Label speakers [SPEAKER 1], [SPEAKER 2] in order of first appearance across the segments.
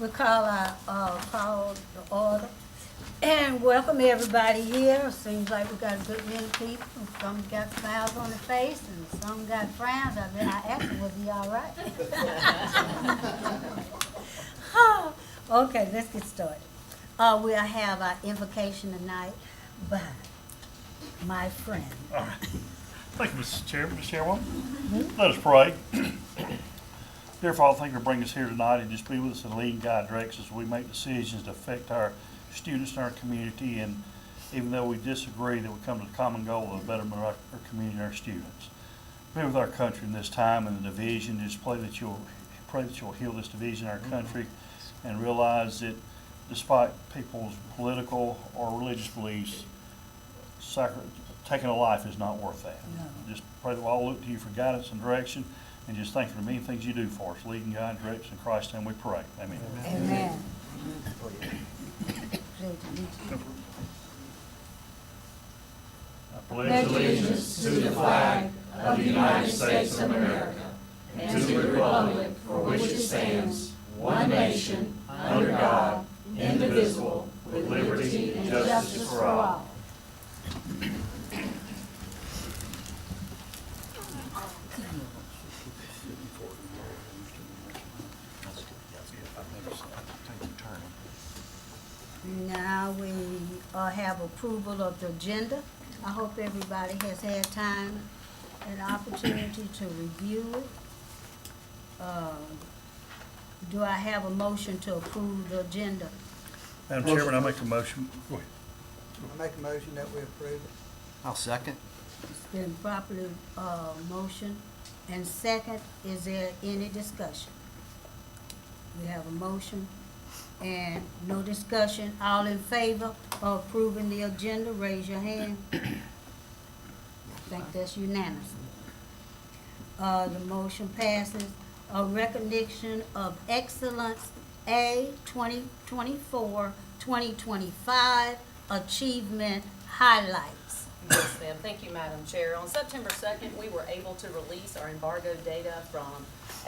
[SPEAKER 1] We call our call to order. And welcome everybody here. Seems like we got a good many people. Some got smiles on their face and some got frowns. I asked him, was he all right? Okay, let's get started. We'll have our invocation tonight by my friend.
[SPEAKER 2] All right. Thank you, Mrs. Chairman. Mr. Chairwoman, let us pray. Dear Father, thank you for bringing us here tonight and just be with us and lead and guide directions as we make decisions to affect our students in our community. And even though we disagree, that we come to the common goal of the betterment of our community and our students. Be with our country in this time and the division. Just pray that you'll heal this division in our country and realize that despite people's political or religious beliefs, taking a life is not worth that.
[SPEAKER 1] No.
[SPEAKER 2] Just pray that we'll all look to you for guidance and direction, and just thank you for the many things you do for us. Lead and guide and direct us in Christ's name we pray. Amen.
[SPEAKER 1] Amen.
[SPEAKER 2] I pledge
[SPEAKER 3] allegiance to the flag of the United States of America and to the republic for which it stands, one nation, under God, indivisible, with liberty and justice for all.
[SPEAKER 1] Now we have approval of the agenda. I hope everybody has had time and opportunity to review it. Do I have a motion to approve the agenda?
[SPEAKER 2] Madam Chairman, I make a motion. Go ahead.
[SPEAKER 4] I make a motion that we approve it.
[SPEAKER 3] I'll second.
[SPEAKER 1] It's been properly motion and second. Is there any discussion? We have a motion and no discussion. All in favor of approving the agenda, raise your hand. I think that's unanimous. The motion passes. A recognition of excellence A 2024-2025 achievement highlights.
[SPEAKER 5] Yes, ma'am. Thank you, Madam Chair. On September 2nd, we were able to release our embargo data from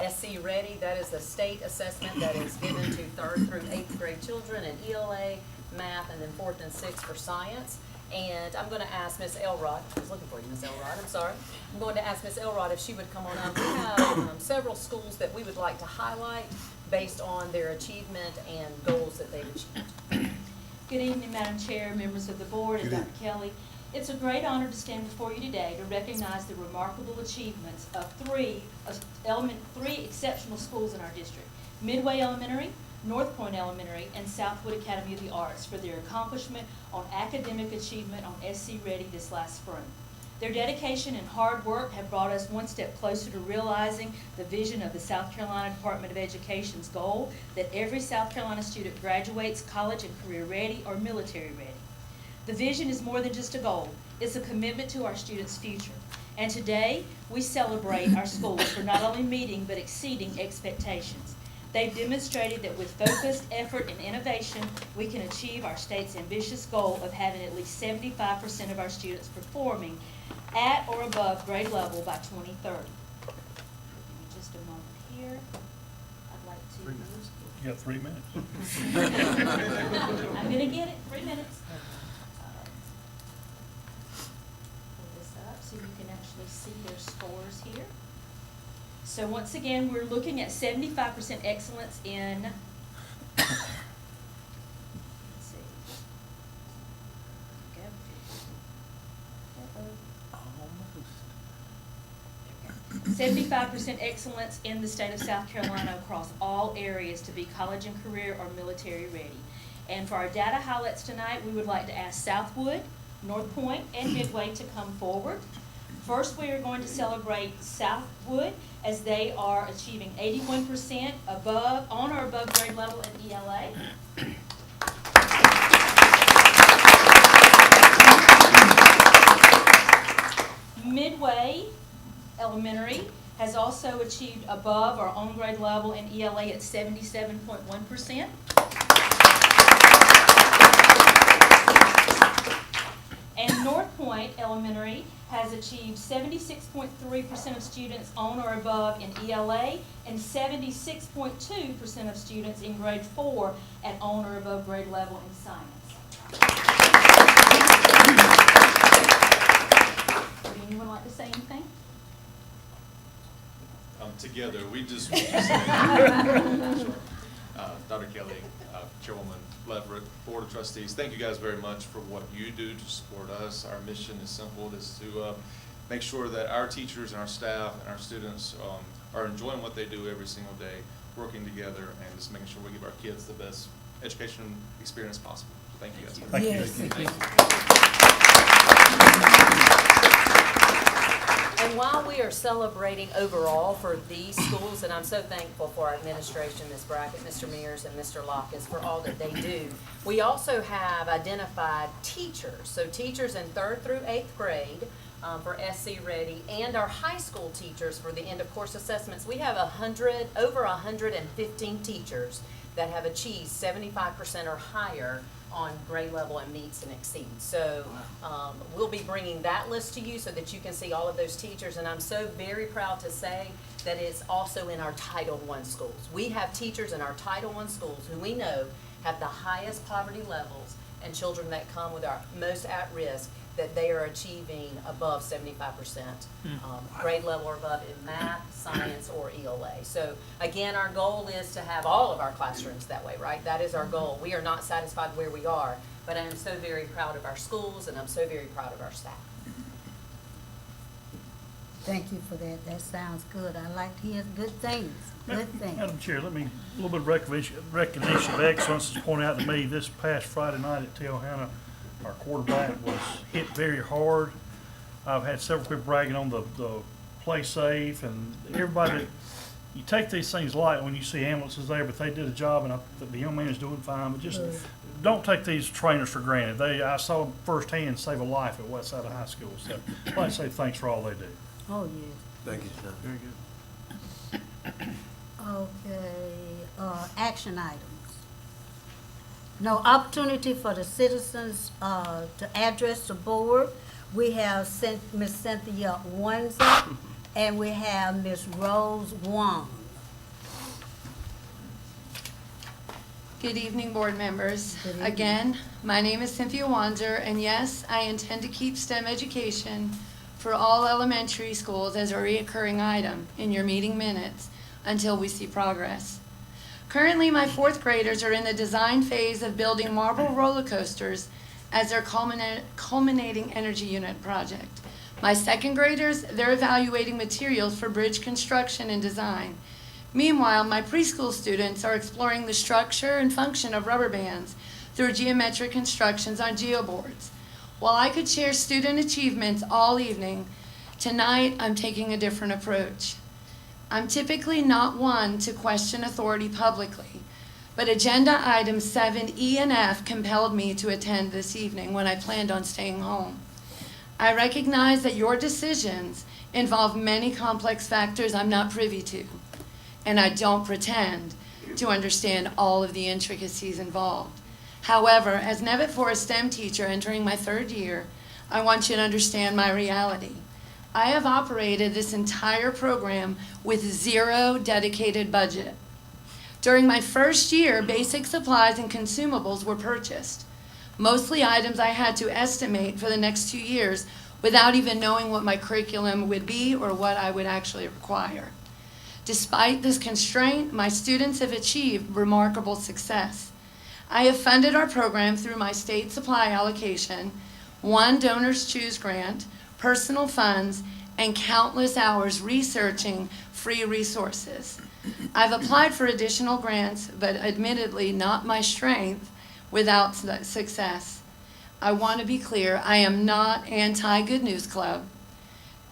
[SPEAKER 5] SC Ready. That is the state assessment that is given to 3rd through 8th grade children in ELA, math, and then 4th and 6th for science. And I'm going to ask Ms. Elrod, I was looking for you, Ms. Elrod, I'm sorry. I'm going to ask Ms. Elrod if she would come on up. We have several schools that we would like to highlight based on their achievement and goals that they've achieved.
[SPEAKER 6] Good evening, Madam Chair, members of the board, and Dr. Kelly. It's a great honor to stand before you today to recognize the remarkable achievements of three exceptional schools in our district: Midway Elementary, North Point Elementary, and Southwood Academy of the Arts for their accomplishment on academic achievement on SC Ready this last spring. Their dedication and hard work have brought us one step closer to realizing the vision of the South Carolina Department of Education's goal that every South Carolina student graduates college and career ready or military ready. The vision is more than just a goal. It's a commitment to our students' future. And today, we celebrate our schools for not only meeting but exceeding expectations. They've demonstrated that with focused effort and innovation, we can achieve our state's ambitious goal of having at least 75% of our students performing at or above grade level by 2030. Give me just a moment here. I'd like to...
[SPEAKER 2] 3 minutes. You got 3 minutes.
[SPEAKER 6] I'm going to get it. 3 minutes. Pull this up so you can actually see their scores here. So once again, we're looking at 75% excellence in, let's see, 75% excellence in the state of South Carolina across all areas to be college and career or military ready. And for our data highlights tonight, we would like to ask Southwood, North Point, and Midway to come forward. First, we are going to celebrate Southwood as they are achieving 81% on or above grade level in ELA. Midway Elementary has also achieved above or on grade level in ELA at 77.1%. And North Point Point Elementary has achieved 76.3% of students on or above in ELA and 76.2% of students in grade 4 at on or above grade level in science. Would anyone like to say anything?
[SPEAKER 7] Together, we just Dr. Kelly, Chairwoman Leverett, Board of Trustees, thank you guys very much for what you do to support us. Our mission is simple, is to make sure that our teachers and our staff and our students are enjoying what they do every single day, working together, and just making sure we give our kids the best education experience possible. So thank you guys.
[SPEAKER 2] Thank you.
[SPEAKER 1] Yes.
[SPEAKER 7] Thank you.
[SPEAKER 5] And while we are celebrating overall for these schools, and I'm so thankful for our administration, Ms. Brackett, Mr. Mears, and Mr. Lockus for all that they do, we also have identified teachers. So teachers in 3rd through 8th grade for SC Ready, and our high school teachers for the end of course assessments. We have over 115 teachers that have achieved 75% or higher on grade level and meets and exceeds. So we'll be bringing that list to you so that you can see all of those teachers, and I'm so very proud to say that it's also in our Title I schools. We have teachers in our Title I schools who we know have the highest poverty levels and children that come with our most at risk, that they are achieving above 75% grade level or above in math, science, or ELA. So again, our goal is to have all of our classrooms that way, right? That is our goal. We are not satisfied where we are, but I am so very proud of our schools, and I'm so very proud of our staff.
[SPEAKER 1] Thank you for that. That sounds good. I like to hear good things. Good things.
[SPEAKER 2] Madam Chair, let me, a little bit of recognition of excellence is pointed out to me this past Friday night at Telhana. Our quarterback was hit very hard. I've had several people bragging on the play safe, and everybody, you take these things light when you see ambulances there, but they did a job, and the young man is doing fine, but just don't take these trainers for granted. I saw them firsthand save a life at Westside High School, so I'd like to say thanks for all they do.
[SPEAKER 1] Oh, yes.
[SPEAKER 3] Thank you, sir.
[SPEAKER 2] Very good.
[SPEAKER 1] Okay, action items. No opportunity for the citizens to address the board. We have Ms. Cynthia Wanza and we have Ms. Rose Wong.
[SPEAKER 8] Good evening, board members.
[SPEAKER 1] Good evening.
[SPEAKER 8] Again, my name is Cynthia Wanzer, and yes, I intend to keep STEM education for all elementary schools as a recurring item in your meeting minutes until we see progress. Currently, my 4th graders are in the design phase of building marble roller coasters as their culminating energy unit project. My 2nd graders, they're evaluating materials for bridge construction and design. Meanwhile, my preschool students are exploring the structure and function of rubber bands through geometric constructions on geoboards. While I could share student achievements all evening, tonight I'm taking a different approach. I'm typically not one to question authority publicly, but agenda items 7E and F compelled me to attend this evening when I planned on staying home. I recognize that your decisions involve many complex factors I'm not privy to, and I don't pretend to understand all of the intricacies involved. However, as Nevitt Forest STEM teacher entering my 3rd year, I want you to understand my reality. I have operated this entire program with 0 dedicated budget. During my 1st year, basic supplies and consumables were purchased, mostly items I had to estimate for the next 2 years without even knowing what my curriculum would be or what I would actually require. Despite this constraint, my students have achieved remarkable success. I have funded our program through my state supply allocation, 1 Donors Choose grant, personal funds, and countless hours researching free resources. I've applied for additional grants, but admittedly not my strength, without success. I want to be clear, I am not anti-Good News Club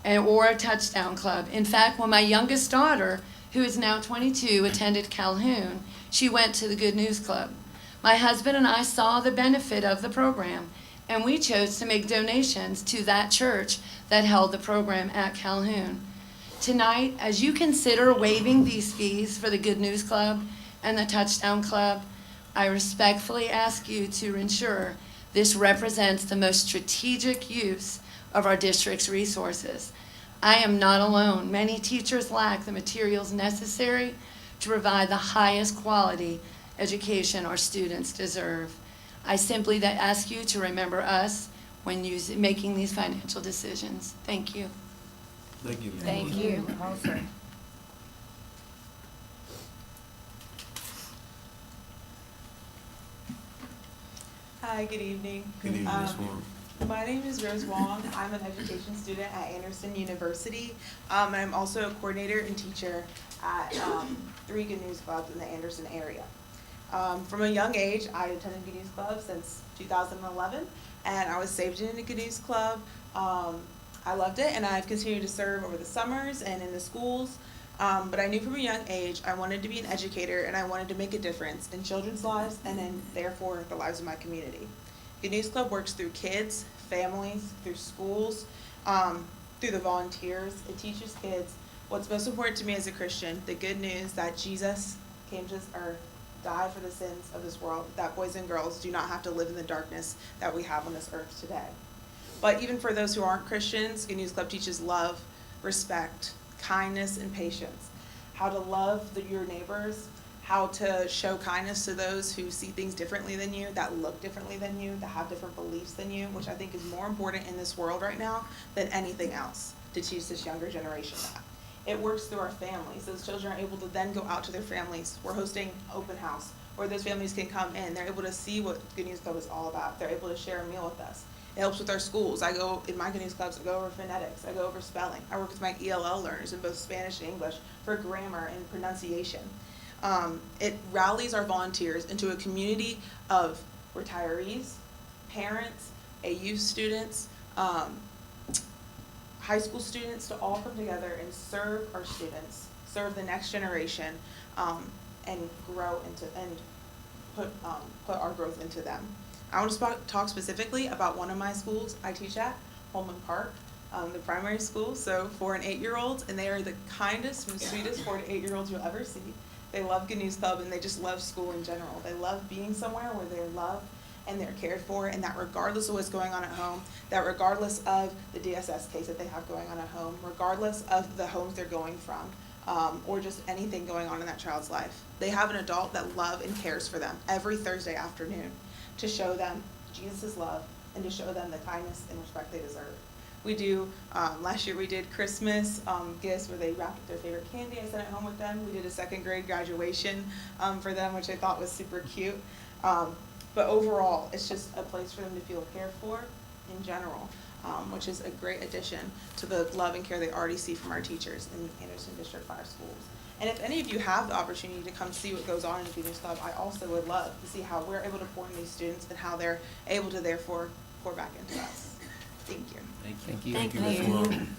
[SPEAKER 8] or a Touchdown Club. In fact, when my youngest daughter, who is now 22, attended Calhoun, she went to the Good News Club. My husband and I saw the benefit of the program, and we chose to make donations to that church that held the program at Calhoun. Tonight, as you consider waiving these fees for the Good News Club and the Touchdown Club, I respectfully ask you to ensure this represents the most strategic use of our district's resources. I am not alone. Many teachers lack the materials necessary to provide the highest quality education our students deserve. I simply ask you to remember us when making these financial decisions. Thank you.
[SPEAKER 3] Thank you.
[SPEAKER 8] Thank you.
[SPEAKER 1] Also.
[SPEAKER 9] Hi, good evening.
[SPEAKER 3] Good evening, Ms. Warren.
[SPEAKER 9] My name is Rose Wong. I'm an education student at Anderson University. And I'm also a coordinator and teacher at 3 Good News Clubs in the Anderson area. From a young age, I attended Good News Club since 2011, and I was saved in a Good News Club. I loved it, and I've continued to serve over the summers and in the schools. But I knew from a young age I wanted to be an educator, and I wanted to make a difference in children's lives and in, therefore, the lives of my community. Good News Club works through kids, families, through schools, through the volunteers. It teaches kids what's most important to me as a Christian, the good news that Jesus came to this earth, died for the sins of this world, that boys and girls do not have to live in the darkness that we have on this earth today. But even for those who aren't Christians, Good News Club teaches love, respect, kindness, and patience. How to love your neighbors, how to show kindness to those who see things differently than you, that look differently than you, that have different beliefs than you, which I think is more important in this world right now than anything else, to teach this younger generation that. It works through our families. Those children are able to then go out to their families. We're hosting open house where those families can come in. They're able to see what Good News Club is all about. They're able to share a meal with us. It helps with our schools. I go, in my Good News Clubs, I go over phonetics. I go over spelling. I work with my ELL learners in both Spanish and English for grammar and pronunciation. It rallies our volunteers into a community of retirees, parents, AU students, high school students, to all come together and serve our students, serve the next generation, and grow into, and put our growth into them. I want to talk specifically about one of my schools I teach at, Holman Park, the primary school, so 4 and 8-year-olds, and they are the kindest and sweetest 4 to 8-year-olds you'll ever see. They love Good News Club, and they just love school in general. They love being somewhere where they're loved and they're cared for, and that regardless of what's going on at home, that regardless of the DSS case that they have going on at home, regardless of the homes they're going from, or just anything going on in that child's life, they have an adult that loves and cares for them every Thursday afternoon to show them Jesus' love and to show them the kindness and respect they deserve. We do, last year we did Christmas gifts where they wrapped up their favorite candy. I sent it home with them. We did a 2nd grade graduation for them, which I thought was super cute. But overall, it's just a place for them to feel cared for in general, which is a great addition to the love and care they already see from our teachers in Anderson District 5 schools. And if any of you have the opportunity to come see what goes on in the Good News Club, I also would love to see how we're able to pour into these students and how they're able to therefore pour back into us. Thank you.
[SPEAKER 3] Thank you.
[SPEAKER 8] Thank you.
[SPEAKER 3] Ms. Warren.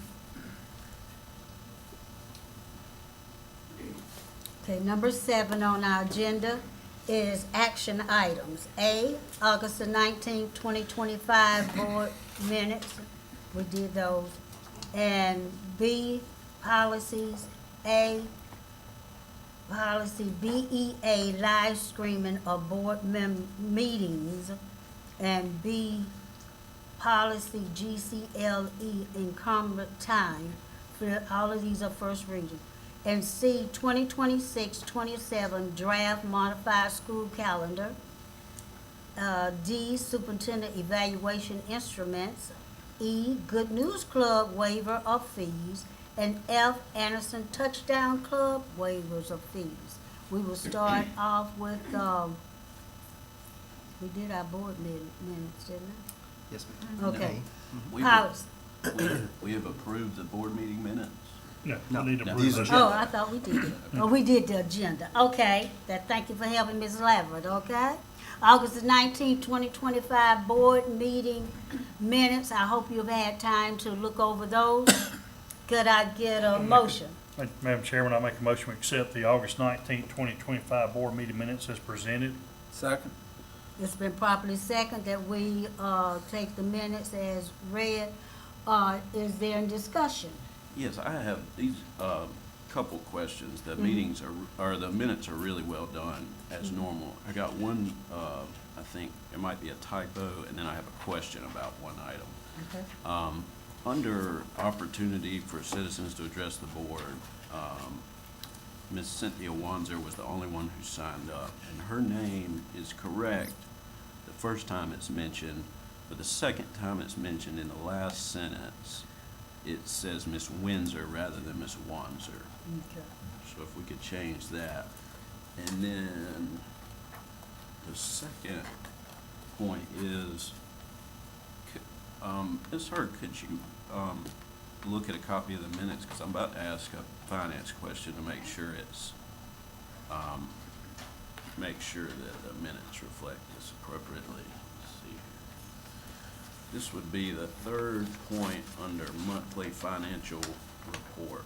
[SPEAKER 1] Okay, number 7 on our agenda is action items. A, August the 19th, 2025 board minutes. We did those. And B, policies. A, policy BEA, live streaming of board meetings. And B, policy GCLE, encumbered time. All of these are first reading. And C, 2026-27 draft modified school calendar. D, superintendent evaluation instruments. E, Good News Club waiver of fees. And F, Anderson Touchdown Club waivers of fees. We will start off with, we did our board minutes, didn't we?
[SPEAKER 3] Yes, ma'am.
[SPEAKER 1] Okay.
[SPEAKER 10] We've,
[SPEAKER 1] Policy.
[SPEAKER 10] we have approved the board meeting minutes.
[SPEAKER 2] No, we need to
[SPEAKER 3] No,
[SPEAKER 2] approve
[SPEAKER 3] these are
[SPEAKER 2] that.
[SPEAKER 1] Oh, I thought we did. Oh, we did the agenda. Okay. Thank you for helping Ms. Lavert, okay? August the 19th, 2025 board meeting minutes. I hope you've had time to look over those. Could I get a motion?
[SPEAKER 2] Madam Chairman, I make a motion to accept the August 19th, 2025 board meeting minutes as presented.
[SPEAKER 3] Second.
[SPEAKER 1] It's been properly seconded that we take the minutes as read. Is there any discussion?
[SPEAKER 10] Yes, I have these couple questions. The meetings are, or the minutes are really well done as normal. I got one, I think it might be a typo, and then I have a question about one item.
[SPEAKER 1] Okay.
[SPEAKER 10] Under opportunity for citizens to address the board, Ms. Cynthia Wanzer was the only one who signed up, and her name is correct the first time it's mentioned, but the second time it's mentioned in the last sentence, it says Ms. Windsor rather than Ms. Wanzer.
[SPEAKER 1] Okay.
[SPEAKER 10] So if we could change that. And then the second point is, Ms. Hurd, could you look at a copy of the minutes? Because I'm about to ask a finance question to make sure it's, make sure that the minutes reflect this appropriately. Let's see here. This would be the third point under monthly financial report.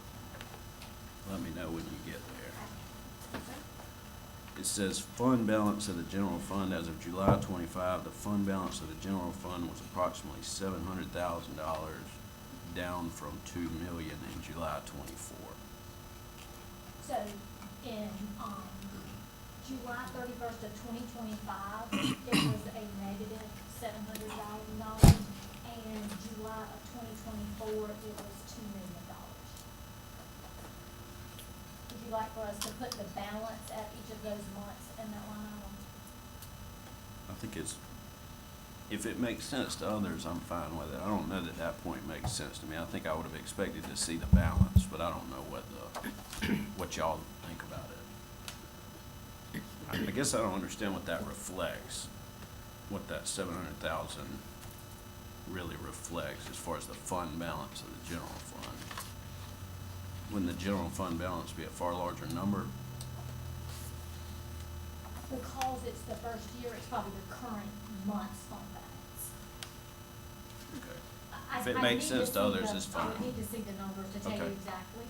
[SPEAKER 10] Let me know when you get there. It says fund balance of the general fund as of July 25. The fund balance of the general fund was approximately $700,000, down from $2 million in July 24.
[SPEAKER 11] So in July 31st of 2025, it was a negative $700,000, and July of 2024, it was $2 million. Would you like for us to put the balance at each of those months in that line item?
[SPEAKER 10] I think it's, if it makes sense to others, I'm fine with it. I don't know that that point makes sense to me. I think I would have expected to see the balance, but I don't know what y'all think about it. I guess I don't understand what that reflects, what that 700,000 really reflects as far as the fund balance of the general fund. Wouldn't the general fund balance be a far larger number?
[SPEAKER 11] Because it's the first year, it's probably the current month's fund balance.
[SPEAKER 10] Okay. If it makes sense to others, it's fine.
[SPEAKER 11] I would need to see the numbers to tell you
[SPEAKER 10] Okay.
[SPEAKER 11] exactly.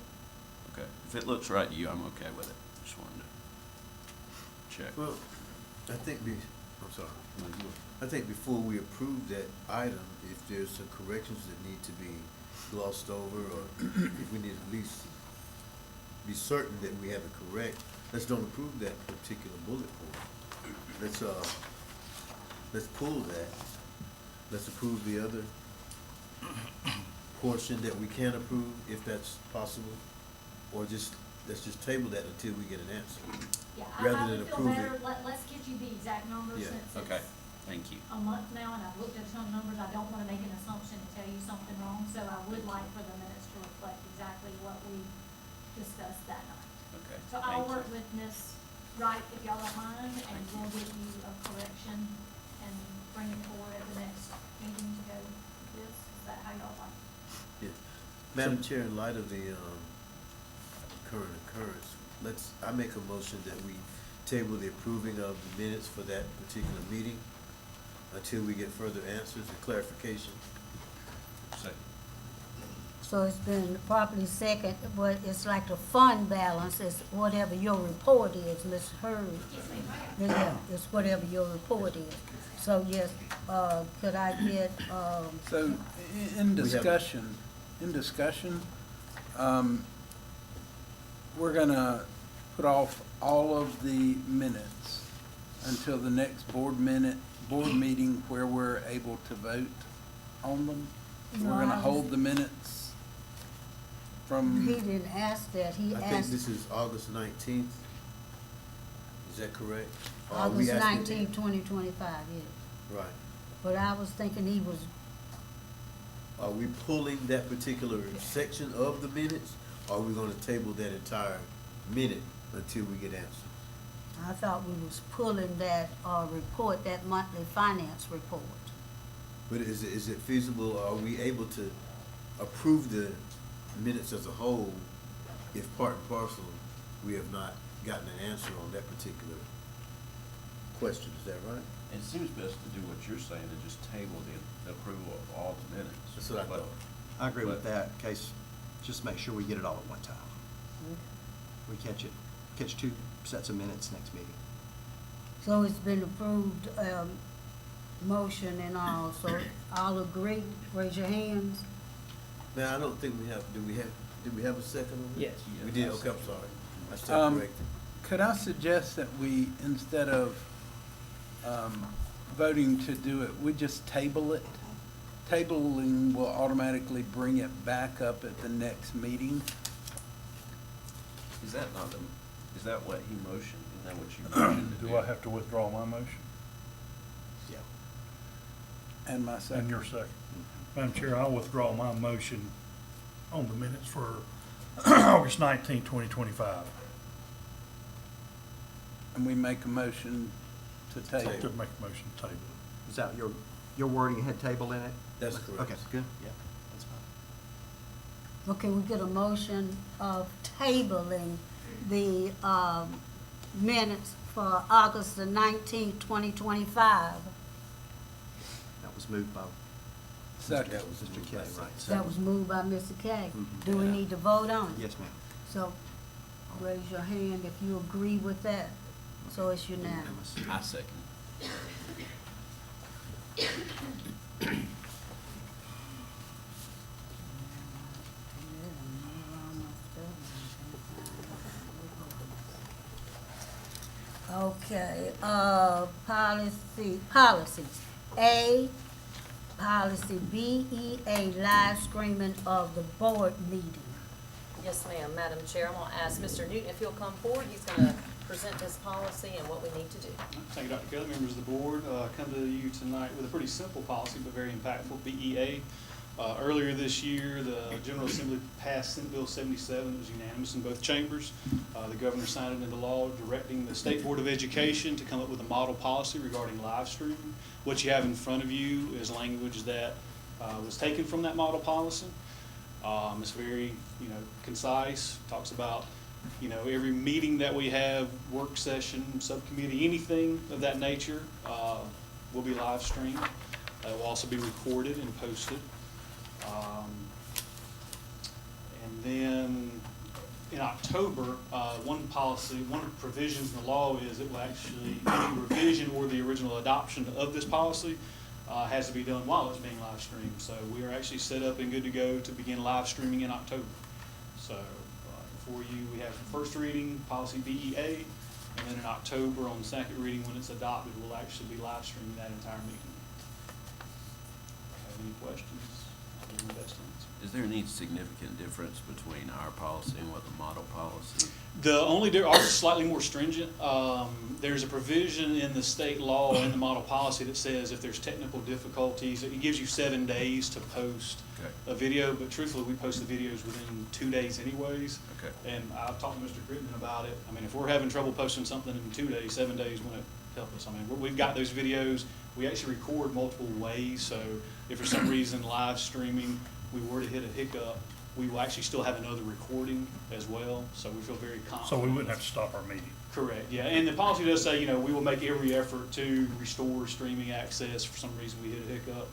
[SPEAKER 10] Okay. If it looks right to you, I'm okay with it. Just wanted to check.
[SPEAKER 3] Well, I think I'm sorry. I think before we approve that item, if there's some corrections that need to be glossed over, or if we need at least be certain that we have it correct, let's don't approve that particular bullet point. Let's pull that. Let's approve the other portion that we can approve, if that's possible, or let's just table that until we get an answer.
[SPEAKER 11] Yeah,
[SPEAKER 3] Rather
[SPEAKER 11] I
[SPEAKER 3] than
[SPEAKER 11] would feel
[SPEAKER 3] approve
[SPEAKER 11] better,
[SPEAKER 3] it.
[SPEAKER 11] let's get you the exact numbers
[SPEAKER 3] Yeah.
[SPEAKER 11] since
[SPEAKER 10] Okay.
[SPEAKER 11] it's
[SPEAKER 10] Thank you.
[SPEAKER 11] a month now, and I've looked at some numbers, I don't wanna make an assumption and tell you something wrong, so I would like for the minutes to reflect exactly what we discussed that night.
[SPEAKER 10] Okay.
[SPEAKER 11] So I'll
[SPEAKER 10] Thank you.
[SPEAKER 11] work with Ms. Wright, if y'all don't mind, and we'll get you a correction and bring it forward at the next meeting to go with this. Is that how y'all like?
[SPEAKER 3] Yeah. Madam Chair, in light of the current occurrence, I make a motion that we table the approving of the minutes for that particular meeting until we get further answers and clarification.
[SPEAKER 10] Second.
[SPEAKER 1] So it's been properly second, but it's like the fund balance is whatever your report is, Ms. Hurd. Yeah, it's whatever your report is. So yes, could I get,
[SPEAKER 12] So, in discussion, we're gonna put off all of the minutes until the next board meeting where we're able to vote on them. We're gonna hold the minutes from.
[SPEAKER 1] he didn't ask that, he
[SPEAKER 3] I think
[SPEAKER 1] asked
[SPEAKER 3] this is August 19th. Is that correct? Or are we
[SPEAKER 1] August
[SPEAKER 3] asking-
[SPEAKER 1] 19, 2025, yeah.
[SPEAKER 3] Right.
[SPEAKER 1] But I was thinking he was,
[SPEAKER 3] Are we pulling that particular section of the minutes, or are we gonna table that entire minute until we get answers?
[SPEAKER 1] I thought we was pulling that, report, that monthly finance report.
[SPEAKER 3] But is it feasible, are we able to approve the minutes as a whole if part and parcel, we have not gotten an answer on that particular question, is that right?
[SPEAKER 10] It seems best to do what you're saying and just table the approval of all the minutes.
[SPEAKER 3] That's what I
[SPEAKER 10] But-
[SPEAKER 3] thought.
[SPEAKER 13] I agree with
[SPEAKER 10] But-
[SPEAKER 13] that, in case, just make sure we get it all at one time. We catch two sets of minutes next meeting.
[SPEAKER 1] So it's been approved, motion and all, so all agree, raise your hands.
[SPEAKER 3] Now, I don't think did we have a second on that?
[SPEAKER 12] Yes.
[SPEAKER 3] We did, okay, I'm sorry. I stand corrected.
[SPEAKER 12] Could I suggest that we, instead of voting to do it, we just table it tabling will automatically bring it back up at the next meeting.
[SPEAKER 10] Is that not the, is that what he motioned? Is that what you motioned to do?
[SPEAKER 2] Do I have to withdraw my motion?
[SPEAKER 13] Yeah.
[SPEAKER 12] And my
[SPEAKER 2] And
[SPEAKER 12] second.
[SPEAKER 2] your second? Madam Chair, I'll withdraw my motion on the minutes for August 19, 2025.
[SPEAKER 12] And we make a motion to
[SPEAKER 2] To
[SPEAKER 12] table.
[SPEAKER 2] make a motion to table.
[SPEAKER 13] Is that your wording had table in it?
[SPEAKER 3] That's correct.
[SPEAKER 13] Okay, good, yeah, that's fine.
[SPEAKER 1] Okay, we get a motion of tabling the, minutes for August the 19th, 2025.
[SPEAKER 13] That was moved by
[SPEAKER 12] Second.
[SPEAKER 3] That was
[SPEAKER 13] Mr.
[SPEAKER 3] moved
[SPEAKER 13] Kelly,
[SPEAKER 3] by
[SPEAKER 13] right?
[SPEAKER 1] That was moved by Mr. Kay.
[SPEAKER 13] Mhm.
[SPEAKER 1] Do we need to vote on it?
[SPEAKER 13] Yes, ma'am.
[SPEAKER 1] So, raise your hand if you agree with that. So it's unanimous.
[SPEAKER 10] I second.
[SPEAKER 1] Okay, policies. A, policy BEA, live streaming of the board meeting.
[SPEAKER 5] Yes, ma'am. Madam Chair, I'm gonna ask Mr. Newton if he'll come forward. He's gonna present this policy and what we need to do.
[SPEAKER 14] Thank you, Dr. Kelly, members of the board. Come to you tonight with a pretty simple policy, but very impactful, BEA. Earlier this year, the General Assembly passed Senate Bill 77. It was unanimous in both chambers. The governor signed it into law, directing the State Board of Education to come up with a model policy regarding live streaming. What you have in front of you is language that was taken from that model policy. It's very, concise, talks about, every meeting that we have, work session, subcommittee, anything of that nature, will be live streamed. It will also be recorded and posted. And then in October, one of the provisions in the law is it will actually, any revision or the original adoption of this policy has to be done while it's being live streamed. So we are actually set up and good to go to begin live streaming in October. So for you, we have the first reading, policy BEA, and then in October on the second reading, when it's adopted, we'll actually be live streaming that entire meeting. Have any questions? I'll do my best to answer.
[SPEAKER 10] Is there any significant difference between our policy and what the model policy?
[SPEAKER 14] The only, ours is slightly more stringent. There's a provision in the state law in the model policy that says if there's technical difficulties, it gives you 7 days to post a video, but truthfully, we post the videos within 2 days anyways.
[SPEAKER 10] Okay.
[SPEAKER 14] And I've talked to Mr. Crittenden about it. I mean, if we're having trouble posting something in 2 days, 7 days wouldn't help us. I mean, we've got those videos. We actually record multiple ways, so if for some reason live streaming, we were to hit a hiccup, we will actually still have another recording as well, so we feel very confident.
[SPEAKER 2] So we wouldn't have to stop our meeting.
[SPEAKER 14] Correct, yeah, and the policy does say, we will make every effort to restore streaming access. For some reason we hit a hiccup,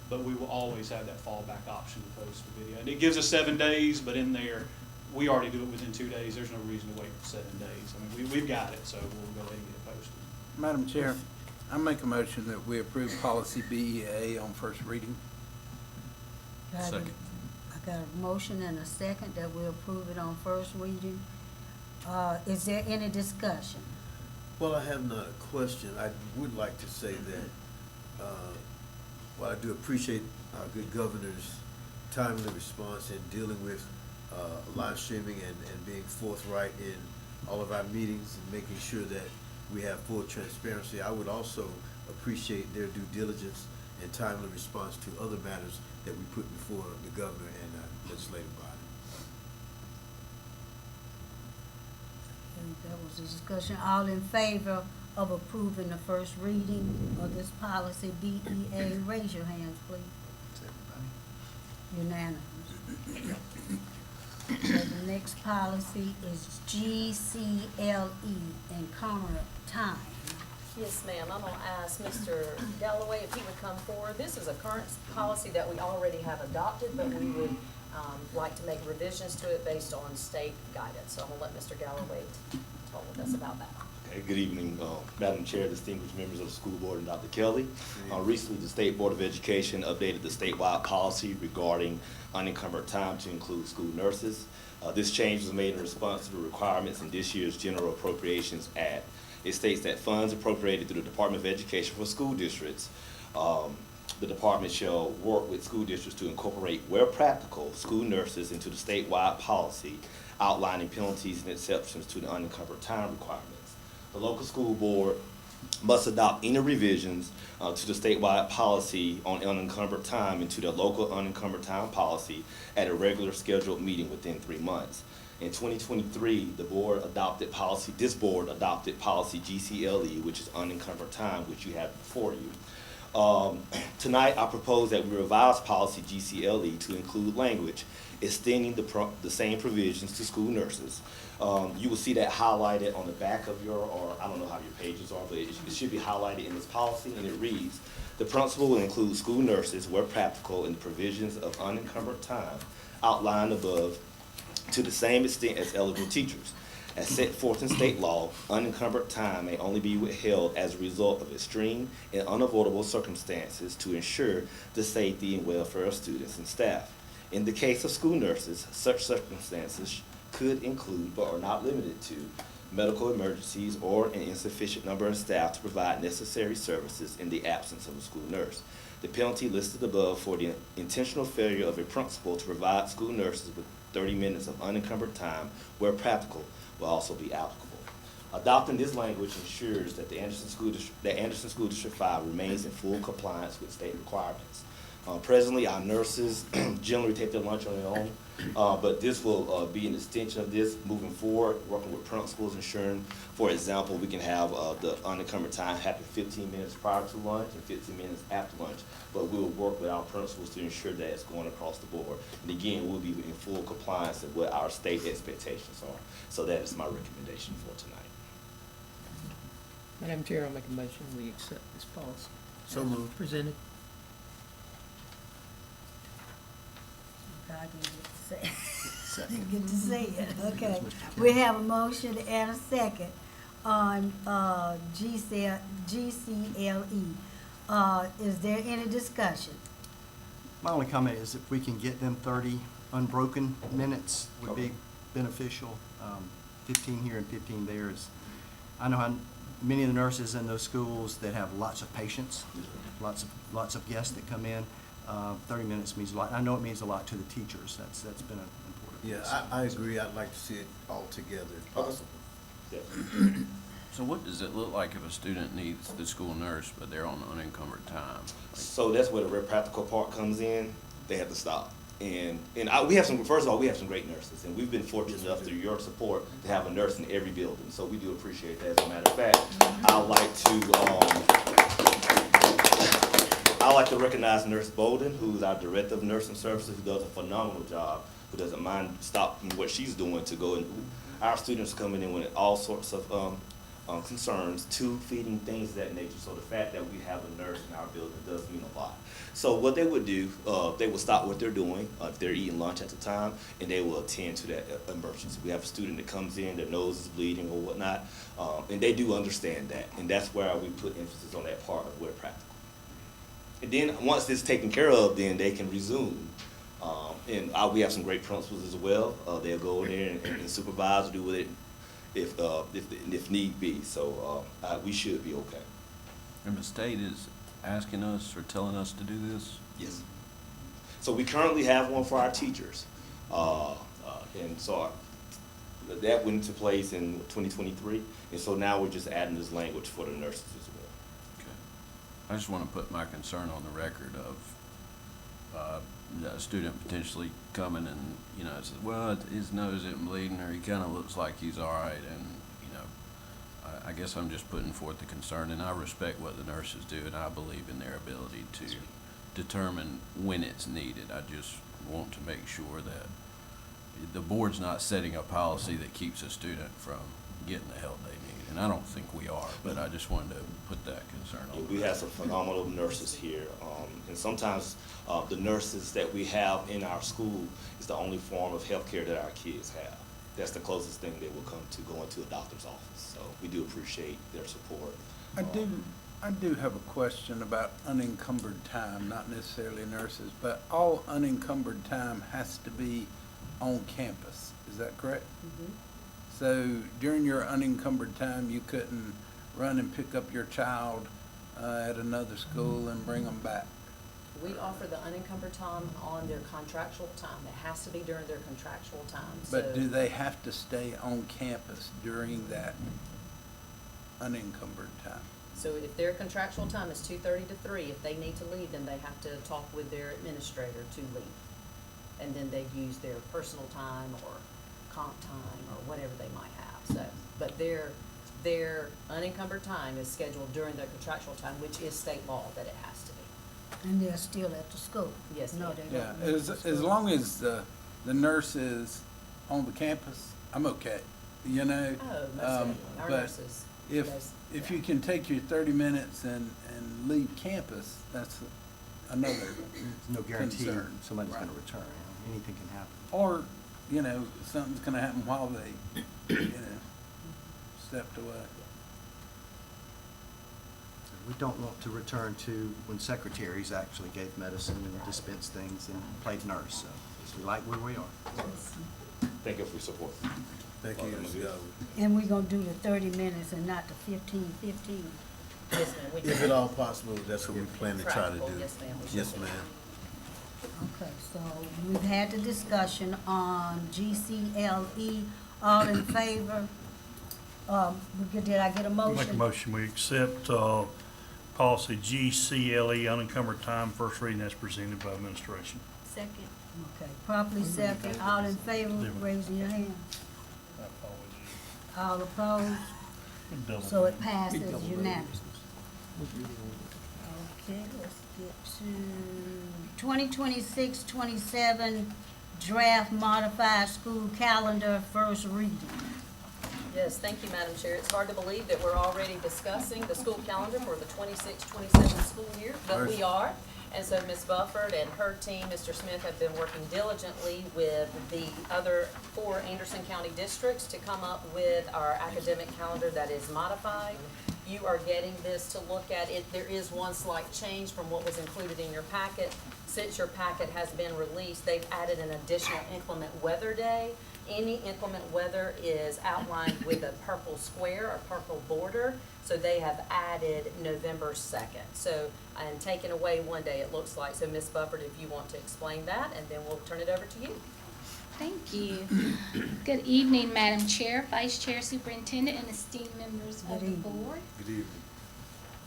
[SPEAKER 14] but we will always have that fallback option to post the video. And it gives us 7 days, but in there, we already do it within 2 days. There's no reason to wait for 7 days. I mean, we've got it, so we'll go ahead and get it posted.
[SPEAKER 12] Madam Chair, I make a motion that we approve policy BEA on first reading.
[SPEAKER 10] Second.
[SPEAKER 1] I got a motion and a second that we approve it on first reading. Is there any discussion?
[SPEAKER 3] Well, I have not a question. I would like to say that, while I do appreciate our good governor's timely response in dealing with live streaming and being forthright in all of our meetings and making sure that we have full transparency, I would also appreciate their due diligence and timely response to other matters that we put before the governor and our legislative body.
[SPEAKER 1] And that was the discussion. All in favor of approving the first reading of this policy BEA, raise your hands, please. Unanimous. So the next policy is GCLE, incongruent time.
[SPEAKER 5] Yes, ma'am. I'm gonna ask Mr. Galloway if he would come forward. This is a current policy that we already have adopted, but we would like to make revisions to it based on state guidance. So I'm gonna let Mr. Galloway talk with us about that.
[SPEAKER 15] Okay, good evening, Madam Chair, distinguished members of the school board, and Dr. Kelly. Recently, the State Board of Education updated the statewide policy regarding unencumbered time to include school nurses. This change was made in response to the requirements in this year's General Appropriations Act. It states that funds appropriated through the Department of Education for school districts The department shall work with school districts to incorporate, where practical, school nurses into the statewide policy outlining penalties and exceptions to the unencumbered time requirements. The local school board must adopt any revisions to the statewide policy on unencumbered time into the local unencumbered time policy at a regular scheduled meeting within 3 months. In 2023, this board adopted policy GCLE, which is unencumbered time, which you have before you. Tonight, I propose that we revise policy GCLE to include language extending the same provisions to school nurses. You will see that highlighted on the back of your, or I don't know how your pages are, but it should be highlighted in this policy, and it reads, the principal will include school nurses where practical in the provisions of unencumbered time outlined above to the same extent as eligible teachers. As set forth in state law, unencumbered time may only be withheld as a result of extreme and unavoidable circumstances to ensure the safety and welfare of students and staff. In the case of school nurses, such circumstances could include, but are not limited to, medical emergencies or an insufficient number of staff to provide necessary services in the absence of a school nurse. The penalty listed above for the intentional failure of a principal to provide school nurses with 30 minutes of unencumbered time where practical will also be applicable. Adopting this language ensures that the Anderson School District 5 remains in full compliance with state requirements. Presently, our nurses generally take their lunch on their own, but this will be an extension of this moving forward, working with principals, ensuring, for example, we can have the unencumbered time happen 15 minutes prior to lunch and 15 minutes after lunch, but we'll work with our principals to ensure that it's going across the board. And again, we'll be in full compliance with what our state expectations are. So that is my recommendation for tonight.
[SPEAKER 3] Madam Chair, I'll make a motion, we accept this policy.
[SPEAKER 13] So moved.
[SPEAKER 3] Presented.
[SPEAKER 1] I didn't get to say,
[SPEAKER 13] Second.
[SPEAKER 1] didn't get to say it, okay.
[SPEAKER 13] Yes, Mr.
[SPEAKER 1] We have a motion and a second on, GCLE. Is there any discussion?
[SPEAKER 13] My only comment is if we can get them 30 unbroken minutes would be beneficial. 15 here and 15 there is, I know how many of the nurses in those schools that have lots of patients, lots of guests that come in. 30 minutes means a lot. I know it means a lot to the teachers. That's been an important.
[SPEAKER 16] Yeah, I agree. I'd like to see it all together if possible.
[SPEAKER 10] So what does it look like if a student needs the school nurse, but they're on unencumbered time?
[SPEAKER 15] So that's where the real practical part comes in. They have to stop. And we have some, first of all, we have some great nurses, and we've been fortunate enough through your support to have a nurse in every building. So we do appreciate that. As a matter of fact, I like to recognize Nurse Bolden, who's our Director of Nursing Services, who does a phenomenal job, who doesn't mind stopping what she's doing to go. And our students coming in with all sorts of concerns, tube feeding, things of that nature. So the fact that we have a nurse in our building does mean a lot. So what they would do, they would stop what they're doing, if they're eating lunch at the time, and they will attend to that emergency. We have a student that comes in, their nose is bleeding or whatnot, and they do understand that. And that's where we put emphasis on that part of where practical. And then once it's taken care of, then they can resume. We have some great principals as well. They'll go in there and supervise or do with it if need be. So we should be okay.
[SPEAKER 10] And the state is asking us or telling us to do this?
[SPEAKER 15] Yes. So we currently have one for our teachers. And so that went into place in 2023. And so now we're just adding this language for the nurses as well.
[SPEAKER 10] I just want to put my concern on the record of a student potentially coming and, says, well, his nose isn't bleeding, or he kind of looks like he's all right. And, I guess I'm just putting forth the concern, and I respect what the nurses do, and I believe in their ability to determine when it's needed. I just want to make sure that the board's not setting a policy that keeps a student from getting the help they need. And I don't think we are, but I just wanted to put that concern on.
[SPEAKER 15] We have some phenomenal nurses here, and sometimes the nurses that we have in our school is the only form of health care that our kids have. That's the closest thing they will come to going to a doctor's office. So we do appreciate their support.
[SPEAKER 12] I do have a question about unencumbered time, not necessarily nurses, but all unencumbered time has to be on campus. Is that correct?
[SPEAKER 1] Mm-hmm.
[SPEAKER 12] So during your unencumbered time, you couldn't run and pick up your child at another school and bring them back?
[SPEAKER 5] We offer the unencumbered time on their contractual time. It has to be during their contractual time,
[SPEAKER 12] But
[SPEAKER 5] so-
[SPEAKER 12] do they have to stay on campus during that unencumbered time?
[SPEAKER 5] So if their contractual time is 2:30 to 3, if they need to leave, then they have to talk with their administrator to leave. And then they use their personal time or comp time or whatever they might have, so. But their unencumbered time is scheduled during their contractual time, which is state law that it has to be.
[SPEAKER 1] And they're still at the school?
[SPEAKER 5] Yes,
[SPEAKER 1] No,
[SPEAKER 5] ma'am.
[SPEAKER 1] they
[SPEAKER 12] Yeah,
[SPEAKER 1] don't. leave
[SPEAKER 12] as
[SPEAKER 1] the school.
[SPEAKER 12] long as the nurse is on the campus, I'm okay, you know?
[SPEAKER 5] Oh, most definitely. Our
[SPEAKER 12] but
[SPEAKER 5] nurses.
[SPEAKER 12] If
[SPEAKER 5] yeah.
[SPEAKER 12] you can take your 30 minutes and leave campus, that's another
[SPEAKER 13] There's no guarantee
[SPEAKER 12] concern.
[SPEAKER 13] somebody's
[SPEAKER 12] Right.
[SPEAKER 13] gonna return. Anything can happen.
[SPEAKER 12] Or, you know, something's gonna happen while they, you know, stepped away.
[SPEAKER 13] We don't want to return to when secretaries actually gave medicine and dispensed things and played nurse, so we like where we are.
[SPEAKER 15] Thank you for your support.
[SPEAKER 16] Thank you, Ms. Galvin.
[SPEAKER 1] And we're gonna do the 30 minutes and not the 15.
[SPEAKER 5] Yes, ma'am. we do.
[SPEAKER 16] If at all possible, that's what we plan to try to do.
[SPEAKER 5] Practical, yes, ma'am, we
[SPEAKER 16] Yes,
[SPEAKER 5] should.
[SPEAKER 16] ma'am.
[SPEAKER 1] Okay, so we've had the discussion on GCLE. All in favor? Did I get a motion?
[SPEAKER 2] Make a motion, we accept, policy GCLE unencumbered time, first reading as presented by administration.
[SPEAKER 11] Second.
[SPEAKER 1] Okay, properly second. All in favor, raising your hand. All opposed? So it passes unanimously. Okay, let's get to 2026-27 draft modified school calendar, first reading.
[SPEAKER 5] Yes, thank you, Madam Chair. It's hard to believe that we're already discussing the school calendar for the 26-27 school year, but we are. And so Ms. Bufford and her team, Mr. Smith, have been working diligently with the other 4 Anderson County districts to come up with our academic calendar that is modified. You are getting this to look at it. There is one slight change from what was included in your packet. Since your packet has been released, they've added an additional inclement weather day. Any inclement weather is outlined with a purple square or purple border, so they have added November 2nd. So, and taken away one day, it looks like. So Ms. Bufford, if you want to explain that, and then we'll turn it over to you.
[SPEAKER 11] Thank you. Good evening, Madam Chair, Vice Chair, Superintendent, and esteemed members of the board.
[SPEAKER 16] Good evening.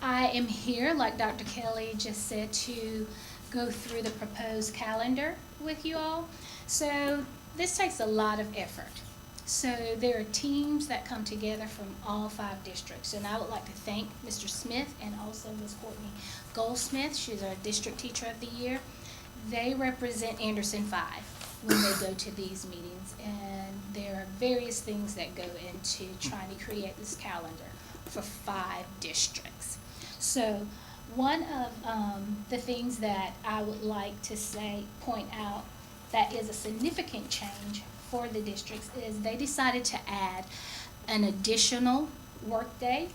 [SPEAKER 11] I am here, like Dr. Kelly just said, to go through the proposed calendar with you all. So this takes a lot of effort. So there are teams that come together from all 5 districts, and I would like to thank Mr. Smith and also Ms. Courtney Goldsmith. She's our District Teacher of the Year. They represent Anderson 5 when they go to these meetings, and there are various things that go into trying to create this calendar for 5 districts. So one of the things that I would like to point out that is a significant change for the districts is they decided to add an additional workday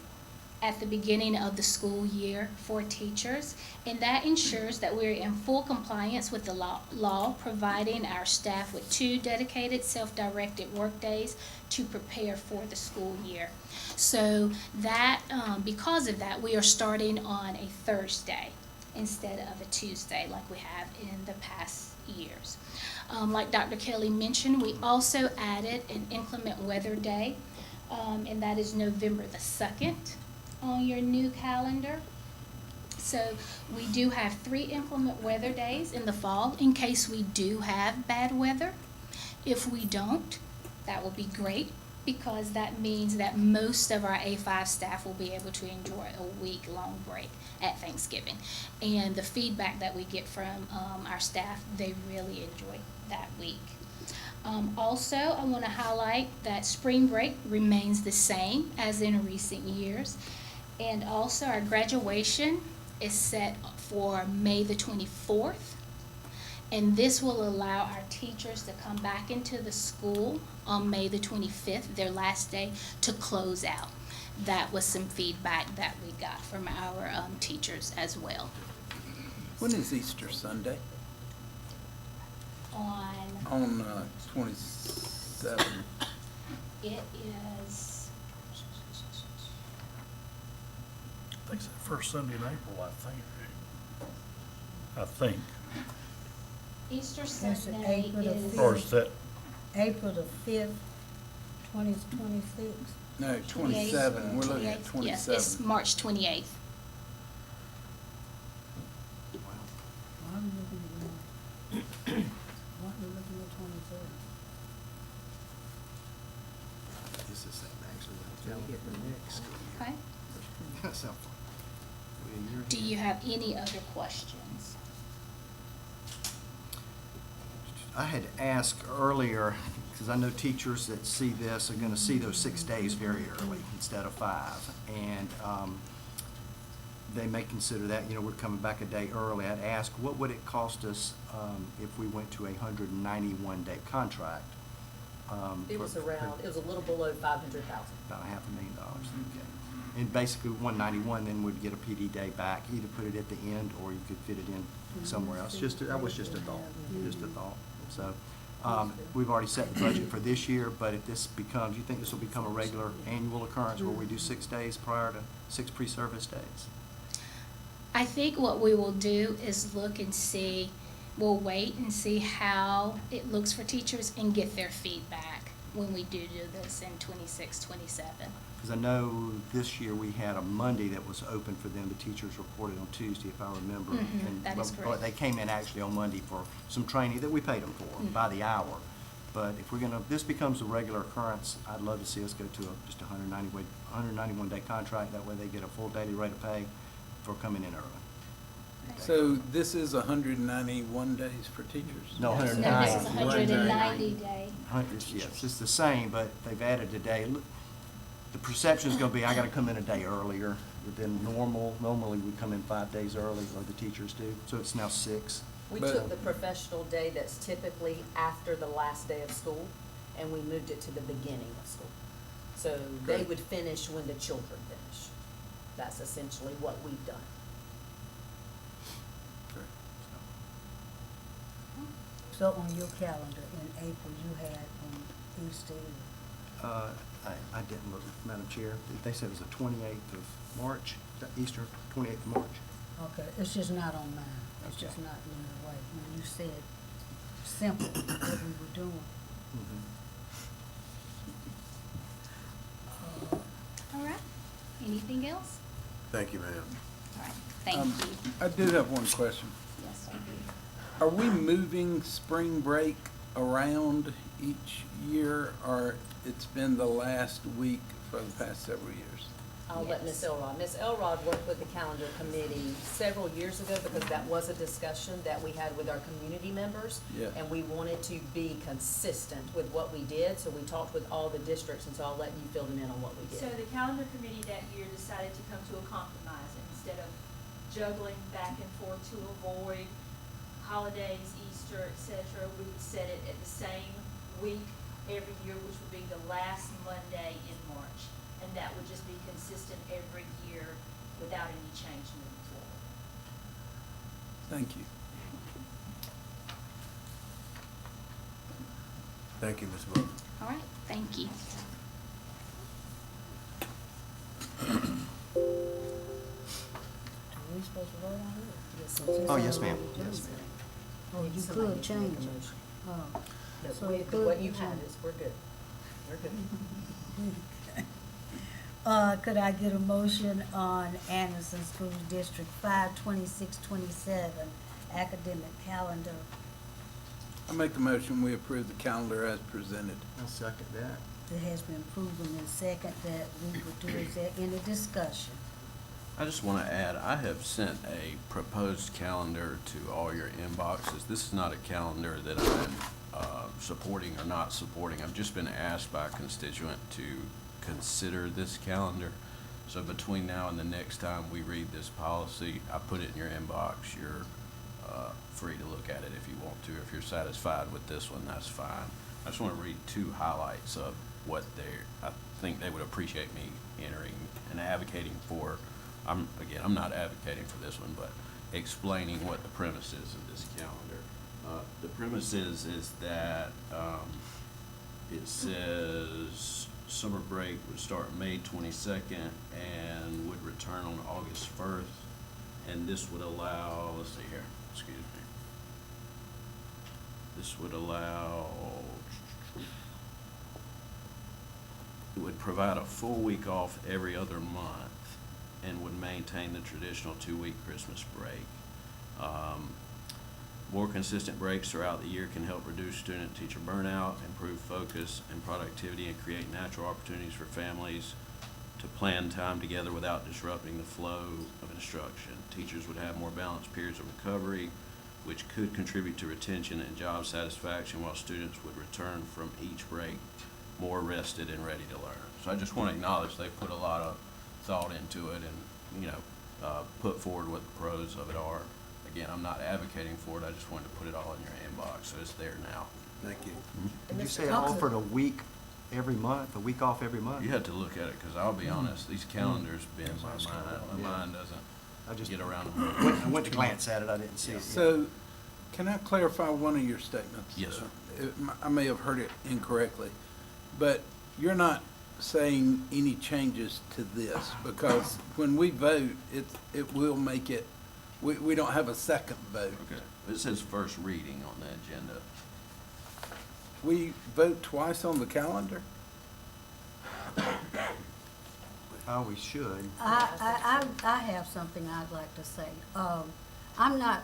[SPEAKER 11] at the beginning of the school year for teachers, and that ensures that we're in full compliance with the law, providing our staff with 2 dedicated self-directed workdays to prepare for the school year. So that, because of that, we are starting on a Thursday instead of a Tuesday like we have in the past years. Like Dr. Kelly mentioned, we also added an inclement weather day, and that is November the 2nd on your new calendar. So we do have 3 inclement weather days in the fall in case we do have bad weather. If we don't, that will be great, because that means that most of our A5 staff will be able to enjoy a week-long break at Thanksgiving. And the feedback that we get from our staff, they really enjoy that week. Also, I want to highlight that spring break remains the same as in recent years. And also our graduation is set for May the 24th. And this will allow our teachers to come back into the school on May the 25th, their last day, to close out. That was some feedback that we got from our teachers as well.
[SPEAKER 12] When is Easter Sunday? On 27.
[SPEAKER 11] It is,
[SPEAKER 2] I think it's the first Sunday in April, I think. I think.
[SPEAKER 11] Easter
[SPEAKER 1] That's
[SPEAKER 11] Sunday
[SPEAKER 1] April the
[SPEAKER 11] is.
[SPEAKER 2] Or is that,
[SPEAKER 1] April the 5th, 2026.
[SPEAKER 12] No,
[SPEAKER 11] 28th.
[SPEAKER 12] 27, we're looking at
[SPEAKER 11] 28th. Yes,
[SPEAKER 12] 27.
[SPEAKER 11] it's March 28th.
[SPEAKER 1] Why are we looking at, why are we looking at 27?
[SPEAKER 13] This is actually the calendar for next school year.
[SPEAKER 11] Okay.
[SPEAKER 13] That's how far. Well, you're
[SPEAKER 11] Do
[SPEAKER 13] here.
[SPEAKER 11] you have any other questions?
[SPEAKER 13] I had asked earlier, because I know teachers that see this are gonna see those 6 days very early instead of 5. And they may consider that, you know, we're coming back a day early. I'd ask, what would it cost us if we went to a 191-day contract?
[SPEAKER 5] It was
[SPEAKER 13] for-
[SPEAKER 5] around, it was a little below 500,000.
[SPEAKER 13] About $500,000, okay. And basically, 191 then would get a PD day back, either put it at the end, or you could fit it in somewhere else. That was just a thought, just a thought. So, we've already set the budget for this year, but if this becomes, you think this will become a regular annual occurrence where we do 6 days prior to 6 pre-service days?
[SPEAKER 11] I think what we will do is look and see, we'll wait and see how it looks for teachers and get their feedback when we do this in 26, 27.
[SPEAKER 13] Because I know this year we had a Monday that was open for them. The teachers reported on Tuesday, if I remember. And-
[SPEAKER 11] that is
[SPEAKER 13] but
[SPEAKER 11] correct.
[SPEAKER 13] they came in actually on Monday for some training that we paid them for by the hour. But if if this becomes a regular occurrence, I'd love to see us go to just a 191-day contract. That way they get a full daily rate of pay for coming in early.
[SPEAKER 12] So this is 191 days for teachers?
[SPEAKER 13] No,
[SPEAKER 11] No, this is
[SPEAKER 13] 190.
[SPEAKER 11] 190 day.
[SPEAKER 13] Yes, it's the same, but they've added a day. The perception is going to be, I got to come in a day earlier than normal. Normally, we come in 5 days early, or the teachers do, so it's now 6.
[SPEAKER 5] We
[SPEAKER 12] But-
[SPEAKER 5] took the professional day that's typically after the last day of school, and we moved it to the beginning of school. So they
[SPEAKER 12] Great.
[SPEAKER 5] would finish when the children finish. That's essentially what we've done.
[SPEAKER 1] So on your calendar in April, you had Easter.
[SPEAKER 13] I didn't look, Madam Chair. They said it was the 28th of March, Easter, 28th of March.
[SPEAKER 1] Okay, it's just not on mine. It's
[SPEAKER 13] Okay.
[SPEAKER 1] just not in the way. When you said simple, what we were doing.
[SPEAKER 11] All right. Anything else?
[SPEAKER 16] Thank you, ma'am.
[SPEAKER 11] All right. Thank you.
[SPEAKER 12] I do have one question.
[SPEAKER 11] Yes, I do.
[SPEAKER 12] Are we moving spring break around each year, or it's been the last week for the past several years?
[SPEAKER 5] I'll let Ms. Elrod. Ms. Elrod worked with the calendar committee several years ago because that was a discussion that we had with our community members.
[SPEAKER 12] Yeah.
[SPEAKER 5] And we wanted to be consistent with what we did, so we talked with all the districts, and so I'll let you fill them in on what we
[SPEAKER 6] So
[SPEAKER 5] did.
[SPEAKER 6] the calendar committee that year decided to come to a compromise, and instead of juggling back and forth to avoid holidays, Easter, et cetera, we would set it at the same week every year, which would be the last Monday in March. And that would just be consistent every year without any change moving forward.
[SPEAKER 12] Thank you.
[SPEAKER 16] Thank you, Ms. Booker.
[SPEAKER 11] All right. Thank you.
[SPEAKER 1] Are we supposed to vote on it?
[SPEAKER 13] Oh, yes, ma'am. Yes, ma'am.
[SPEAKER 1] Oh, you
[SPEAKER 5] Somebody
[SPEAKER 1] could
[SPEAKER 5] can make a
[SPEAKER 1] change it.
[SPEAKER 5] motion.
[SPEAKER 1] Oh.
[SPEAKER 5] No,
[SPEAKER 1] So
[SPEAKER 5] we-
[SPEAKER 1] you could
[SPEAKER 5] what you
[SPEAKER 1] change
[SPEAKER 5] had
[SPEAKER 1] it.
[SPEAKER 5] is, we're good. We're good.
[SPEAKER 1] Could I get a motion on Anderson School District 5/26/27 academic calendar?
[SPEAKER 12] I make a motion, we approve the calendar as presented.
[SPEAKER 13] I'll second that.
[SPEAKER 1] It has been proven in second that we would do. Is there any discussion?
[SPEAKER 10] I just want to add, I have sent a proposed calendar to all your inboxes. This is not a calendar that I'm supporting or not supporting. I've just been asked by a constituent to consider this calendar. So between now and the next time we read this policy, I put it in your inbox. You're free to look at it if you want to. If you're satisfied with this one, that's fine. I just want to read 2 highlights of what I think they would appreciate me entering and advocating for. I'm not advocating for this one, but explaining what the premise is of this calendar. The premise is that it says summer break would start May 22nd and would return on August 1st. And this would allow, let's see here, excuse me. This would allow, it would provide a full week off every other month and would maintain the traditional 2-week Christmas break. More consistent breaks throughout the year can help reduce student-teacher burnout, improve focus and productivity, and create natural opportunities for families to plan time together without disrupting the flow of instruction. Teachers would have more balanced periods of recovery, which could contribute to retention and job satisfaction, while students would return from each break more rested and ready to learn. So I just want to acknowledge they put a lot of thought into it and, put forward what the pros of it are. Again, I'm not advocating for it, I just wanted to put it all in your inbox, so it's there now.
[SPEAKER 16] Thank you.
[SPEAKER 13] Did you say it offered a week every month, a week off every month?
[SPEAKER 10] You have to look at it, because I'll be honest, these calendars bend my mind. My mind doesn't get around them.
[SPEAKER 13] I went to glance at it, I didn't see it.
[SPEAKER 12] So, can I clarify one of your statements?
[SPEAKER 10] Yes, sir.
[SPEAKER 12] I may have heard it incorrectly, but you're not saying any changes to this, because when we vote, it will make it, we don't have a second vote.
[SPEAKER 10] Okay, it says first reading on the agenda.
[SPEAKER 12] We vote twice on the calendar?
[SPEAKER 13] Oh, we should.
[SPEAKER 1] I have something I'd like to say. I'm not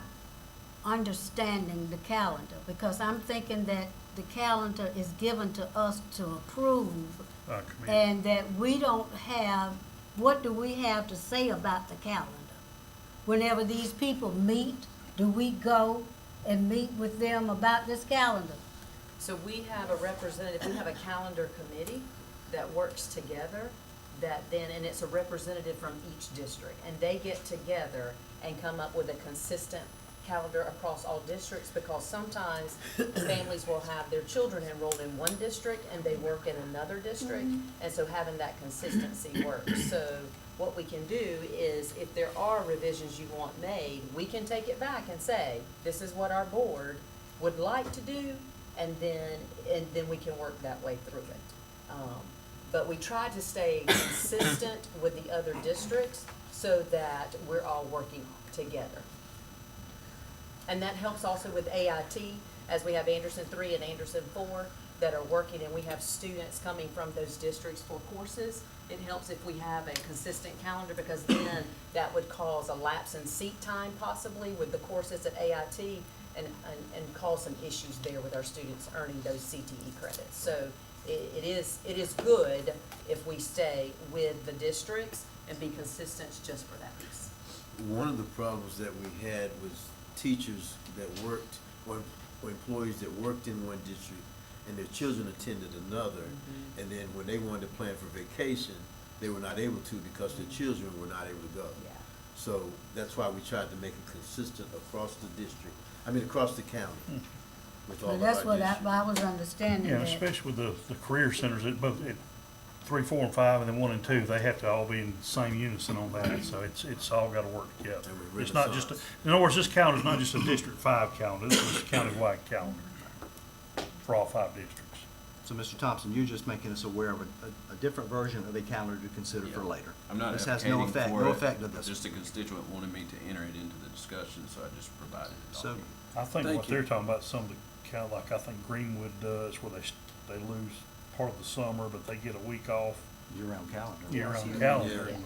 [SPEAKER 1] understanding the calendar, because I'm thinking that the calendar is given to us to approve, and that we don't have, what do we have to say about the calendar? Whenever these people meet, do we go and meet with them about this calendar?
[SPEAKER 5] So we have a representative, we have a calendar committee that works together, that then, and it's a representative from each district, and they get together and come up with a consistent calendar across all districts, because sometimes families will have their children enrolled in one district and they work in another district, and so having that consistency works. So what we can do is, if there are revisions you want made, we can take it back and say, this is what our board would like to do, and then we can work that way through it. But we try to stay consistent with the other districts so that we're all working together. And that helps also with AIT, as we have Anderson 3 and Anderson 4 that are working, and we have students coming from those districts for courses. It helps if we have a consistent calendar, because then that would cause a lapse in seat time possibly with the courses at AIT, and cause some issues there with our students earning those CTE credits. So it is good if we stay with the districts and be consistent just for that reason.
[SPEAKER 16] One of the problems that we had was teachers that worked, or employees that worked in one district and their children attended another, and then when they wanted to plan for vacation, they were not able to because their children were not able to go.
[SPEAKER 5] Yeah.
[SPEAKER 16] So that's why we tried to make it consistent across the district, across the county. With all
[SPEAKER 1] Well,
[SPEAKER 16] of
[SPEAKER 1] that's
[SPEAKER 16] our
[SPEAKER 1] what
[SPEAKER 16] districts.
[SPEAKER 1] I was understanding.
[SPEAKER 2] Yeah,
[SPEAKER 1] that.
[SPEAKER 2] especially with the career centers, at both, at 3, 4, and 5, and then 1 and 2, they have to all be in the same unison on that, so it's all gotta work together.
[SPEAKER 16] And with
[SPEAKER 2] It's not just,
[SPEAKER 16] Renaissance.
[SPEAKER 2] in other words, this calendar's not just a District 5 calendar, this is a countywide calendar for all 5 districts.
[SPEAKER 13] So, Mr. Thompson, you're just making us aware of a different version of a calendar to consider for
[SPEAKER 10] Yeah.
[SPEAKER 13] later.
[SPEAKER 10] I'm not
[SPEAKER 13] This has no
[SPEAKER 10] advocating
[SPEAKER 13] effect,
[SPEAKER 10] for
[SPEAKER 13] no
[SPEAKER 10] it,
[SPEAKER 13] effect of this.
[SPEAKER 10] Just a constituent wanted me to enter it into the discussion, so I just provided it.
[SPEAKER 13] So,
[SPEAKER 2] I think
[SPEAKER 12] Thank
[SPEAKER 2] what
[SPEAKER 12] you.
[SPEAKER 2] they're talking about, some of the, like I think Greenwood does, where they lose part of the summer, but they get a week off
[SPEAKER 13] year-round calendar.
[SPEAKER 2] year-round calendar.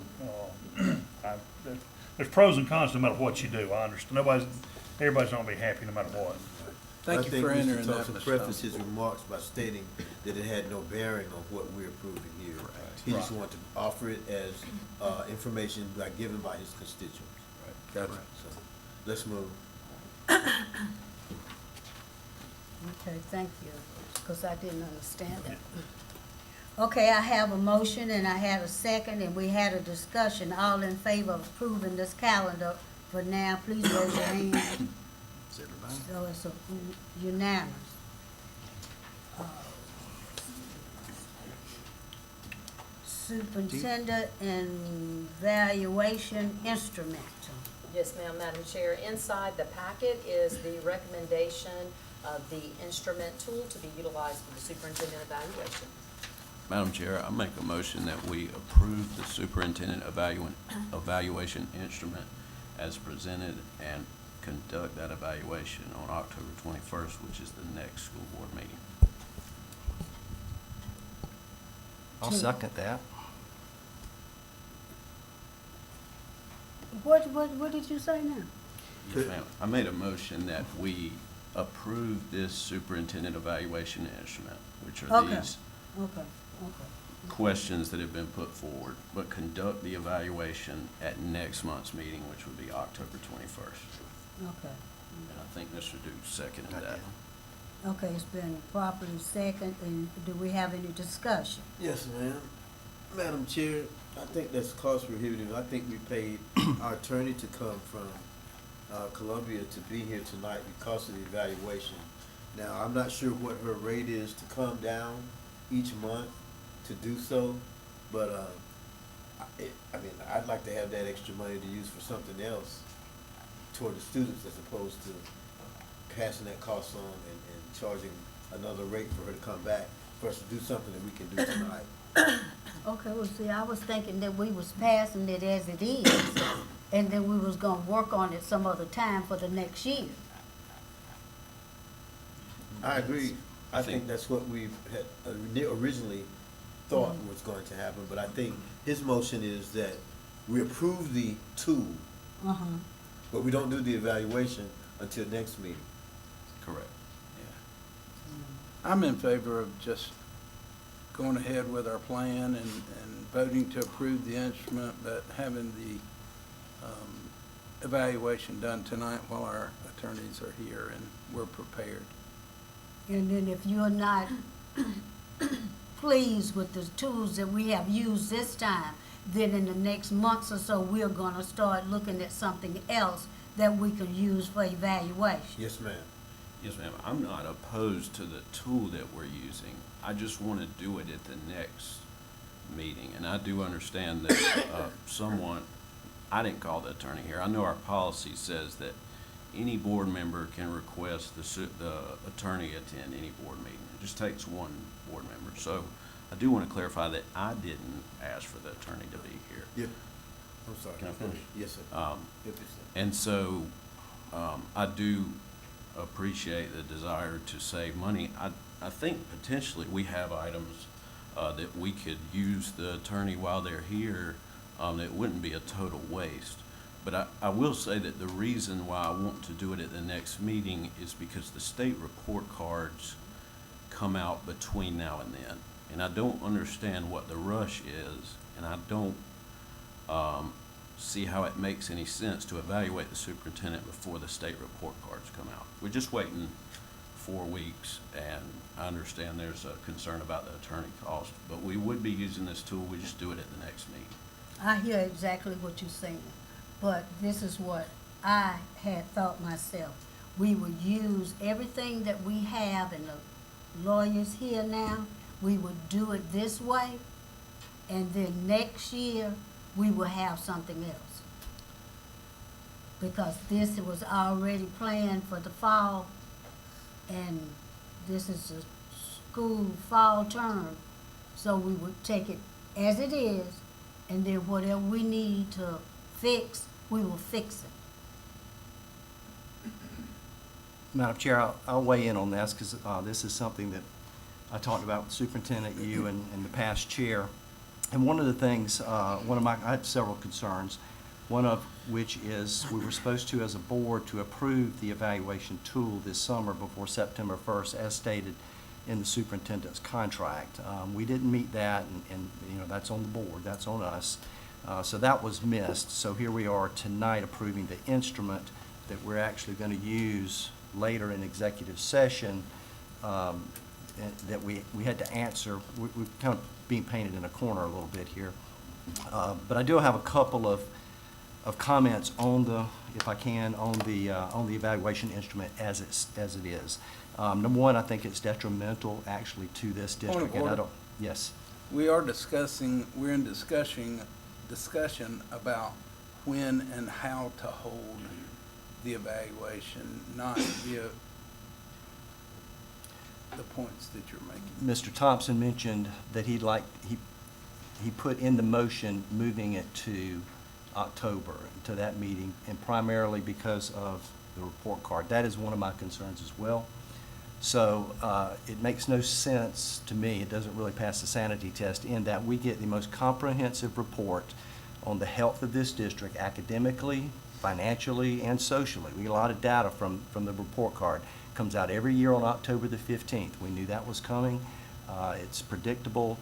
[SPEAKER 2] There's pros and cons no matter what you do, I understand. Everybody's not gonna be happy no matter what.
[SPEAKER 12] Thank you for entering
[SPEAKER 16] I
[SPEAKER 12] that,
[SPEAKER 16] think Mr. Thompson
[SPEAKER 12] Mr.
[SPEAKER 16] prefaced
[SPEAKER 12] Thompson.
[SPEAKER 16] his remarks by stating that it had no bearing on what we're approving here. He just
[SPEAKER 2] Right.
[SPEAKER 16] wanted to offer it as, information like given by his constituents.
[SPEAKER 12] Gotcha.
[SPEAKER 16] So, let's move.
[SPEAKER 1] Okay, thank you, because I didn't understand it. Okay, I have a motion and I had a second, and we had a discussion. All in favor of approving this calendar for now, please raise your hand.
[SPEAKER 13] Is everybody?
[SPEAKER 1] So it's unanimous. Superintendent and evaluation instrument.
[SPEAKER 5] Yes, ma'am, Madam Chair. Inside the packet is the recommendation of the instrument tool to be utilized for the superintendent evaluation.
[SPEAKER 10] Madam Chair, I make a motion that we approve the superintendent evaluation instrument as presented and conduct that evaluation on October 21st, which is the next school board meeting.
[SPEAKER 13] I'll second that.
[SPEAKER 1] What did you say now?
[SPEAKER 10] Yes, ma'am. I made a motion that we approve this superintendent evaluation instrument, which are
[SPEAKER 1] Okay.
[SPEAKER 10] these
[SPEAKER 1] Okay.
[SPEAKER 10] questions that have been put forward, but conduct the evaluation at next month's meeting, which would be October 21st.
[SPEAKER 1] Okay.
[SPEAKER 10] And I think Mr. Duke seconded that.
[SPEAKER 1] Okay, it's been properly second, and do we have any discussion?
[SPEAKER 16] Yes, ma'am. Madam Chair, I think that's cost prohibitive. I think we paid our attorney to come from Columbia to be here tonight because of the evaluation. Now, I'm not sure what her rate is to come down each month to do so, but I mean, I'd like to have that extra money to use for something else toward the students as opposed to passing that cost on and charging another rate for her to come back for us to do something that we can do tonight.
[SPEAKER 1] Okay, well, see, I was thinking that we was passing it as it is, and then we was gonna work on it some other time for the next year.
[SPEAKER 16] I agree. I think that's what we had originally thought was going to happen, but I think his motion is that we approve the tool,
[SPEAKER 1] Uh-huh.
[SPEAKER 16] but we don't do the evaluation until next meeting.
[SPEAKER 10] Correct.
[SPEAKER 12] I'm in favor of just going ahead with our plan and voting to approve the instrument, but having the evaluation done tonight while our attorneys are here and we're prepared.
[SPEAKER 1] And then if you're not pleased with the tools that we have used this time, then in the next months or so, we're gonna start looking at something else that we can use for evaluation.
[SPEAKER 16] Yes, ma'am.
[SPEAKER 10] Yes, ma'am. I'm not opposed to the tool that we're using. I just want to do it at the next meeting. And I do understand that I didn't call the attorney here. I know our policy says that any board member can request the attorney attend any board meeting. It just takes one board member. So I do want to clarify that I didn't ask for the attorney to be here.
[SPEAKER 16] Yeah. I'm sorry.
[SPEAKER 10] Can I finish?
[SPEAKER 16] Yes, sir. Yes, sir.
[SPEAKER 10] And so, I do appreciate the desire to save money. I think potentially we have items that we could use the attorney while they're here, that wouldn't be a total waste. But I will say that the reason why I want to do it at the next meeting is because the state report cards come out between now and then. And I don't understand what the rush is, and I don't see how it makes any sense to evaluate the superintendent before the state report cards come out. We're just waiting 4 weeks, and I understand there's a concern about the attorney cost, but we would be using this tool. We just do it at the next meeting.
[SPEAKER 1] I hear exactly what you're saying, but this is what I had thought myself. We would use everything that we have, and the lawyers here now, we would do it this way, and then next year, we will have something else. Because this was already planned for the fall, and this is a school fall term, so we would take it as it is, and then whatever we need to fix, we will fix it.
[SPEAKER 13] Madam Chair, I'll weigh in on this because this is something that I talked about with Superintendent Yu and the past chair. And one of the things, I had several concerns, one of which is we were supposed to, as a board, to approve the evaluation tool this summer before September 1st, as stated in the superintendent's contract. We didn't meet that, and that's on the board, that's on us. So that was missed. So here we are tonight approving the instrument that we're actually going to use later in executive session, that we had to answer. We're kind of being painted in a corner a little bit here. But I do have a couple of comments on the, if I can, on the evaluation instrument as it is. Number one, I think it's detrimental actually to this district.
[SPEAKER 12] Point of order.
[SPEAKER 13] Yes.
[SPEAKER 12] We're in discussion about when and how to hold the evaluation, not the points that you're making.
[SPEAKER 13] Mr. Thompson mentioned that he put in the motion moving it to October, to that meeting, and primarily because of the report card. That is one of my concerns as well. So it makes no sense to me, it doesn't really pass the sanity test in that we get the most comprehensive report on the health of this district academically, financially, and socially. We get a lot of data from the report card. It comes out every year on October the 15th. We knew that was coming. It's predictable.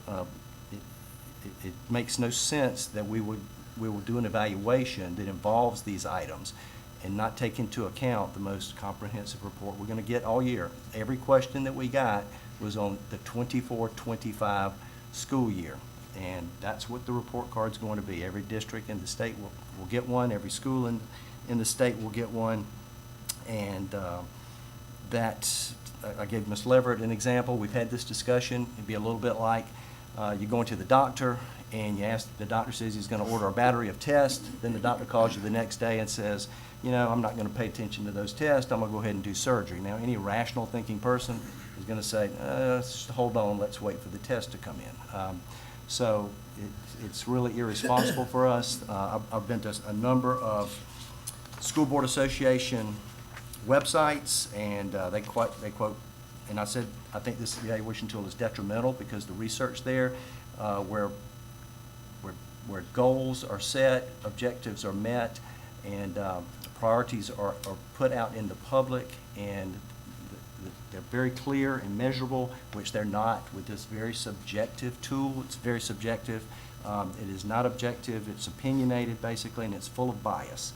[SPEAKER 13] It makes no sense that we will do an evaluation that involves these items and not take into account the most comprehensive report we're going to get all year. Every question that we got was on the 24-25 school year, and that's what the report card's going to be. Every district in the state will get one. Every school in the state will get one, and I gave Ms. Leverett an example. We've had this discussion. It'd be a little bit like you're going to the doctor, and the doctor says he's going to order a battery of tests. Then the doctor calls you the next day and says, you know, I'm not going to pay attention to those tests. I'm going to go ahead and do surgery. Now, any rational thinking person is going to say, hold on, let's wait for the test to come in. So it's really irresponsible for us. I've been to a number of School Board Association websites, and they quote, and I said, I think this evaluation tool is detrimental because the research there, where goals are set, objectives are met, and priorities are put out in the public, and they're very clear and measurable, which they're not with this very subjective tool. It's very subjective. It is not objective. It's opinionated, basically, and it's full of bias.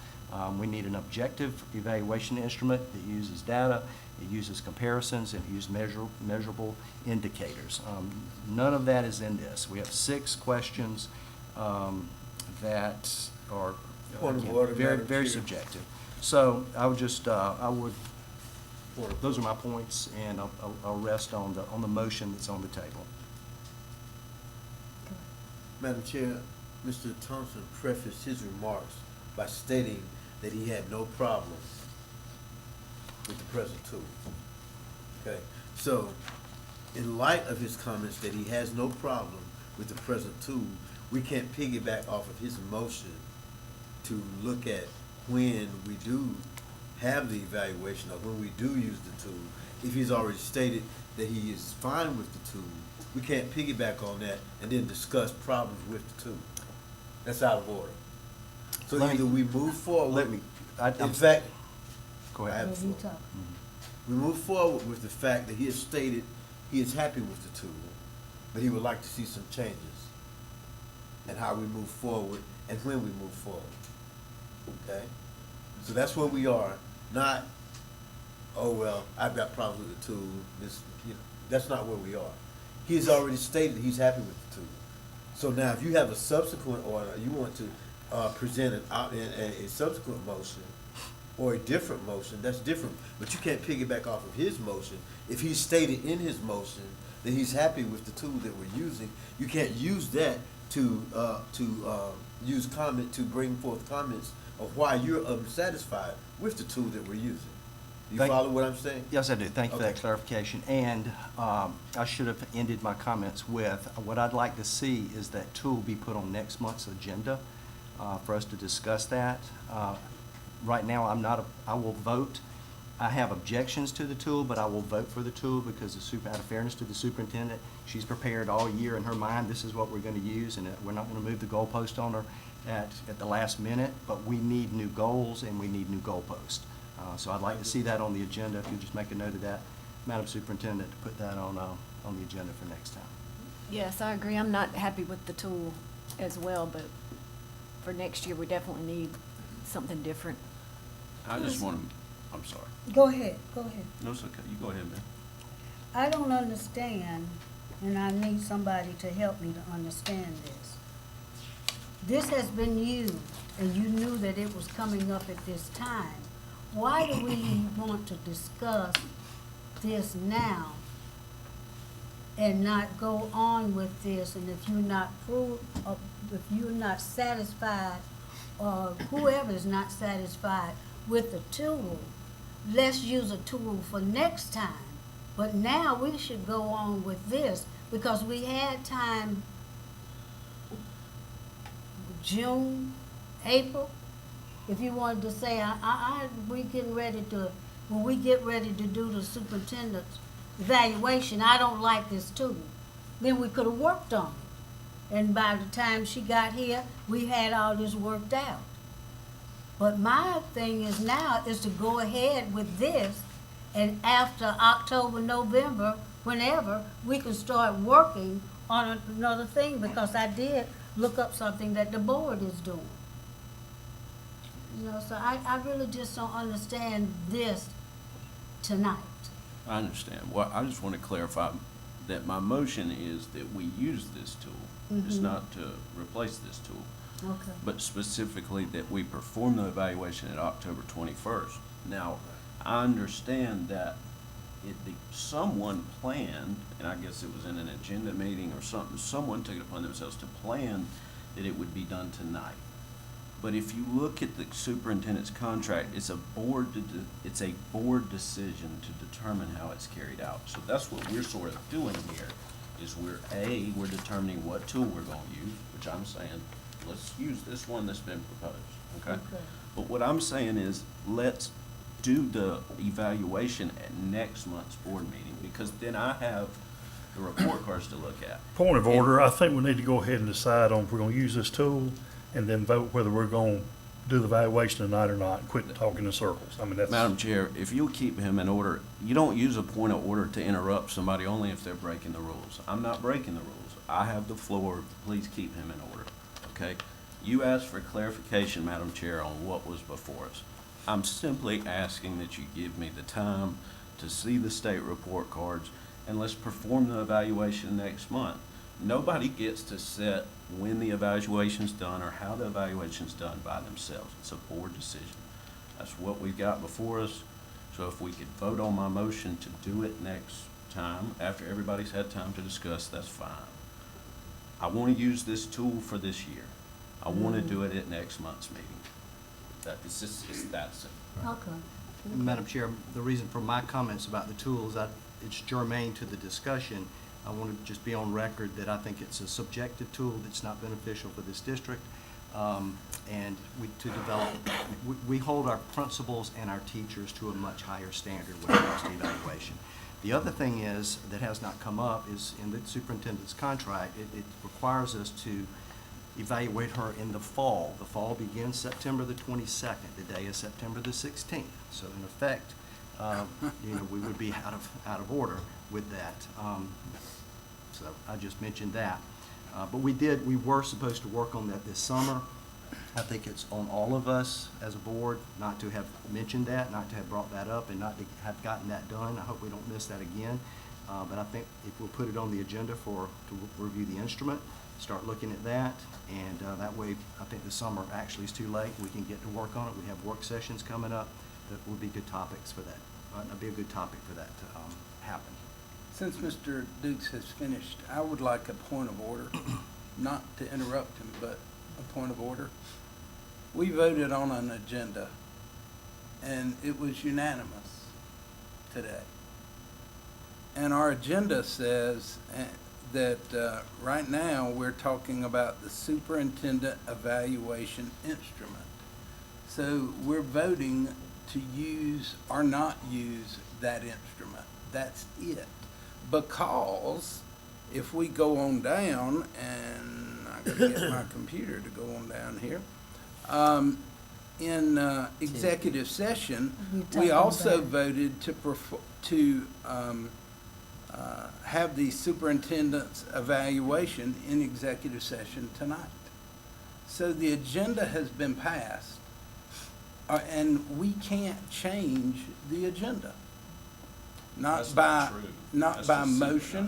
[SPEAKER 13] We need an objective evaluation instrument that uses data, it uses comparisons, and it uses measurable indicators. None of that is in this. We have 6 questions that are very subjective. So I would just, those are my points, and I'll rest on the motion that's on the table.
[SPEAKER 16] Madam Chair, Mr. Thompson prefaced his remarks by stating that he had no problem with the present tool. Okay, so in light of his comments that he has no problem with the present tool, we can't piggyback off of his motion to look at when we do have the evaluation or when we do use the tool. If he's already stated that he is fine with the tool, we can't piggyback on that and then discuss problems with the tool. That's out of order. So either we move forward. In fact,
[SPEAKER 13] go ahead.
[SPEAKER 16] We move forward with the fact that he has stated he is happy with the tool, but he would like to see some changes in how we move forward and when we move forward. Okay? So that's where we are. Not, oh well, I've got problems with the tool. That's not where we are. He's already stated he's happy with the tool. So now, if you have a subsequent order, you want to present a subsequent motion or a different motion, that's different. But you can't piggyback off of his motion. If he stated in his motion that he's happy with the tool that we're using, you can't use that to bring forth comments of why you're unsatisfied with the tool that we're using. You follow what I'm saying?
[SPEAKER 13] Yes, I do. Thank you for that clarification. And I should have ended my comments with, what I'd like to see is that tool be put on next month's agenda for us to discuss that. Right now, I will vote. I have objections to the tool, but I will vote for the tool because out of fairness to the superintendent, she's prepared all year in her mind, this is what we're going to use, and we're not going to move the goalpost on her at the last minute, but we need new goals and we need new goalposts. So I'd like to see that on the agenda. If you just make a note of that, Madam Superintendent, to put that on the agenda for next time.
[SPEAKER 3] Yes, I agree. I'm not happy with the tool as well, but for next year, we definitely need something different.
[SPEAKER 10] I just want to, I'm sorry.
[SPEAKER 1] Go ahead.
[SPEAKER 10] No, it's okay. You go ahead, man.
[SPEAKER 1] I don't understand, and I need somebody to help me to understand this. This has been used, and you knew that it was coming up at this time. Why do we want to discuss this now and not go on with this? And if you're not satisfied, or whoever is not satisfied with the tool, let's use a tool for next time. But now we should go on with this because we had time, June, April, if you wanted to say, we getting ready to, when we get ready to do the superintendent's evaluation, I don't like this tool, then we could have worked on it. And by the time she got here, we had all this worked out. But my thing is now is to go ahead with this, and after October, November, whenever, we can start working on another thing, because I did look up something that the board is doing. You know, so I really just don't understand this tonight.
[SPEAKER 10] I understand. Well, I just want to clarify that my motion is that we use this tool. It's not to replace this tool.
[SPEAKER 1] Okay.
[SPEAKER 10] But specifically that we perform the evaluation at October 21st. Now, I understand that someone planned, and I guess it was in an agenda meeting or something, someone took it upon themselves to plan that it would be done tonight. But if you look at the superintendent's contract, it's a board decision to determine how it's carried out. So that's what we're sort of doing here, is we're determining what tool we're going to use, which I'm saying, let's use this one that's been proposed, okay? But what I'm saying is, let's do the evaluation at next month's board meeting, because then I have the report cards to look at.
[SPEAKER 2] Point of order, I think we need to go ahead and decide on if we're gonna use this tool, and then vote whether we're gonna do the evaluation tonight or not, and quit talking in circles. I mean, that's.
[SPEAKER 10] Madam Chair, if you'll keep him in order, you don't use a point of order to interrupt somebody only if they're breaking the rules. I'm not breaking the rules. I have the floor. Please keep him in order, okay? You asked for clarification, Madam Chair, on what was before us. I'm simply asking that you give me the time to see the state report cards, and let's perform the evaluation next month. Nobody gets to set when the evaluation's done or how the evaluation's done by themselves. It's a board decision. That's what we've got before us. So if we could vote on my motion to do it next time, after everybody's had time to discuss, that's fine. I want to use this tool for this year. I want to do it at next month's meeting. It's that simple.
[SPEAKER 1] Okay.
[SPEAKER 13] Madam Chair, the reason for my comments about the tools, it's germane to the discussion. I want to just be on record that I think it's a subjective tool that's not beneficial for this district. And we hold our principals and our teachers to a much higher standard when it comes to evaluation. The other thing is, that has not come up, is in the superintendent's contract, it requires us to evaluate her in the fall. The fall begins September the 22nd. The day is September the 16th. So in effect, we would be out of order with that. So I just mentioned that. But we were supposed to work on that this summer. I think it's on all of us as a board not to have mentioned that, not to have brought that up, and not to have gotten that done. I hope we don't miss that again. But I think if we'll put it on the agenda to review the instrument, start looking at that, and that way, I think the summer actually is too late. We can get to work on it. We have work sessions coming up that would be good topics for that. That'd be a good topic for that to happen.
[SPEAKER 12] Since Mr. Dukes has finished, I would like a point of order, not to interrupt him, but a point of order. We voted on an agenda, and it was unanimous today. And our agenda says that right now we're talking about the superintendent evaluation instrument. So we're voting to use or not use that instrument. That's it. Because if we go on down, and I gotta get my computer to go on down here, in executive session, we also voted to have the superintendent's evaluation in executive session tonight. So the agenda has been passed, and we can't change the agenda. Not by motion.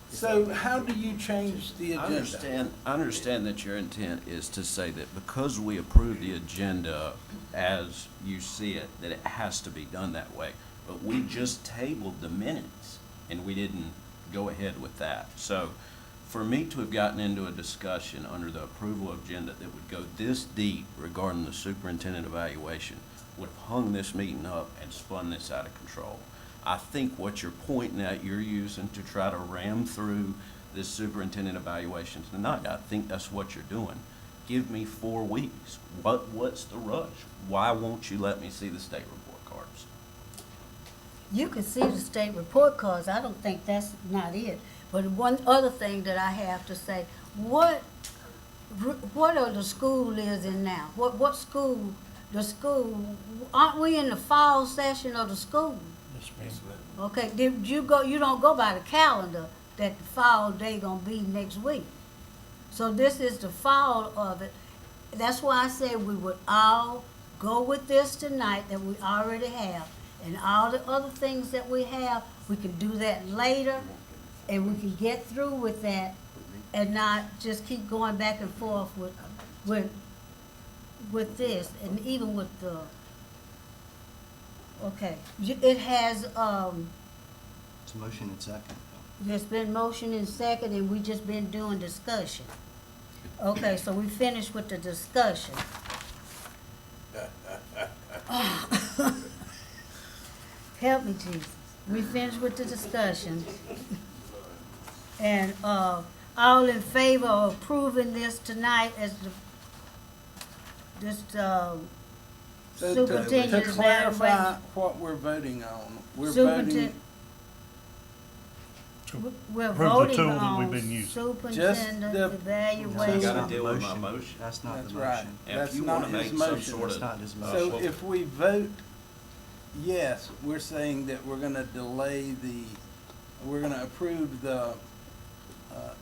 [SPEAKER 12] So how do you change the agenda?
[SPEAKER 10] I understand that your intent is to say that because we approve the agenda as you see it, that it has to be done that way. But we just tabled the minutes, and we didn't go ahead with that. So for me to have gotten into a discussion under the approval agenda that would go this deep regarding the superintendent evaluation would have hung this meeting up and spun this out of control. I think what you're pointing at, you're using to try to ram through this superintendent evaluation tonight. I think that's what you're doing. Give me 4 weeks. What's the rush? Why won't you let me see the state report cards?
[SPEAKER 1] You can see the state report cards, I don't think that's not it. But one other thing that I have to say, what are the school is in now? What school, the school, aren't we in the fall session of the school?
[SPEAKER 2] Yes, ma'am.
[SPEAKER 1] Okay, did you don't go by the calendar that the fall day gonna be next week. So this is the fall of it. That's why I said we would all go with this tonight that we already have. And all the other things that we have, we can do that later, and we can get through with that and not just keep going back and forth with this, and even with the, okay. It has,
[SPEAKER 13] It's a motion and second.
[SPEAKER 1] there's been motion and second, and we just been doing discussion. Okay, so we finished with the discussion. Help me, Jesus. We finished with the discussion. And, all in favor of approving this tonight as this,
[SPEAKER 12] So
[SPEAKER 1] superintendent
[SPEAKER 12] to clarify
[SPEAKER 1] evaluation?
[SPEAKER 12] what we're voting on, we're
[SPEAKER 1] Superintendent-
[SPEAKER 12] voting
[SPEAKER 1] We're
[SPEAKER 2] Approve the
[SPEAKER 1] voting
[SPEAKER 2] tool that
[SPEAKER 1] on
[SPEAKER 2] we've been using.
[SPEAKER 1] superintendent
[SPEAKER 12] the-
[SPEAKER 10] You gotta
[SPEAKER 1] evaluation.
[SPEAKER 10] deal with my motion.
[SPEAKER 13] That's not
[SPEAKER 12] That's
[SPEAKER 13] the
[SPEAKER 12] right.
[SPEAKER 13] motion.
[SPEAKER 10] If
[SPEAKER 12] That's
[SPEAKER 10] you
[SPEAKER 12] not
[SPEAKER 10] wanna
[SPEAKER 12] his
[SPEAKER 10] make some
[SPEAKER 12] motion.
[SPEAKER 10] sort
[SPEAKER 13] That's
[SPEAKER 10] of.
[SPEAKER 13] not his
[SPEAKER 12] So
[SPEAKER 13] motion.
[SPEAKER 12] if we vote yes, we're saying that we're gonna we're gonna approve the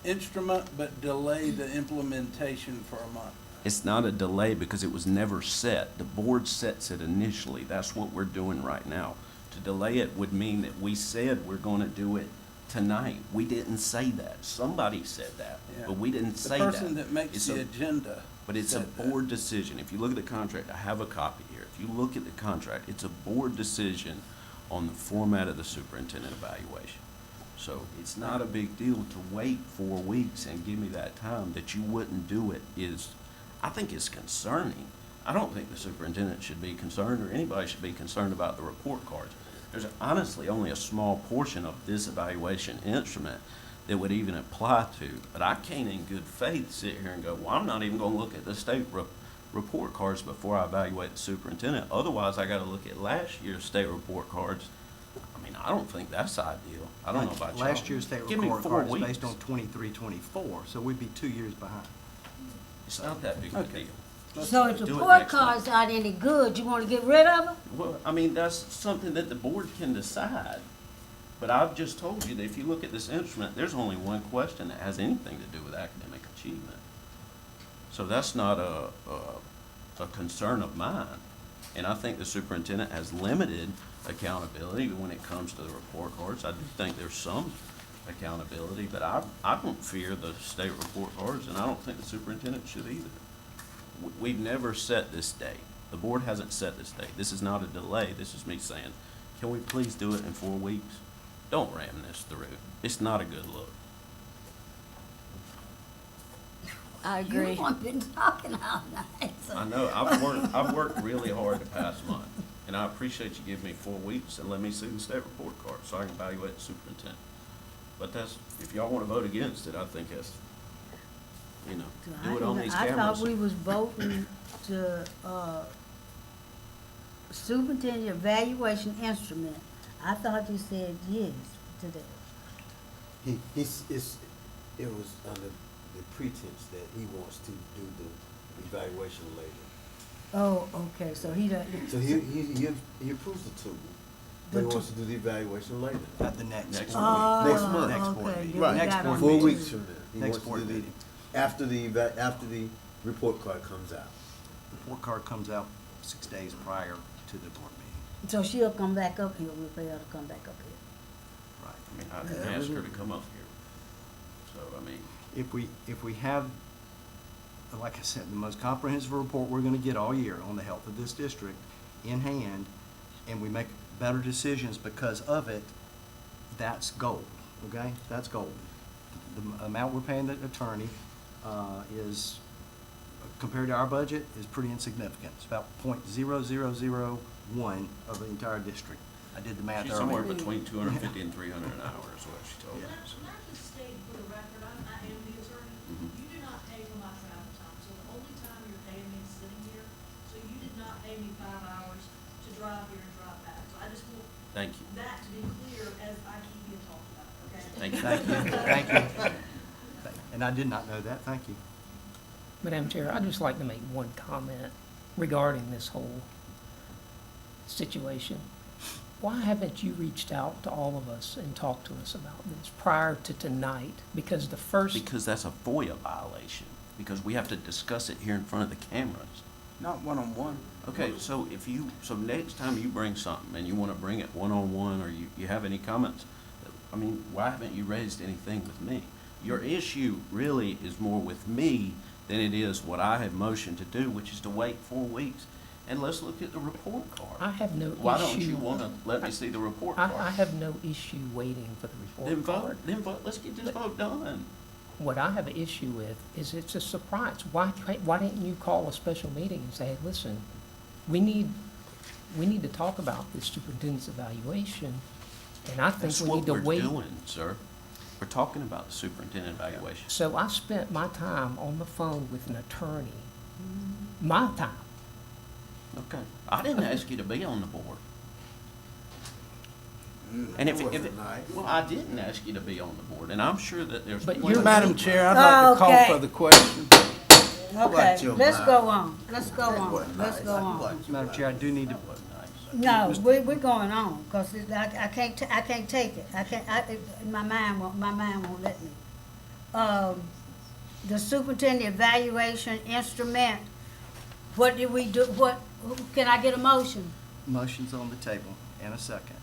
[SPEAKER 12] instrument, but delay the implementation for a month.
[SPEAKER 10] It's not a delay because it was never set. The board sets it initially. That's what we're doing right now. To delay it would mean that we said we're gonna do it tonight. We didn't say that. Somebody said that,
[SPEAKER 12] Yeah.
[SPEAKER 10] but we didn't say
[SPEAKER 12] The
[SPEAKER 10] that.
[SPEAKER 12] person that makes
[SPEAKER 10] It's
[SPEAKER 12] the
[SPEAKER 10] a-
[SPEAKER 12] agenda.
[SPEAKER 10] But it's a
[SPEAKER 12] said that.
[SPEAKER 10] board decision. If you look at the contract, I have a copy here. If you look at the contract, it's a board decision on the format of the superintendent evaluation. So it's not a big deal to wait 4 weeks and give me that time. That you wouldn't do it is, I think it's concerning. I don't think the superintendent should be concerned, or anybody should be concerned about the report cards. There's honestly only a small portion of this evaluation instrument that would even apply to. But I can't in good faith sit here and go, well, I'm not even gonna look at the state report cards before I evaluate the superintendent. Otherwise, I gotta look at last year's state report cards. I mean, I don't think that's ideal. I don't know about y'all.
[SPEAKER 13] Last year's state
[SPEAKER 10] Give me
[SPEAKER 13] report
[SPEAKER 10] 4
[SPEAKER 13] card is
[SPEAKER 10] weeks.
[SPEAKER 13] based on 23-24, so we'd be 2 years behind.
[SPEAKER 10] It's not that big of a
[SPEAKER 12] Okay.
[SPEAKER 10] deal.
[SPEAKER 1] So if the
[SPEAKER 10] Do it
[SPEAKER 1] report
[SPEAKER 10] next month.
[SPEAKER 1] cards aren't any good, you wanna get rid of them?
[SPEAKER 10] Well, I mean, that's something that the board can decide. But I've just told you that if you look at this instrument, there's only one question that has anything to do with academic achievement. So that's not a concern of mine. And I think the superintendent has limited accountability when it comes to the report cards. I do think there's some accountability, but I don't fear the state report cards, and I don't think the superintendent should either. We've never set this date. The board hasn't set this date. This is not a delay. This is me saying, can we please do it in 4 weeks? Don't ram this through. It's not a good look.
[SPEAKER 8] I agree.
[SPEAKER 1] You have been talking all night, so.
[SPEAKER 10] I know, I've worked really hard the past month, and I appreciate you giving me 4 weeks and let me see the state report card so I can evaluate the superintendent. But that's, if y'all wanna vote against it, I think that's, you know, do it on these
[SPEAKER 1] I
[SPEAKER 10] cameras.
[SPEAKER 1] thought we was voting to, superintendent evaluation instrument. I thought you said yes to that.
[SPEAKER 16] It was under the pretense that he wants to do the evaluation later.
[SPEAKER 1] Oh, okay, so he doesn't.
[SPEAKER 16] So he approves the tool, but he wants to do the evaluation later.
[SPEAKER 13] At the next
[SPEAKER 10] Next
[SPEAKER 13] board
[SPEAKER 1] Oh,
[SPEAKER 13] meeting.
[SPEAKER 16] Next month.
[SPEAKER 13] Next board
[SPEAKER 1] okay,
[SPEAKER 13] meeting.
[SPEAKER 1] then we
[SPEAKER 13] Next
[SPEAKER 1] got
[SPEAKER 13] board
[SPEAKER 1] on
[SPEAKER 16] 4
[SPEAKER 13] meeting.
[SPEAKER 16] weeks from now. He
[SPEAKER 13] Next
[SPEAKER 16] wants to
[SPEAKER 13] board
[SPEAKER 16] do the-
[SPEAKER 13] meeting.
[SPEAKER 16] After the report card comes out.
[SPEAKER 13] Report card comes out 6 days prior to the board meeting.
[SPEAKER 1] So she'll come back up here, we'll pay her to come back up here.
[SPEAKER 13] Right.
[SPEAKER 10] I mean, I didn't ask her to come up here. So, I mean,
[SPEAKER 13] If we have, like I said, the most comprehensive report we're gonna get all year on the health of this district in hand, and we make better decisions because of it, that's gold, okay? That's gold. The amount we're paying the attorney is, compared to our budget, is pretty insignificant. It's about .0001 of the entire district. I did the math
[SPEAKER 10] she's
[SPEAKER 13] earlier.
[SPEAKER 10] somewhere between 250 and 300 an hour is what she told me.
[SPEAKER 13] Yeah.
[SPEAKER 10] So.
[SPEAKER 6] Can I just state for the record, I am the attorney,
[SPEAKER 10] Mhm.
[SPEAKER 6] you do not pay for my travel time, so the only
[SPEAKER 3] drive here and drive back. So I just want
[SPEAKER 10] Thank you.
[SPEAKER 3] that to be clear as I keep being talked about, okay?
[SPEAKER 10] Thank you.
[SPEAKER 13] Thank you, thank you. And I did not know that, thank you.
[SPEAKER 17] Madam Chair, I'd just like to make one comment regarding this whole situation. Why haven't you reached out to all of us and talked to us about this prior to tonight? Because the first,
[SPEAKER 10] Because that's a FOIA violation, because we have to discuss it here in front of the cameras.
[SPEAKER 12] Not one-on-one.
[SPEAKER 10] Okay, so so next time you bring something and you want to bring it one-on-one, or you have any comments, I mean, why haven't you raised anything with me? Your issue really is more with me than it is what I have motioned to do, which is to wait 4 weeks. And let's look at the report card.
[SPEAKER 17] I have no issue.
[SPEAKER 10] Why don't you want to let me see the report card?
[SPEAKER 17] I have no issue waiting for the report card.
[SPEAKER 10] Then vote, let's get this vote done.
[SPEAKER 17] What I have an issue with is it's a surprise. Why didn't you call a special meeting and say, hey, listen, we need to talk about this superintendent's evaluation, and I think
[SPEAKER 10] That's
[SPEAKER 17] we need
[SPEAKER 10] what
[SPEAKER 17] to
[SPEAKER 10] we're
[SPEAKER 17] wait.
[SPEAKER 10] doing, sir. We're talking about the superintendent evaluation.
[SPEAKER 17] So I spent my time on the phone with an attorney. My time.
[SPEAKER 10] Okay. I didn't ask you to be on the board. And if well, I didn't ask you to be on the board, and I'm sure that there's.
[SPEAKER 17] But
[SPEAKER 10] plenty-
[SPEAKER 12] Madam Chair, I'd like to call
[SPEAKER 1] Okay.
[SPEAKER 12] for the question.
[SPEAKER 1] Okay,
[SPEAKER 16] your
[SPEAKER 1] let's
[SPEAKER 16] mind.
[SPEAKER 1] go on, let's go on, let's go on.
[SPEAKER 13] Madam Chair, I do need to,
[SPEAKER 1] No, we're going on, because I can't take it, my mind won't let me. The superintendent evaluation instrument, what did we do, can I get a motion?
[SPEAKER 13] motion's on the table and a second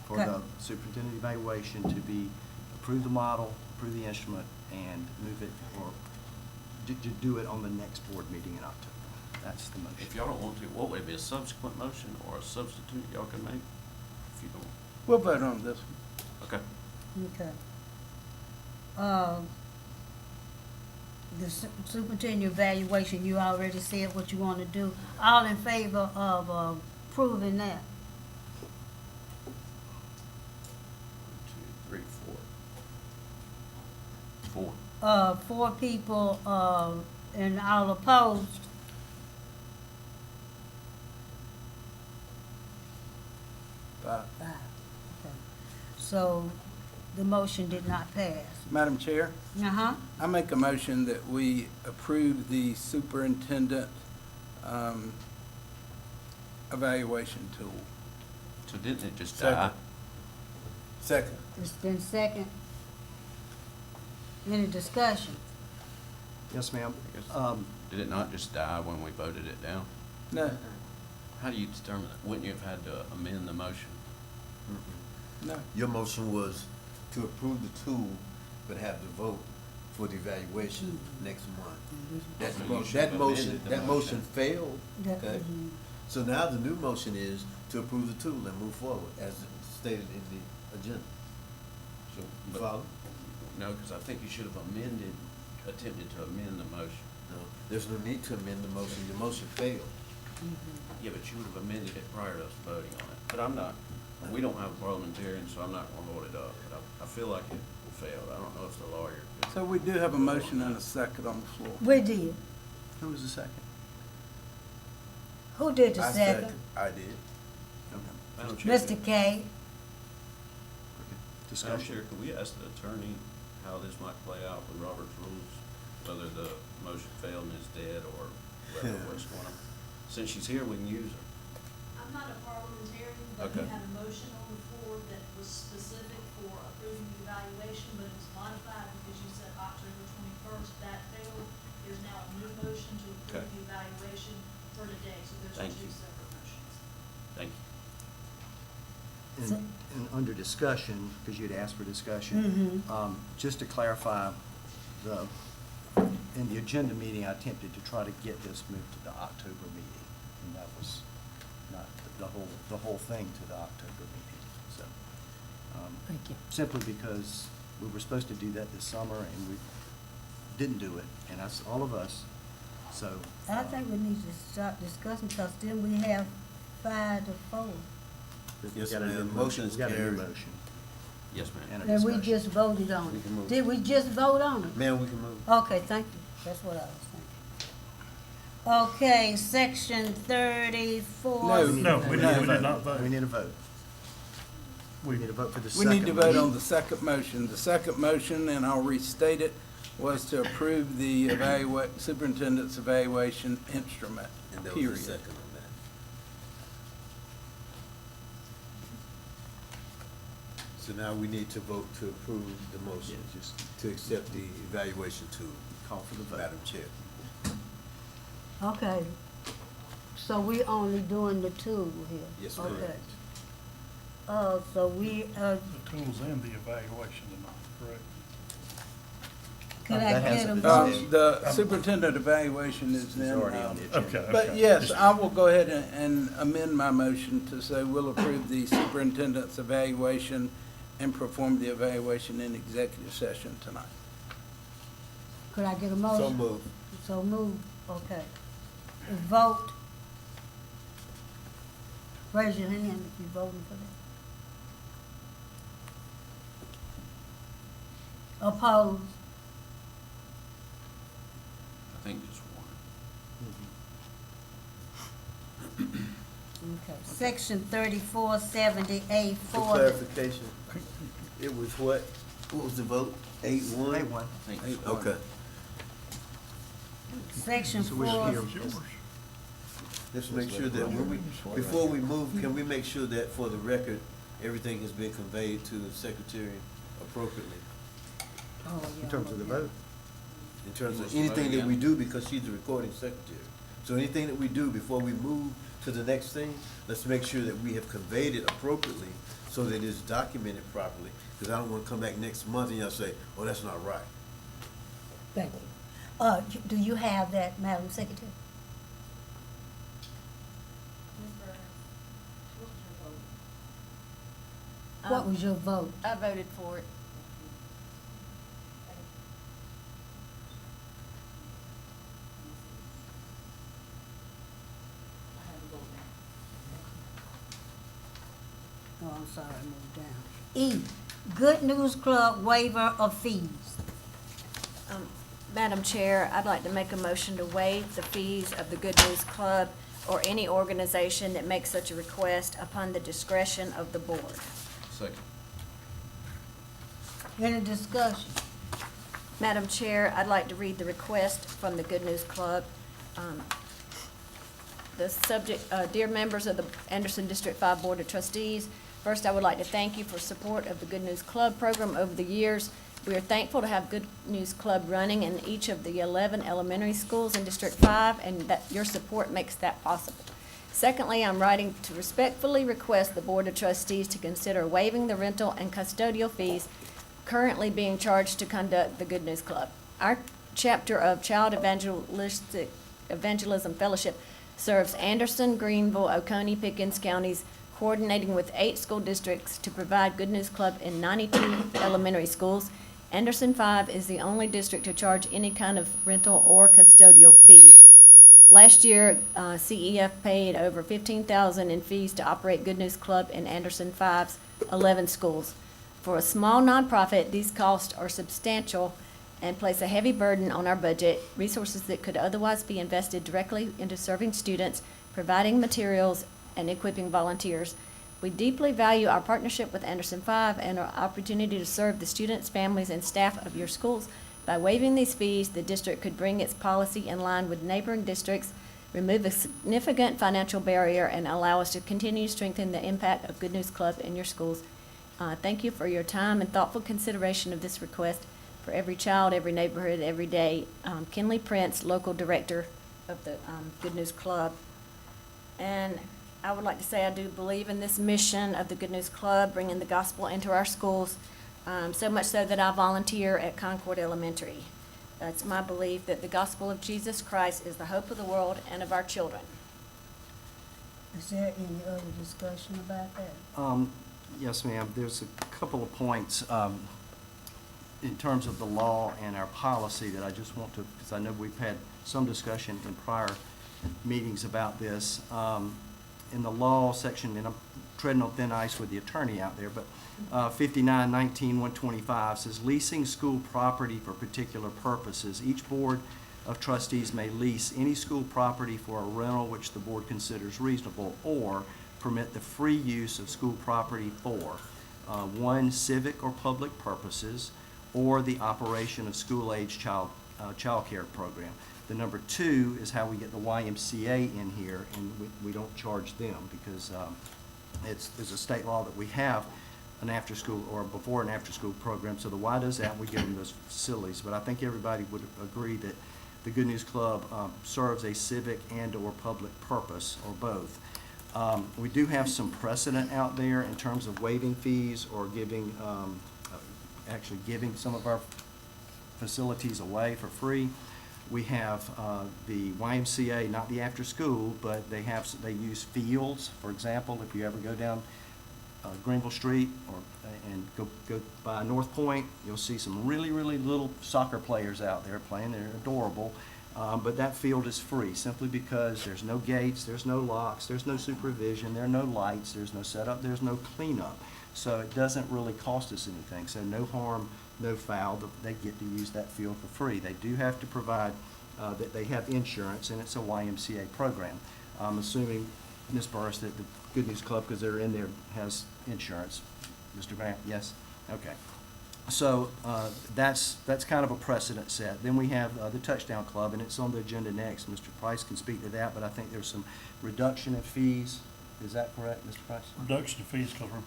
[SPEAKER 13] for
[SPEAKER 1] Okay.
[SPEAKER 13] the superintendent evaluation to be, approve the model, approve the instrument, and move it, or to do it on the next board meeting in October. That's the motion.
[SPEAKER 10] If y'all don't want to, what would it be, a subsequent motion or a substitute y'all can make? If you don't,
[SPEAKER 12] We'll vote on this one.
[SPEAKER 10] okay.
[SPEAKER 1] Okay. The superintendent evaluation, you already said what you want to do. All in favor of approving that?
[SPEAKER 10] 1, 2, 3, 4. 4.
[SPEAKER 1] 4 people, and all opposed?
[SPEAKER 12] Five.
[SPEAKER 1] 5. Okay. So the motion did not pass.
[SPEAKER 12] Madam Chair,
[SPEAKER 1] Uh-huh.
[SPEAKER 12] I make a motion that we approve the superintendent evaluation tool.
[SPEAKER 10] So didn't it just
[SPEAKER 16] Second.
[SPEAKER 10] die?
[SPEAKER 16] Second.
[SPEAKER 1] It's been second. Any discussion?
[SPEAKER 13] Yes, ma'am.
[SPEAKER 10] Did it not just die when we voted it down?
[SPEAKER 12] No,
[SPEAKER 10] How do you determine that? Wouldn't you have had to amend the motion?
[SPEAKER 12] no.
[SPEAKER 16] Your motion was to approve the tool, but have the vote for the evaluation next month. That
[SPEAKER 10] So you
[SPEAKER 16] mo-
[SPEAKER 10] should
[SPEAKER 16] that
[SPEAKER 10] have
[SPEAKER 16] motion,
[SPEAKER 10] amended the
[SPEAKER 16] that motion failed,
[SPEAKER 1] That-
[SPEAKER 16] okay? So now the new motion is to approve the tool and move forward as stated in the agenda.
[SPEAKER 10] So,
[SPEAKER 16] You
[SPEAKER 10] but-
[SPEAKER 16] follow?
[SPEAKER 10] No, because I think you should have attempted to amend the motion.
[SPEAKER 16] No, there's no need to amend the motion. Your motion failed.
[SPEAKER 10] Yeah, but you would have amended it prior to us voting on it. But I'm not, we don't have a parliamentarian, so I'm not gonna hold it up. But I feel like it failed. I don't know if the lawyer could.
[SPEAKER 12] So we do have a motion and a second on the floor.
[SPEAKER 1] We did.
[SPEAKER 13] Who was the second?
[SPEAKER 1] Who did the
[SPEAKER 16] I
[SPEAKER 1] second?
[SPEAKER 16] I did.
[SPEAKER 10] Madam Chair,
[SPEAKER 1] Mr. K.
[SPEAKER 10] Madam
[SPEAKER 13] Discussion.
[SPEAKER 10] Chair, could we ask the attorney how this might play out with Robert's rules? Whether the motion failed and is dead or what's going on? Since she's here, we can use her.
[SPEAKER 3] I'm not a parliamentarian, but
[SPEAKER 10] Okay.
[SPEAKER 3] we had a motion on the floor that was specific for approving the evaluation, but it was modified because you said October 21st. That failed. There's now a new motion to
[SPEAKER 10] Okay.
[SPEAKER 3] approve the evaluation for today, so those are
[SPEAKER 10] Thank
[SPEAKER 3] two
[SPEAKER 10] you.
[SPEAKER 3] separate motions.
[SPEAKER 10] Thank you.
[SPEAKER 13] And under discussion, because you'd asked for discussion, just to clarify, in the agenda meeting, I attempted to try to get this moved to the October meeting, and that was not the whole thing to the October meeting, so.
[SPEAKER 17] Thank you.
[SPEAKER 13] Simply because we were supposed to do that this summer, and we didn't do it, and that's all of us, so.
[SPEAKER 1] I think we need to start discussing, because then we have 5 to 4.
[SPEAKER 13] we
[SPEAKER 16] Yes,
[SPEAKER 13] got a new
[SPEAKER 16] ma'am.
[SPEAKER 13] motion.
[SPEAKER 16] Motion's
[SPEAKER 13] We got a new
[SPEAKER 16] carried.
[SPEAKER 13] motion.
[SPEAKER 10] Yes, ma'am.
[SPEAKER 13] And a
[SPEAKER 1] And we
[SPEAKER 13] discussion.
[SPEAKER 1] just voted on
[SPEAKER 16] We can
[SPEAKER 1] it.
[SPEAKER 16] move.
[SPEAKER 1] Did we just vote on it?
[SPEAKER 16] Man, we can move.
[SPEAKER 1] Okay, thank you. That's what I was Okay, section 34.
[SPEAKER 2] No, we did not vote.
[SPEAKER 13] We need a vote.
[SPEAKER 2] We
[SPEAKER 13] We need a vote for the
[SPEAKER 12] We
[SPEAKER 13] second.
[SPEAKER 12] need to vote
[SPEAKER 13] motion.
[SPEAKER 12] on the second motion. The second motion, and I'll restate it, was to approve the superintendent's evaluation instrument,
[SPEAKER 16] And there was a
[SPEAKER 12] period.
[SPEAKER 16] second on that. So now we need to vote to approve the motion,
[SPEAKER 13] Yeah, just
[SPEAKER 16] to accept the evaluation tool,
[SPEAKER 13] call for the vote.
[SPEAKER 16] Madam Chair.
[SPEAKER 1] Okay. So we only doing the two here?
[SPEAKER 16] Yes,
[SPEAKER 1] Okay.
[SPEAKER 16] correct.
[SPEAKER 1] So we,
[SPEAKER 2] The tools and the evaluation tonight, correct?
[SPEAKER 1] could I
[SPEAKER 13] That
[SPEAKER 1] get a
[SPEAKER 13] hasn't been
[SPEAKER 1] motion?
[SPEAKER 12] The superintendent evaluation is
[SPEAKER 13] It's
[SPEAKER 12] then,
[SPEAKER 13] already on the agenda.
[SPEAKER 2] Okay.
[SPEAKER 12] but yes, I will go ahead and amend my motion to say we'll approve the superintendent's evaluation and perform the evaluation in executive session tonight.
[SPEAKER 1] Could I get a motion?
[SPEAKER 16] So moved.
[SPEAKER 1] So moved, okay. Vote. Raise your hand if you're voting for that. Opposed?
[SPEAKER 10] I think just one.
[SPEAKER 1] Okay. Section 3470A4.
[SPEAKER 16] For clarification, it was what? What was the vote? 8-1?
[SPEAKER 13] Hey, one.
[SPEAKER 10] I think just one.
[SPEAKER 16] Okay.
[SPEAKER 1] Section
[SPEAKER 13] So we're
[SPEAKER 1] 4.
[SPEAKER 13] here.
[SPEAKER 16] Let's make sure that when we, before we move, can we make sure that for the record, everything has been conveyed to the secretary appropriately?
[SPEAKER 1] Oh, yeah.
[SPEAKER 13] In terms of the vote.
[SPEAKER 16] In terms
[SPEAKER 10] What's
[SPEAKER 16] of
[SPEAKER 10] the vote
[SPEAKER 16] anything that
[SPEAKER 10] again?
[SPEAKER 16] we do, because she's the recording secretary. So anything that we do before we move to the next thing, let's make sure that we have conveyed it appropriately so that it's documented properly. Because I don't want to come back next month and y'all say, oh, that's not right.
[SPEAKER 1] Thank you. Do you have that, Madam Secretary? What was your vote?
[SPEAKER 8] I voted for it.
[SPEAKER 1] Oh, I'm sorry, I moved down. E, Good News Club waiver of fees.
[SPEAKER 18] Madam Chair, I'd like to make a motion to waive the fees of the Good News Club or any organization that makes such a request upon the discretion of the board.
[SPEAKER 10] Second.
[SPEAKER 1] Any discussion?
[SPEAKER 18] Madam Chair, I'd like to read the request from the Good News Club. The subject, dear members of the Anderson District 5 Board of Trustees, first I would like to thank you for support of the Good News Club program over the years. We are thankful to have Good News Club running in each of the 11 elementary schools in District 5, and that your support makes that possible. Secondly, I'm writing to respectfully request the Board of Trustees to consider waiving the rental and custodial fees currently being charged to conduct the Good News Club. Our chapter of Child Evangelism Fellowship serves Anderson, Greenville, Oconee, Pickens counties, coordinating with 8 school districts to provide Good News Club in 92 elementary schools. Anderson 5 is the only district to charge any kind of rental or custodial fee. Last year, CEF paid over $15,000 in fees to operate Good News Club in Anderson 5's 11 schools. For a small nonprofit, these costs are substantial and place a heavy burden on our budget, resources that could otherwise be invested directly into serving students, providing materials, and equipping volunteers. We deeply value our partnership with Anderson 5 and our opportunity to serve the students, families, and staff of your schools. By waiving these fees, the district could bring its policy in line with neighboring districts, remove a significant financial barrier, and allow us to continue to strengthen the impact of Good News Club in your schools. Thank you for your time and thoughtful consideration of this request. For every child, every neighborhood, every day. Kinley Prince, local director of the Good News Club. And I would like to say I do believe in this mission of the Good News Club, bringing the gospel into our schools, so much so that I volunteer at Concord Elementary. It's my belief that the gospel of Jesus Christ is the hope of the world and of our children.
[SPEAKER 1] Is there any other discussion about that?
[SPEAKER 13] Yes, ma'am. There's a couple of points in terms of the law and our policy that I just want to, because I know we've had some discussion in prior meetings about this. In the law section, and I'm treading on thin ice with the attorney out there, but 5919-125 says leasing school property for particular purposes. Each board of Trustees may lease any school property for a rental which the board considers reasonable, or permit the free use of school property for, one, civic or public purposes, or the operation of school-age child care program. The number 2 is how we get the YMCA in here, and we don't charge them because it's a state law that we have an after-school or before and after-school program. So the Y does that, and we give them those facilities. But I think everybody would agree that the Good News Club serves a civic and/or public purpose, or both. We do have some precedent out there in terms of waiving fees or giving, actually giving some of our facilities away for free. We have the YMCA, not the after-school, but they use fields. For example, if you ever go down Greenville Street and go by North Point, you'll see some really, really little soccer players out there playing. They're adorable. But that field is free simply because there's no gates, there's no locks, there's no supervision, there are no lights, there's no setup, there's no cleanup. So it doesn't really cost us anything. So no harm, no foul. They get to use that field for free. They do have to provide that they have insurance, and it's a YMCA program. I'm assuming, Ms. Burris, that the Good News Club, because they're in there, has insurance. Mr. Grant, yes? Okay. So that's kind of a precedent set. Then we have the Touchdown Club, and it's on the agenda next. Mr. Price can speak to that, but I think there's some reduction in fees. Is that correct, Mr. Price?
[SPEAKER 2] Reduction of fees because we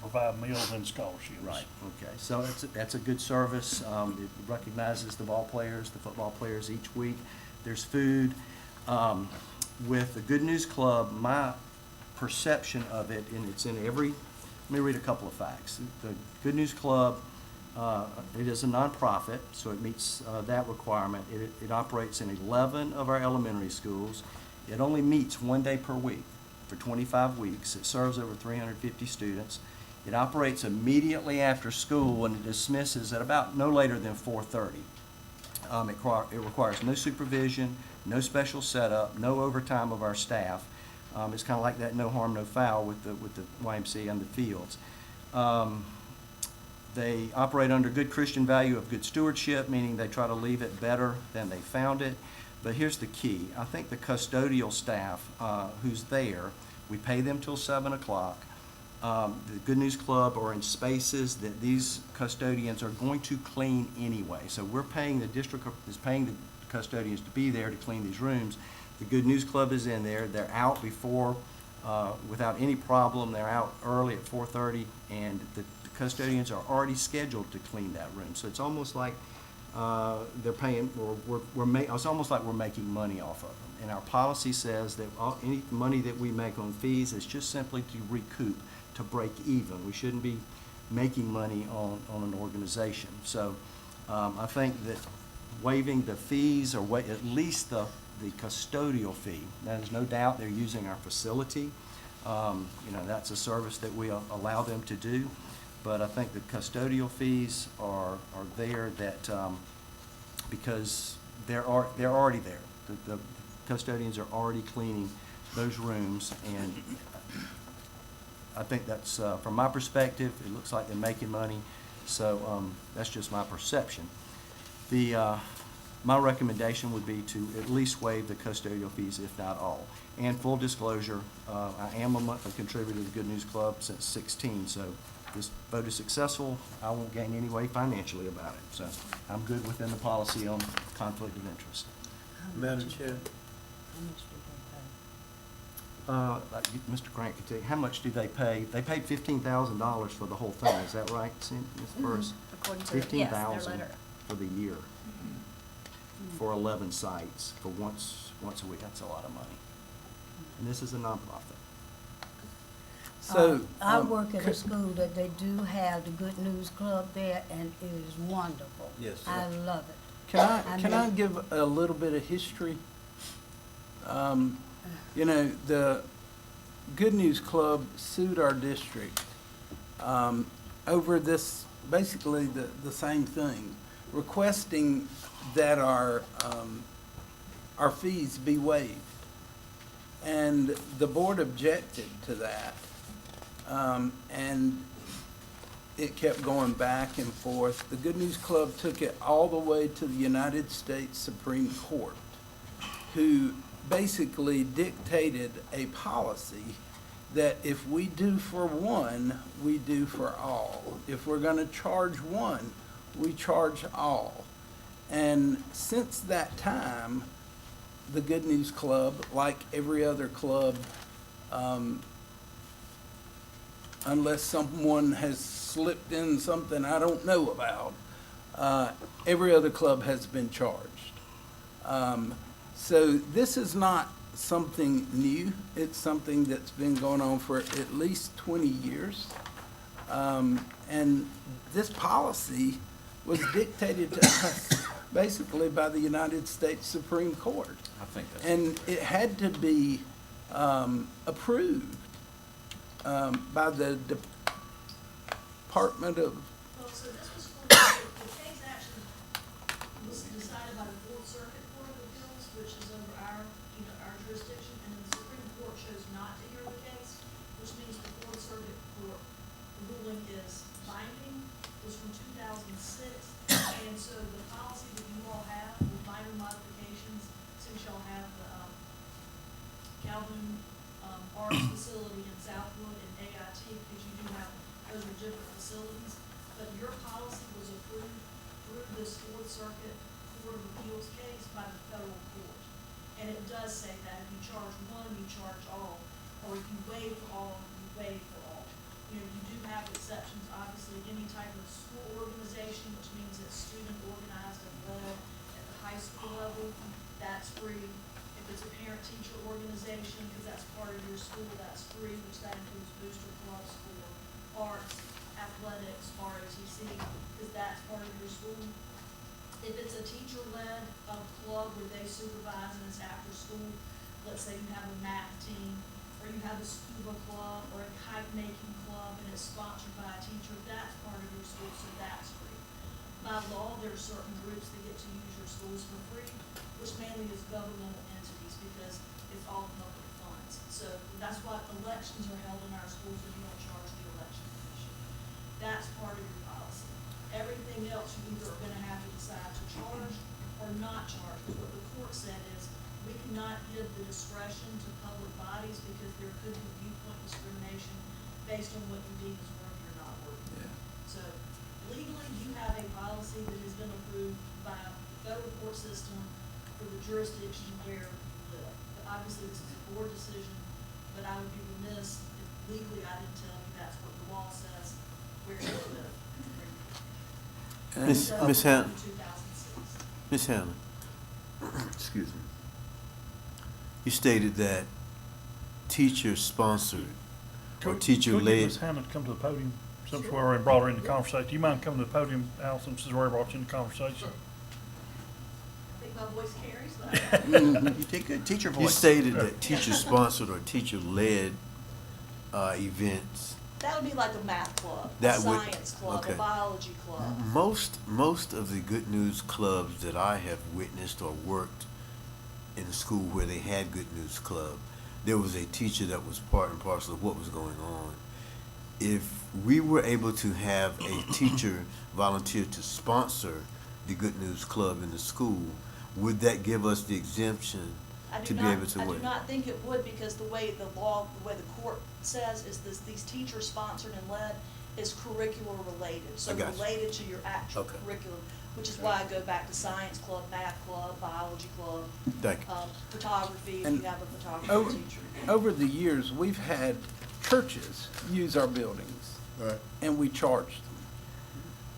[SPEAKER 2] provide meals and scholarships.
[SPEAKER 13] Right, okay. So that's a good service. It recognizes the ball players, the football players each week. There's food. With the Good News Club, my perception of it, and it's in every, let me read a couple of facts. The Good News Club, it is a nonprofit, so it meets that requirement. It operates in 11 of our elementary schools. It only meets 1 day per week for 25 weeks. It serves over 350 students. It operates immediately after school, and it dismisses at about no later than 4:30. It requires no supervision, no special setup, no overtime of our staff. It's kind of like that no harm, no foul with the YMCA and the fields. They operate under good Christian value of good stewardship, meaning they try to leave it better than they found it. But here's the key. I think the custodial staff who's there, we pay them till 7 o'clock. The Good News Club are in spaces that these custodians are going to clean anyway. So we're paying, the district is paying the custodians to be there to clean these rooms. The Good News Club is in there. They're out before, without any problem. They're out early at 4:30, and the custodians are already scheduled to clean that room. So it's almost like they're paying, or it's almost like we're making money off of them. And our policy says that any money that we make on fees is just simply to recoup, to break even. We shouldn't be making money on an organization. So I think that waiving the fees, or at least the custodial fee, there's no doubt they're using our facility. That's a service that we allow them to do. But I think the custodial fees are there that because they're already there. The custodians are already cleaning those rooms, and I think that's from my perspective, it looks like they're making money. So that's just my perception. My recommendation would be to at least waive the custodial fees, if not all. And full disclosure, I am a monthly contributor to the Good News Club since 16, so if this vote is successful, I won't gain any way financially about it. So I'm good within the policy on conflict of interest.
[SPEAKER 16] Madam Chair,
[SPEAKER 13] Mr. Grant could tell you, how much do they pay? They paid $15,000 for the whole thing, is that right, Ms. Burris?
[SPEAKER 5] According to, yes, their letter.
[SPEAKER 13] For the year, for 11 sites, for once a week. That's a lot of money. And this is a nonprofit.
[SPEAKER 12] So
[SPEAKER 1] I work at a school that they do have the Good News Club there, and it is wonderful.
[SPEAKER 16] Yes.
[SPEAKER 1] I love it.
[SPEAKER 12] Can I give a little bit of history? The Good News Club sued our district over this, basically the same thing, requesting that our fees be waived. And the board objected to that. And it kept going back and forth. The Good News Club took it all the way to the United States Supreme Court, who basically dictated a policy that if we do for one, we do for all. If we're gonna charge one, we charge all. And since that time, the Good News Club, like every other club, unless someone has slipped in something I don't know about, every other club has been charged. So this is not something new. It's something that's been going on for at least 20 years. And this policy was dictated to us basically by the United States Supreme Court.
[SPEAKER 10] I think that's.
[SPEAKER 12] And it had to be approved by the Department of,
[SPEAKER 3] Well, so this was, the case actually was decided by the Fourth Circuit Court of Appeals, which is under our jurisdiction, and then the Supreme Court chose not to hear the case, which means the Fourth Circuit Court ruling is binding, was from 2006, and so the policy that you all have with minor modifications, since y'all have the Calvin Arts facility in Southwood and AIT, because you do have, those are different facilities, but your policy was approved through this Fourth Circuit Court of Appeals case by the federal court. And it does say that if you charge one, you charge all, or if you waive for all, you waive for all. You know, you do have exceptions, obviously, any type of school organization, which means it's student organized and led at the high school level, that's free. If it's a parent-teacher organization, because that's part of your school, that's free, which that includes booster clubs for arts, athletics, ROTC, because that's part of your school. If it's a teacher-led club where they supervise and it's after school, let's say you have a math team, or you have a scuba club, or a kite-making club, and it's sponsored by a teacher, that's part of your school, so that's free. By law, there are certain groups that get to use your schools for free, which mainly is governmental entities, because it's all public funds. So that's why elections are held in our schools, and you don't charge the election commission. That's part of your policy. Everything else, you either are gonna have to decide to charge or not charge. But what the court said is, we cannot give the discretion to public bodies because there could be viewpoint discrimination based on what you deem as worthy or not worthy.
[SPEAKER 12] yeah.
[SPEAKER 3] So legally, you have a policy that has been approved by the federal court system for the jurisdiction where you live. But obviously, this is a board decision, but I would be remiss if legally I didn't tell you that's what the law says where you live.
[SPEAKER 16] Miss Hannah.
[SPEAKER 3] 2006.
[SPEAKER 16] Ms. Hannah, excuse me. You stated that teacher-sponsored or
[SPEAKER 2] Could
[SPEAKER 16] teacher-led.
[SPEAKER 2] Ms. Hannah come to the podium, since we already brought her in the conversation? Do you mind coming to the podium, Allison, since we already brought you in the conversation?
[SPEAKER 3] I think my voice carries, but
[SPEAKER 13] You take good teacher
[SPEAKER 16] You
[SPEAKER 13] voice.
[SPEAKER 16] stated that teacher-sponsored or teacher-led events.
[SPEAKER 3] that would be like a math club, a
[SPEAKER 16] That would-
[SPEAKER 3] science club,
[SPEAKER 16] okay.
[SPEAKER 3] a biology club.
[SPEAKER 16] Most of the Good News clubs that I have witnessed or worked in school where they had Good News Club, there was a teacher that was part and parcel of what was going on. If we were able to have a teacher volunteer to sponsor the Good News Club in the school, would that give us the exemption to be able to
[SPEAKER 3] I do
[SPEAKER 16] work?
[SPEAKER 3] not think it would, because the way the law, the way the court says is this, these teachers sponsored and led is curricular related. So
[SPEAKER 16] I got you.
[SPEAKER 3] related to your actual
[SPEAKER 16] Okay.
[SPEAKER 3] curriculum, which is why I go back to science club, math club, biology club,
[SPEAKER 16] Thank you.
[SPEAKER 3] photography, if
[SPEAKER 12] And
[SPEAKER 3] you have a photography
[SPEAKER 12] over,
[SPEAKER 3] teacher.
[SPEAKER 12] over the years, we've had churches use our buildings,
[SPEAKER 16] Right.
[SPEAKER 12] and we charge them.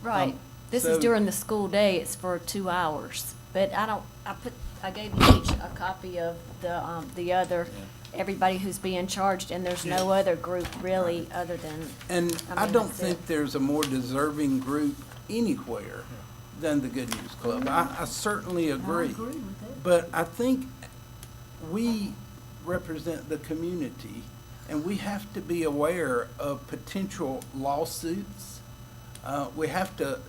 [SPEAKER 18] Right. This is
[SPEAKER 12] so-
[SPEAKER 18] during the school day, it's for 2 hours. But I gave you each a copy of the other, everybody who's being charged, and there's no other group really other than,
[SPEAKER 12] And
[SPEAKER 18] I
[SPEAKER 12] I
[SPEAKER 18] mean,
[SPEAKER 12] don't
[SPEAKER 18] that's
[SPEAKER 12] think
[SPEAKER 18] it.
[SPEAKER 12] there's a more deserving group anywhere than the Good News Club. I certainly agree. But I think we represent the community, and we have to be aware of potential lawsuits. We have to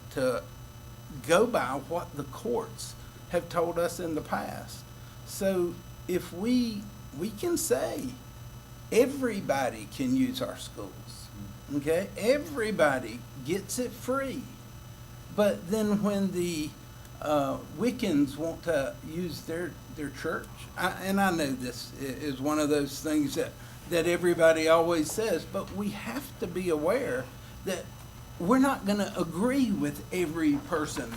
[SPEAKER 12] go by what the courts have told us in the past. So if we can say everybody can use our schools, okay? Everybody gets it free. But then when the Wiccans want to use their church, and I know this is one of those things that everybody always says, but we have to be aware that we're not going to agree with every person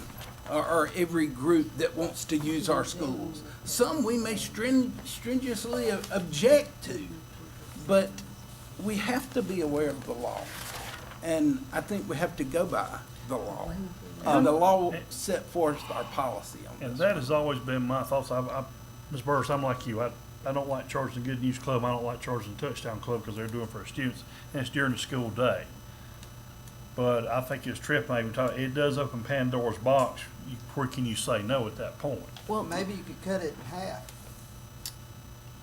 [SPEAKER 12] or every group that wants to use our schools. Some we may stringently object to, but we have to be aware of the law. And I think we have to go by the law. And the law set forth our policy on this.
[SPEAKER 2] And that has always been my thoughts. Ms. Burris, I'm like you. I don't like charging the Good News Club. I don't like charging the Touchdown Club because they're doing it for our students, and it's during the school day. But I think it's tripping. It does open Pandora's box. Where can you say no at that point?
[SPEAKER 4] Well, maybe you could cut it in half.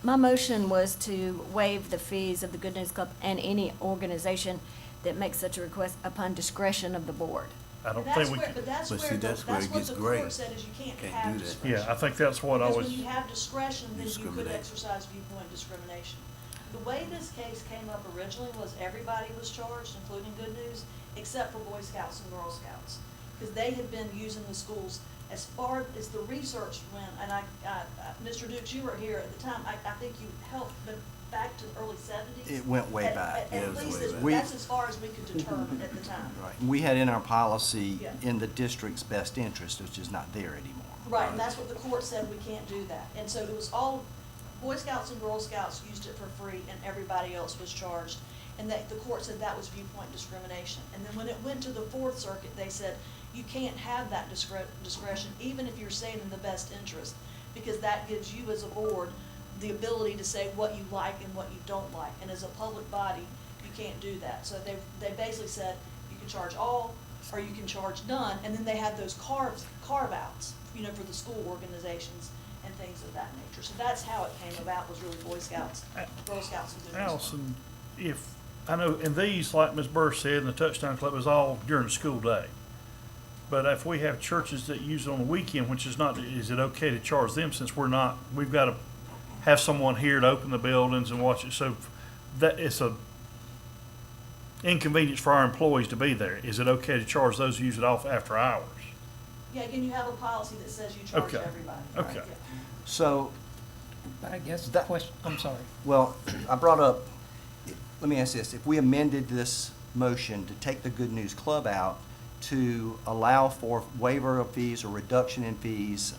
[SPEAKER 18] My motion was to waive the fees of the Good News Club and any organization that makes such a request upon discretion of the board.
[SPEAKER 2] I don't
[SPEAKER 6] But
[SPEAKER 2] think
[SPEAKER 6] that's
[SPEAKER 2] we
[SPEAKER 6] where,
[SPEAKER 2] can.
[SPEAKER 6] but that's
[SPEAKER 16] But
[SPEAKER 6] where,
[SPEAKER 16] see,
[SPEAKER 6] the-
[SPEAKER 16] that's where
[SPEAKER 6] that's
[SPEAKER 16] it
[SPEAKER 6] what
[SPEAKER 16] gets
[SPEAKER 6] the
[SPEAKER 16] gray.
[SPEAKER 6] court said is you can't
[SPEAKER 16] Can't
[SPEAKER 6] have
[SPEAKER 16] do that.
[SPEAKER 6] discretion.
[SPEAKER 2] Yeah, I think that's what I
[SPEAKER 6] Because
[SPEAKER 2] was.
[SPEAKER 6] when you have discretion, then you could
[SPEAKER 16] Discriminate.
[SPEAKER 6] exercise viewpoint discrimination. The way this case came up originally was everybody was charged, including Good News, except for Boy Scouts and Girl Scouts. Because they had been using the schools as far as the research went, and Mr. Dukes, you were here at the time, I think you helped, but back to the early seventies.
[SPEAKER 13] It went way back.
[SPEAKER 6] At
[SPEAKER 16] Yeah, it was
[SPEAKER 6] least,
[SPEAKER 16] way
[SPEAKER 6] as-
[SPEAKER 16] back.
[SPEAKER 6] that's as far as we could determine at the time.
[SPEAKER 13] Right. We had in our policy
[SPEAKER 6] Yeah.
[SPEAKER 13] in the district's best interest, which is not there anymore.
[SPEAKER 6] Right, and that's what the court said, we can't do that. And so it was all, Boy Scouts and Girl Scouts used it for free and everybody else was charged. And the court said that was viewpoint discrimination. And then when it went to the Fourth Circuit, they said, you can't have that discretion, even if you're saying in the best interest, because that gives you as a board the ability to say what you like and what you don't like. And as a public body, you can't do that. So they basically said, you can charge all, or you can charge none, and then they had those carve-outs, you know, for the school organizations and things of that nature. So that's how it came about, was really Boy Scouts, Girl Scouts, and Good News Club.
[SPEAKER 2] Allison, if, I know, and these, like Ms. Burr said, and the Touchdown Club is all during the school day. But if we have churches that use it on the weekend, which is not, is it okay to charge them since we've got to have someone here to open the buildings and watch it? So that it's a inconvenience for our employees to be there. Is it okay to charge those who use it off after hours?
[SPEAKER 6] Yeah, again, you have a policy that says you charge
[SPEAKER 2] Okay.
[SPEAKER 6] everybody.
[SPEAKER 2] Okay.
[SPEAKER 6] Yeah.
[SPEAKER 13] So,
[SPEAKER 17] But I guess the
[SPEAKER 13] That-
[SPEAKER 17] question, I'm sorry.
[SPEAKER 13] well, I brought up, let me ask this, if we amended this motion to take the Good News Club out to allow for waiver of fees or reduction in fees,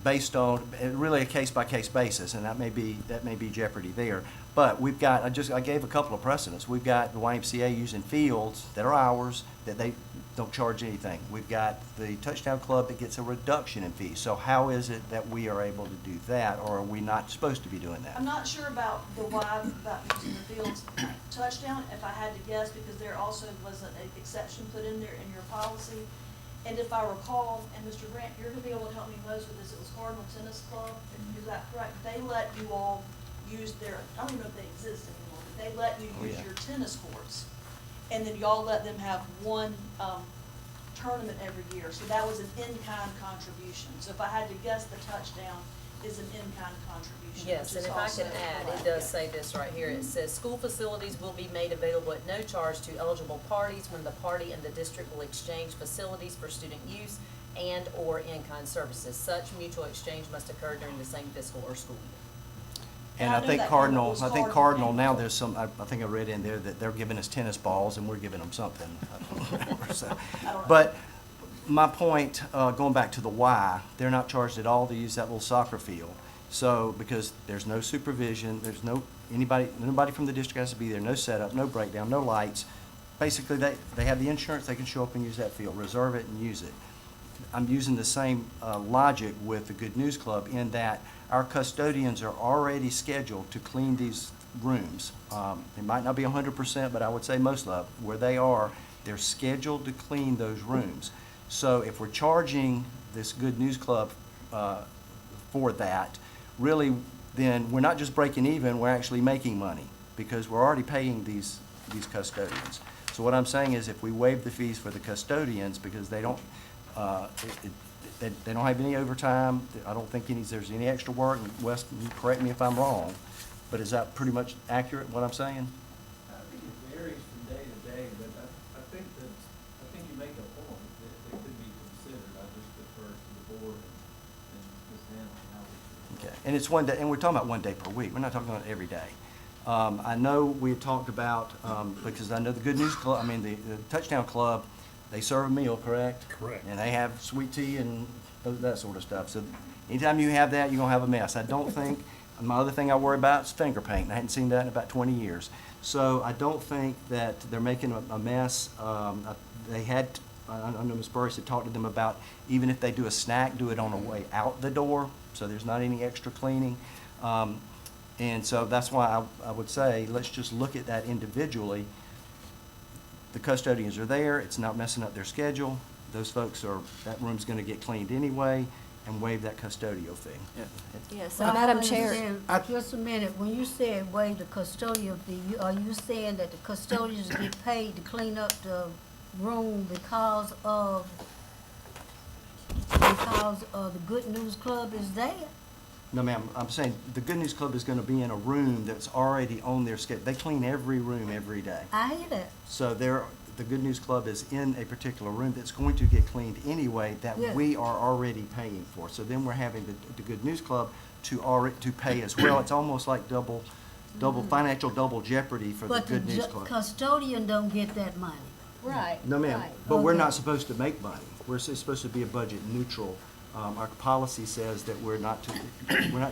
[SPEAKER 13] based on really a case-by-case basis, and that may be jeopardy there. But we've got, I gave a couple of precedents. We've got the YMCA using fields that are ours, that they don't charge anything. We've got the Touchdown Club that gets a reduction in fees. So how is it that we are able to do that, or are we not supposed to be doing that?
[SPEAKER 6] I'm not sure about the why, about using the fields touchdown, if I had to guess, because there also was an exception put in there in your policy. And if I recall, and Mr. Grant, you're gonna be able to help me most with this, it was Cardinal Tennis Club, is that correct? They let you all use their, I don't even know if they exist anymore, but they let you use your tennis courts. And then y'all let them have one, tournament every year, so that was an in-kind contribution. So if I had to guess, the touchdown is an in-kind contribution.
[SPEAKER 5] Yes,
[SPEAKER 6] which
[SPEAKER 5] and
[SPEAKER 6] is
[SPEAKER 5] if I
[SPEAKER 6] also
[SPEAKER 5] can add,
[SPEAKER 6] allowed.
[SPEAKER 5] it does say this right here. It says, school facilities will be made available at no charge to eligible parties when the party and the district will exchange facilities for student use and/or in-kind services. Such mutual exchange must occur during the same fiscal or school year.
[SPEAKER 13] And
[SPEAKER 6] I
[SPEAKER 13] I
[SPEAKER 6] knew
[SPEAKER 13] think
[SPEAKER 6] that
[SPEAKER 13] Cardinal,
[SPEAKER 6] was
[SPEAKER 13] I think
[SPEAKER 6] Cardinal.
[SPEAKER 13] Cardinal, now there's some, I think I read in there that they're giving us tennis balls and we're giving them something. I don't remember, so. But my point, going back to the why, they're not charged at all to use that little soccer field. So, because there's no supervision, there's nobody from the district has to be there, no setup, no breakdown, no lights. Basically, they have the insurance, they can show up and use that field, reserve it and use it. I'm using the same logic with the Good News Club in that our custodians are already scheduled to clean these rooms. It might not be 100%, but I would say most of them, where they are, they're scheduled to clean those rooms. So if we're charging this Good News Club for that, really, then we're not just breaking even, we're actually making money because we're already paying these custodians. So what I'm saying is if we waive the fees for the custodians because they don't, they don't have any overtime, I don't think there's any extra work, and Wes, you correct me if I'm wrong, But is that pretty much accurate, what I'm saying?
[SPEAKER 12] I think it varies from day to day, but I think you make a point that they could be considered. I just defer to the board and Ms. Hannah on how we should.
[SPEAKER 13] Okay, and it's one day, and we're talking about one day per week. We're not talking about every day. I know we had talked about, because I know the Good News Club, I mean, the Touchdown Club, they serve a meal, correct?
[SPEAKER 2] Correct.
[SPEAKER 13] And they have sweet tea and that sort of stuff. So anytime you have that, you're gonna have a mess. I don't think, my other thing I worry about is finger paint, and I hadn't seen that in about 20 years. So I don't think that they're making a mess. They had, I know Ms. Burris had talked to them about, even if they do a snack, do it on the way out the door, so there's not any extra cleaning. And so that's why I would say, let's just look at that individually. The custodians are there, it's not messing up their schedule. Those folks are, that room's gonna get cleaned anyway, and waive that custodial fee.
[SPEAKER 18] Yes, so
[SPEAKER 1] Well, I
[SPEAKER 18] Madam
[SPEAKER 1] don't
[SPEAKER 18] Chair.
[SPEAKER 1] understand. Just a minute, when you said waive the custodial fee, are you saying that the custodians get paid to clean up the room because of the Good News Club is there?
[SPEAKER 13] No, ma'am, I'm saying the Good News Club is gonna be in a room that's already on their schedule. They clean every room every day.
[SPEAKER 1] I hear that.
[SPEAKER 13] So the Good News Club is in a particular room that's going to get cleaned anyway that
[SPEAKER 1] Yeah.
[SPEAKER 13] we are already paying for. So then we're having the Good News Club to pay as well. It's almost like financial double jeopardy for the
[SPEAKER 1] But
[SPEAKER 13] Good News
[SPEAKER 1] the
[SPEAKER 13] Club.
[SPEAKER 1] custodian don't get that money.
[SPEAKER 18] Right.
[SPEAKER 13] No, ma'am,
[SPEAKER 18] right.
[SPEAKER 13] but we're
[SPEAKER 1] Okay.
[SPEAKER 13] not supposed to make money. We're supposed to be a budget neutral. Our policy says that we're not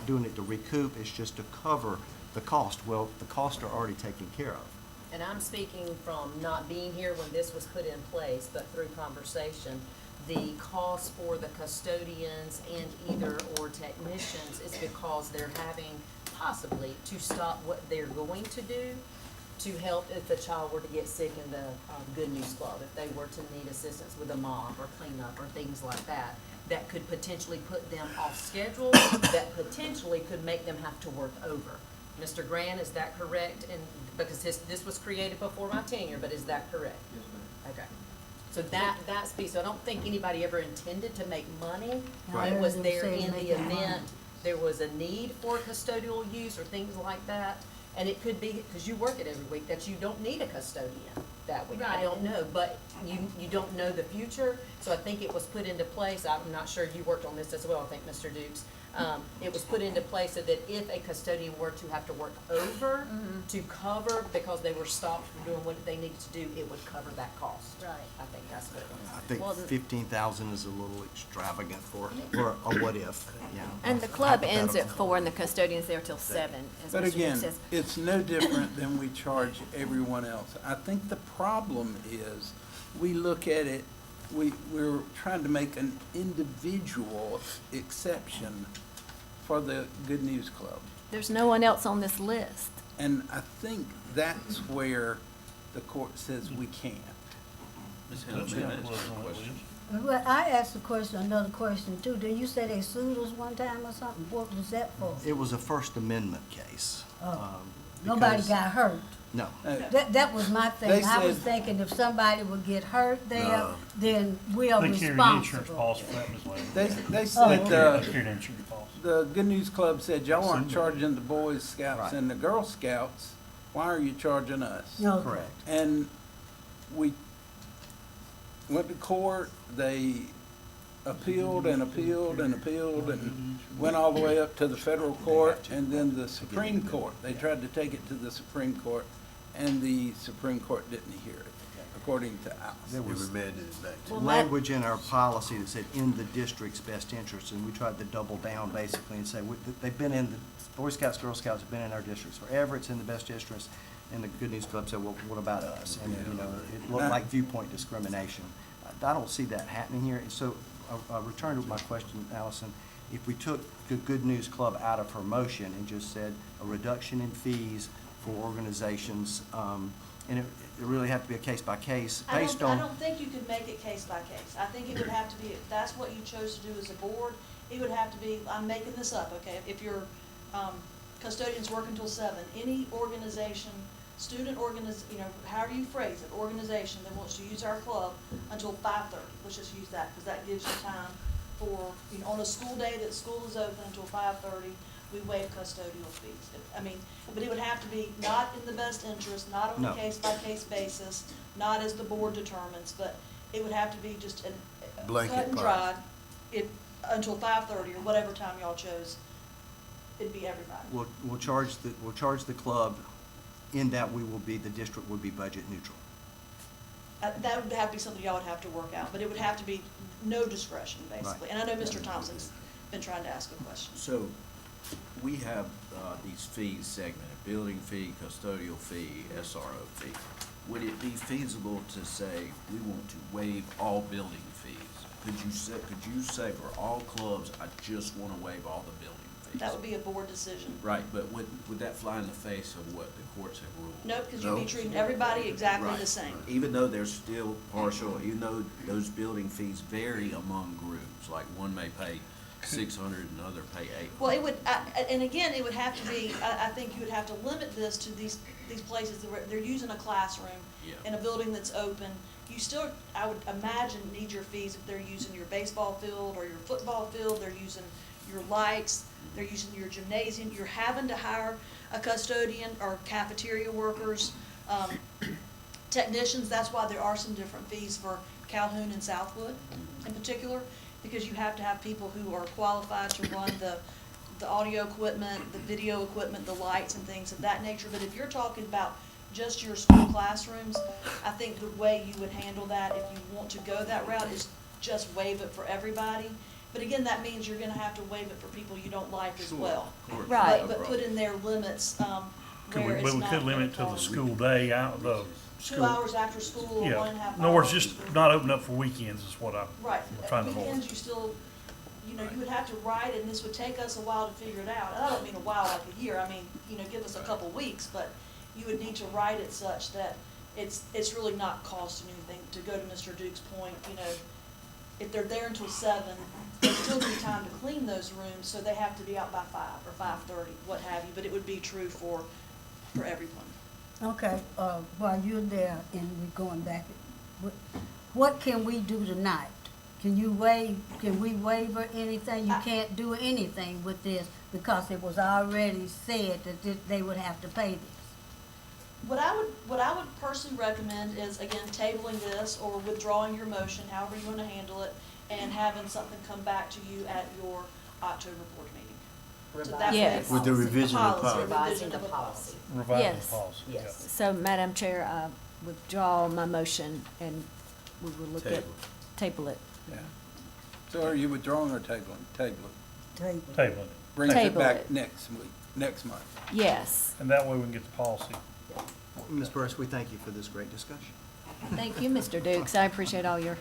[SPEAKER 13] doing it to recoup, it's just to cover the cost. Well, the costs are already taken care of.
[SPEAKER 5] And I'm speaking from not being here when this was put in place, but through conversation. The cost for the custodians and either or technicians is because they're having possibly to stop what they're going to do to help if the child were to get sick in the Good News Club, if they were to need assistance with a mop or cleanup or things like that. That could potentially put them off schedule, that potentially could make them have to work over. Mr. Grant, is that correct? And because this was created before my tenure, but is that correct?
[SPEAKER 12] Yes, ma'am.
[SPEAKER 5] Okay. So that's piece, so I don't think anybody ever intended to make money.
[SPEAKER 1] Right.
[SPEAKER 5] It was
[SPEAKER 1] I heard them
[SPEAKER 5] there
[SPEAKER 1] say
[SPEAKER 5] in the
[SPEAKER 1] making money.
[SPEAKER 5] event there was a need for custodial use or things like that. And it could be, because you work it every week, that you don't need a custodian that week. I
[SPEAKER 18] Right.
[SPEAKER 5] don't know, but you don't know the future. So I think it was put into place, I'm not sure you worked on this as well, I think, Mr. Dukes. It was put into place so that if a custodian were to have to work over to cover, because they were stopped from doing what they needed to do, it would cover that cost.
[SPEAKER 18] Right.
[SPEAKER 5] I think that's what it was.
[SPEAKER 13] I think
[SPEAKER 18] Well,
[SPEAKER 13] 15,000 is a little extravagant for a what if, yeah.
[SPEAKER 18] And the club ends at
[SPEAKER 13] Hypothetical.
[SPEAKER 18] 4 and the custodian's there till 7, as
[SPEAKER 12] But
[SPEAKER 18] Mr. Duke
[SPEAKER 12] again,
[SPEAKER 18] says.
[SPEAKER 12] it's no different than we charge everyone else. I think the problem is, we look at it, we're trying to make an individual exception for the Good News Club.
[SPEAKER 18] There's no one else on this list.
[SPEAKER 12] And I think that's where the court says we can't.
[SPEAKER 10] Ms. Hannah, may I ask you a question?
[SPEAKER 1] Well, I asked another question too. Did you say they sued us one time or something? What was that for?
[SPEAKER 13] It was a First Amendment case.
[SPEAKER 1] Oh. Nobody
[SPEAKER 13] because-
[SPEAKER 1] got hurt.
[SPEAKER 13] No.
[SPEAKER 1] That was my
[SPEAKER 12] They
[SPEAKER 1] thing. I was
[SPEAKER 12] said-
[SPEAKER 1] thinking if somebody would get hurt there,
[SPEAKER 13] No.
[SPEAKER 1] then we are
[SPEAKER 2] They carry the insurance
[SPEAKER 1] responsible.
[SPEAKER 2] policy for that, Ms. Lane.
[SPEAKER 12] They
[SPEAKER 1] Oh,
[SPEAKER 12] said,
[SPEAKER 1] okay.
[SPEAKER 2] They carry the insurance policy.
[SPEAKER 12] the Good News Club said, y'all aren't charging the Boys Scouts
[SPEAKER 13] Right.
[SPEAKER 12] and the Girl Scouts, why are you charging us?
[SPEAKER 1] No.
[SPEAKER 13] Correct.
[SPEAKER 12] And we went to court, they appealed and appealed and appealed and went all the way up to the federal court and then the Supreme Court. They tried to take it to the Supreme Court and the Supreme Court didn't hear it, according to us.
[SPEAKER 16] They remanded it back to.
[SPEAKER 13] Language in our policy that said in the district's best interest, and we tried to double down basically and say, they've been in, the Boy Scouts, Girl Scouts have been in our districts forever, it's in the best interest. And the Good News Club said, well, what about us? And, you know, it looked like viewpoint discrimination. I don't see that happening here. So I'll return to my question, Allison. If we took the Good News Club out of her motion and just said a reduction in fees for organizations, and it really have to be a case by case based
[SPEAKER 6] I
[SPEAKER 13] on.
[SPEAKER 6] don't think you could make it case by case. I think it would have to be, if that's what you chose to do as a board, it would have to be, I'm making this up, okay? If your custodians work until 7, any organization, however you phrase it, organization that wants to use our club until 5:30, let's just use that, because that gives you time for, on a school day that school is open until 5:30,
[SPEAKER 3] we waive custodial fees. I mean, but it would have to be not in the best interest, not on a
[SPEAKER 13] No.
[SPEAKER 3] case-by-case basis, not as the board determines, but it would have to be just a
[SPEAKER 16] Blanket
[SPEAKER 3] cut and
[SPEAKER 16] policy.
[SPEAKER 3] dried, until 5:30 or whatever time y'all chose. It'd be everybody.
[SPEAKER 13] We'll charge the club in that the district will be budget neutral.
[SPEAKER 3] That would have to be something y'all would have to work out, but it would have to be no discretion, basically. And I know Mr. Thompson's been trying to ask a question.
[SPEAKER 10] So, we have these fees segmented, building fee, custodial fee, SRO fee. Would it be feasible to say, we want to waive all building fees? Could you say for all clubs, I just want to waive all the building fees?
[SPEAKER 3] That would be a board decision.
[SPEAKER 10] Right, but would that fly in the face of what the courts have ruled?
[SPEAKER 3] Nope, because you'd be
[SPEAKER 10] No?
[SPEAKER 3] treating everybody exactly
[SPEAKER 10] Right.
[SPEAKER 3] the same.
[SPEAKER 10] Even though they're still partial, even though those building fees vary among groups, like one may pay 600 and another pay 800.
[SPEAKER 3] Well, it would, and again, it would have to be, I think you would have to limit this to these places that they're using a classroom
[SPEAKER 10] Yeah.
[SPEAKER 3] in a building that's open. You still, I would imagine, need your fees if they're using your baseball field or your football field, they're using your lights, they're using your gymnasium, you're having to hire a custodian or cafeteria workers, technicians. That's why there are some different fees for Calhoun and Southwood in particular, because you have to have people who are qualified to run the audio equipment, the video equipment, the lights and things of that nature. But if you're talking about just your school classrooms, I think the way you would handle that, if you want to go that route, is just waive it for everybody. But again, that means you're gonna have to waive it for people you don't like as well.
[SPEAKER 18] Right.
[SPEAKER 3] But put in there limits, where it's
[SPEAKER 2] But we
[SPEAKER 3] not
[SPEAKER 2] could limit
[SPEAKER 3] gonna
[SPEAKER 2] it to the
[SPEAKER 3] cause
[SPEAKER 2] school day, out the
[SPEAKER 3] 2
[SPEAKER 2] school.
[SPEAKER 3] hours after school or
[SPEAKER 2] Yeah.
[SPEAKER 3] 1.5 hours.
[SPEAKER 2] In other words,
[SPEAKER 3] after
[SPEAKER 2] just
[SPEAKER 3] school.
[SPEAKER 2] not open up for weekends is what I'm
[SPEAKER 3] Right.
[SPEAKER 2] trying to avoid.
[SPEAKER 3] Weekends, you still, you know, you would have to write it, and this would take us a while to figure it out. And I don't mean a while like a year, I mean, you know, give us a couple weeks, but you would need to write it such that it's really not costing anything. To go to Mr. Duke's point, you know, if they're there until 7, they still need time to clean those rooms, so they have to be out by 5 or 5:30, what have you, but it would be true for everyone.
[SPEAKER 1] Okay, while you're there and we're going back, what can we do tonight? Can we waive or anything? You can't do anything with this because it was already said that they would have to pay this.
[SPEAKER 3] What I would personally recommend is, again, tabling this or withdrawing your motion, however you want to handle it, and having something come back to you at your October board meeting. So that way
[SPEAKER 18] Yes.
[SPEAKER 3] it's
[SPEAKER 16] With the revision of
[SPEAKER 3] policy,
[SPEAKER 16] policy.
[SPEAKER 5] Revising
[SPEAKER 3] revision
[SPEAKER 5] the
[SPEAKER 3] of a
[SPEAKER 5] policy.
[SPEAKER 2] Revising
[SPEAKER 18] Yes.
[SPEAKER 2] the policy. yeah.
[SPEAKER 5] Yes.
[SPEAKER 18] So, Madam Chair, I withdraw my motion and we will look at, table it.
[SPEAKER 12] Yeah. So are you withdrawing or tabling? Table it.
[SPEAKER 1] Table.
[SPEAKER 2] Tabling it.
[SPEAKER 12] Bring it
[SPEAKER 18] Table
[SPEAKER 12] back
[SPEAKER 18] it.
[SPEAKER 12] next week, next month.
[SPEAKER 18] Yes.
[SPEAKER 2] And that way we can get the policy.
[SPEAKER 13] Ms. Burris, we thank you for this great discussion.
[SPEAKER 18] Thank you, Mr. Dukes. I appreciate all your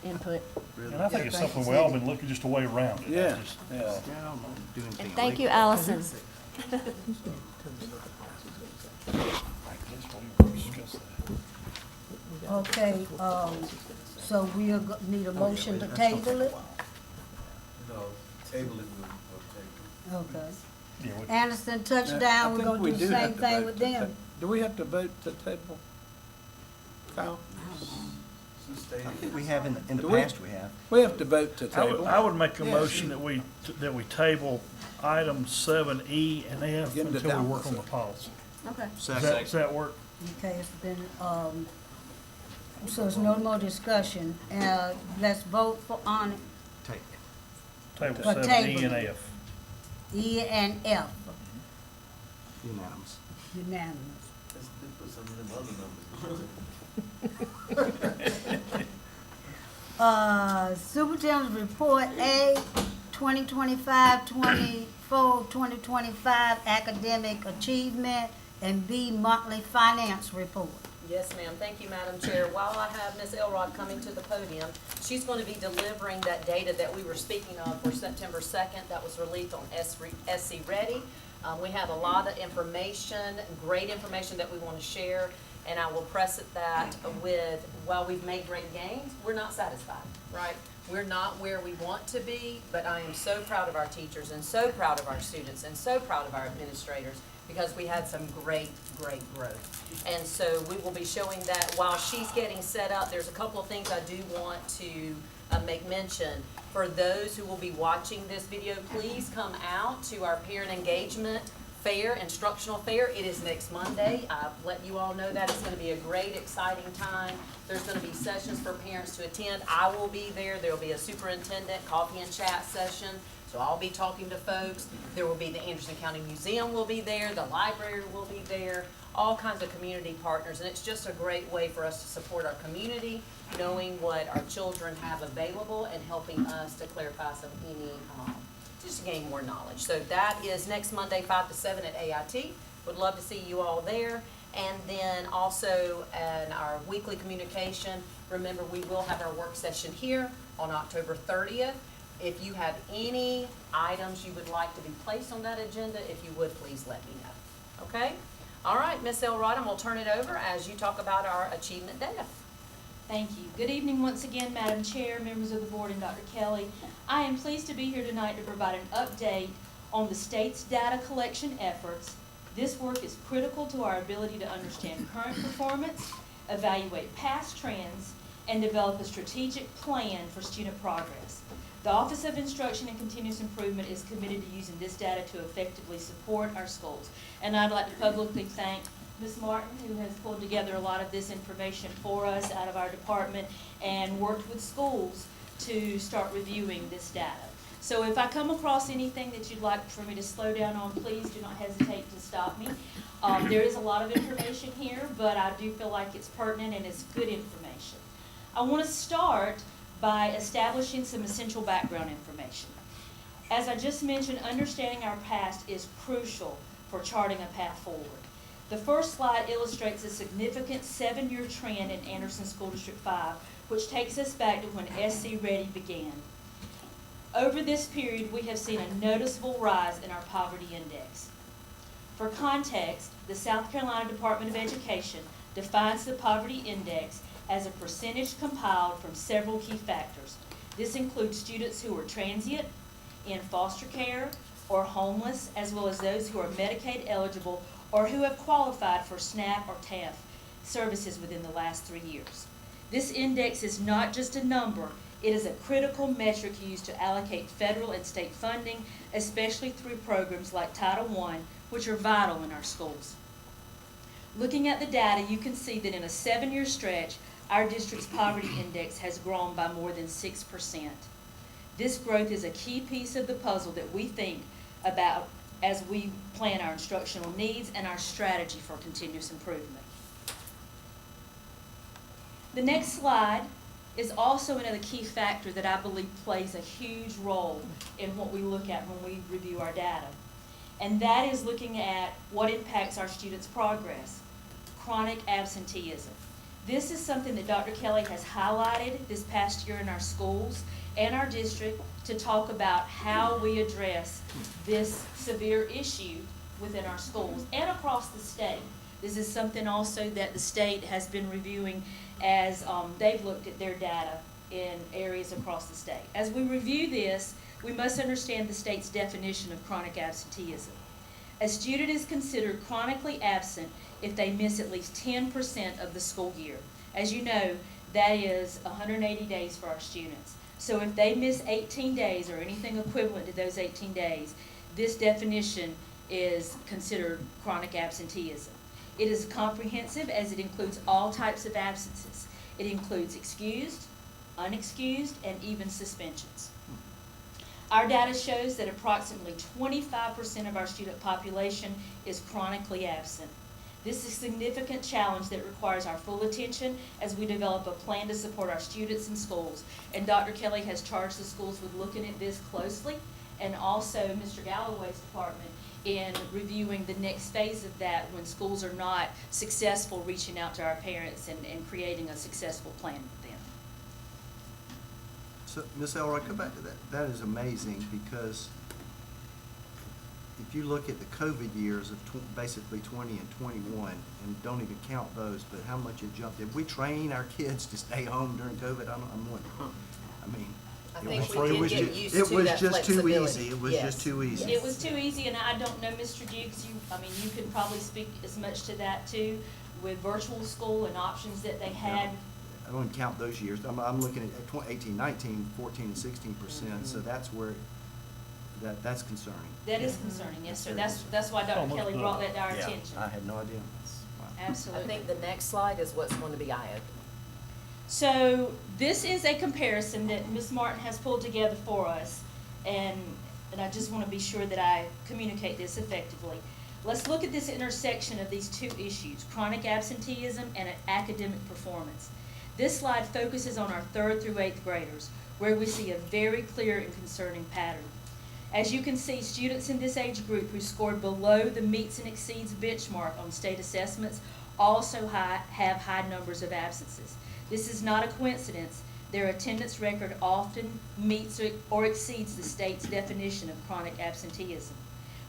[SPEAKER 18] input.
[SPEAKER 2] And I think it's something we all been looking just a way around it.
[SPEAKER 12] Yeah,
[SPEAKER 2] Just-
[SPEAKER 12] yeah.
[SPEAKER 13] Yeah, I don't know, do anything
[SPEAKER 18] And thank you,
[SPEAKER 13] illegal.
[SPEAKER 18] Allison.
[SPEAKER 2] I guess we'll discuss that.
[SPEAKER 1] Okay, so we'll need a motion to table it?
[SPEAKER 16] No, table it, we'll table
[SPEAKER 1] Okay.
[SPEAKER 2] Yeah, we-
[SPEAKER 1] Anderson,
[SPEAKER 12] I
[SPEAKER 1] touchdown, we're
[SPEAKER 12] think
[SPEAKER 1] gonna
[SPEAKER 12] we
[SPEAKER 1] do the
[SPEAKER 12] do have
[SPEAKER 1] same
[SPEAKER 12] to
[SPEAKER 1] thing
[SPEAKER 12] vote
[SPEAKER 1] with
[SPEAKER 12] to
[SPEAKER 1] them.
[SPEAKER 12] do we have to vote to table? Kyle?
[SPEAKER 13] I think we have in the
[SPEAKER 12] Do we?
[SPEAKER 13] past, we have.
[SPEAKER 12] We have to vote to
[SPEAKER 2] I would,
[SPEAKER 12] table.
[SPEAKER 2] I would make a
[SPEAKER 12] Yeah.
[SPEAKER 2] motion that we table items 7E and F
[SPEAKER 12] Get them
[SPEAKER 2] until we
[SPEAKER 12] down.
[SPEAKER 2] work on the policy.
[SPEAKER 1] Okay.
[SPEAKER 2] Does that work?
[SPEAKER 1] Okay, it's been, so there's no more discussion. Let's vote on it.
[SPEAKER 13] Take.
[SPEAKER 2] Table
[SPEAKER 1] For
[SPEAKER 2] 7E and
[SPEAKER 1] tabling.
[SPEAKER 2] F.
[SPEAKER 1] E and F,
[SPEAKER 13] Unanimous.
[SPEAKER 1] unanimous.
[SPEAKER 16] Let's put some of them other numbers.
[SPEAKER 1] Superintendent's report A, 2025 academic achievement, and B, monthly finance report.
[SPEAKER 5] Yes, ma'am. Thank you, Madam Chair. While I have Ms. Elrod coming to the podium, she's going to be delivering that data that we were speaking of for September 2nd that was released on SC Ready. We have a lot of information, great information that we want to share, and I will press it that with, while we've made great gains, we're not satisfied, right? We're not where we want to be, but I am so proud of our teachers and so proud of our students and so proud of our administrators because we had some great growth. And so we will be showing that while she's getting set up. There's a couple of things I do want to make mention, for those who will be watching this video, please come out to our parent engagement fair, instructional fair. It is next Monday. I've let you all know that. It's going to be a great, exciting time. There's going to be sessions for parents to attend. I will be there. There will be a superintendent coffee and chat session. So I'll be talking to folks. There will be the Anderson County Museum will be there. The library will be there. All kinds of community partners. And it's just a great way for us to support our community, knowing what our children have available and helping us to clarify just to gain more knowledge. So that is next Monday, 5 to 7 at AIT. Would love to see you all there. And then also in our weekly communication, remember we will have our work session here on October 30th. If you have any items you would like to be placed on that agenda, if you would, please let me know. Okay? All right, Ms. Elrod, I'm going to turn it over as you talk about our achievement data.
[SPEAKER 6] Thank you. Good evening once again, Madam Chair, members of the board, and Dr. Kelly. I am pleased to be here tonight to provide an update on the state's data collection efforts. This work is critical to our ability to understand current performance, evaluate past trends, and develop a strategic plan for student progress. The Office of Instruction and Continuous Improvement is committed to using this data to effectively support our schools. And I'd like to publicly thank Ms. Martin, who has pulled together a lot of this information for us out of our department and worked with schools to start reviewing this data. So if I come across anything that you'd like for me to slow down on, please do not hesitate to stop me. There is a lot of information here, but I do feel like it's pertinent and it's good information. I want to start by establishing some essential background information. As I just mentioned, understanding our past is crucial for charting a path forward. The first slide illustrates a significant 7-year trend in Anderson School District 5, which takes us back to when SC Ready began. Over this period, we have seen a noticeable rise in our poverty index. For context, the South Carolina Department of Education defines the poverty index as a percentage compiled from several key factors. This includes students who are transient, in foster care, or homeless, as well as those who are Medicaid eligible or who have qualified for SNAP or TANF services within the last 3 years. This index is not just a number, it is a critical metric used to allocate federal and state funding, especially through programs like Title I, which are vital in our schools. Looking at the data, you can see that in a 7-year stretch, our district's poverty index has grown by more than 6%. This growth is a key piece of the puzzle that we think about as we plan our instructional needs and our strategy for continuous improvement. The next slide is also another key factor that I believe plays a huge role in what we look at when we review our data. And that is looking at what impacts our students' progress, chronic absenteeism. This is something that Dr. Kelly has highlighted this past year in our schools and our district to talk about how we address this severe issue within our schools and across the state. This is something also that the state has been reviewing as they've looked at their data in areas across the state. As we review this, we must understand the state's definition of chronic absenteeism. A student is considered chronically absent if they miss at least 10% of the school year. As you know, that is 180 days for our students. So if they miss 18 days or anything equivalent to those 18 days, this definition is considered chronic absenteeism. It is comprehensive as it includes all types of absences. It includes excused, unexcused, and even suspensions. Our data shows that approximately 25% of our student population is chronically absent. This is a significant challenge that requires our full attention as we develop a plan to support our students in schools. And Dr. Kelly has charged the schools with looking at this closely, and also Mr. Galloway's department in reviewing the next phase of that when schools are not successful reaching out to our parents and creating a successful plan with them.
[SPEAKER 13] So, Ms. Elroy, come back to that. That is amazing because if you look at the COVID years of basically 20 and 21, and don't even count those, but how much it jumped. Did we train our kids to stay home during COVID? I'm wondering. I mean,
[SPEAKER 5] I think we did get used to that flexibility.
[SPEAKER 13] It was just too easy. It was just too easy.
[SPEAKER 6] It was too easy, and I don't know, Mr. Dukes, you could probably speak as much to that too, with virtual school and options that they had
[SPEAKER 13] I don't even count those years. I'm looking at 18, 19, 14, and 16%, so that's where, that's concerning.
[SPEAKER 6] That is concerning, yes, sir.
[SPEAKER 13] That's
[SPEAKER 6] That's why Dr.
[SPEAKER 2] Almost
[SPEAKER 6] Kelly
[SPEAKER 2] done.
[SPEAKER 6] brought that to our
[SPEAKER 13] Yeah,
[SPEAKER 6] attention.
[SPEAKER 13] I had no idea. Wow.
[SPEAKER 5] I
[SPEAKER 6] Absolutely.
[SPEAKER 5] think the next slide is what's going to be eye-opening.
[SPEAKER 6] So this is a comparison that Ms. Martin has pulled together for us, and I just want to be sure that I communicate this effectively. Let's look at this intersection of these two issues, chronic absenteeism and academic performance. This slide focuses on our 3rd through 8th graders, where we see a very clear and concerning pattern. As you can see, students in this age group who scored below the meets and exceeds benchmark on state assessments also have high numbers of absences. This is not a coincidence. Their attendance record often meets or exceeds the state's definition of chronic absenteeism.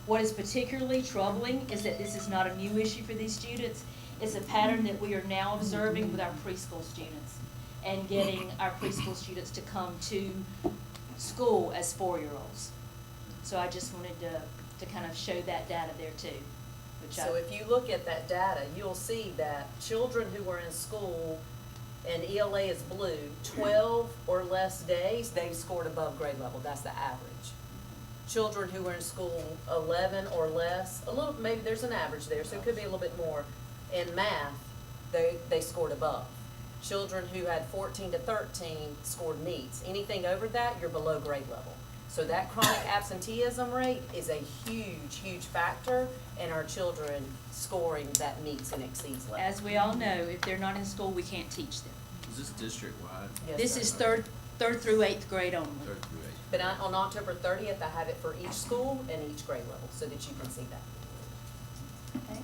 [SPEAKER 6] What is particularly troubling is that this is not a new issue for these students. It's a pattern that we are now observing with our preschool students and getting our preschool students to come to school as 4-year-olds. So I just wanted to kind of show that data there too.
[SPEAKER 5] So if you look at that data, you'll see that children who were in school, and ELA is blue, 12 or less days, they've scored above grade level. That's the average. Children who were in school 11 or less, a little, maybe there's an average there, so it could be a little bit more. In math, they scored above. Children who had 14 to 13 scored meets. Anything over that, you're below grade level. So that chronic absenteeism rate is a huge, huge factor in our children scoring that meets and exceeds level.
[SPEAKER 6] As we all know, if they're not in school, we can't teach them.
[SPEAKER 10] Is this district-wide?
[SPEAKER 5] Yes,
[SPEAKER 6] This
[SPEAKER 5] sir.
[SPEAKER 6] is third through 8th grade only.
[SPEAKER 10] 3rd through 8th.
[SPEAKER 5] But on October 30th, I have it for each school and each grade level so that you can see that.
[SPEAKER 6] Okay.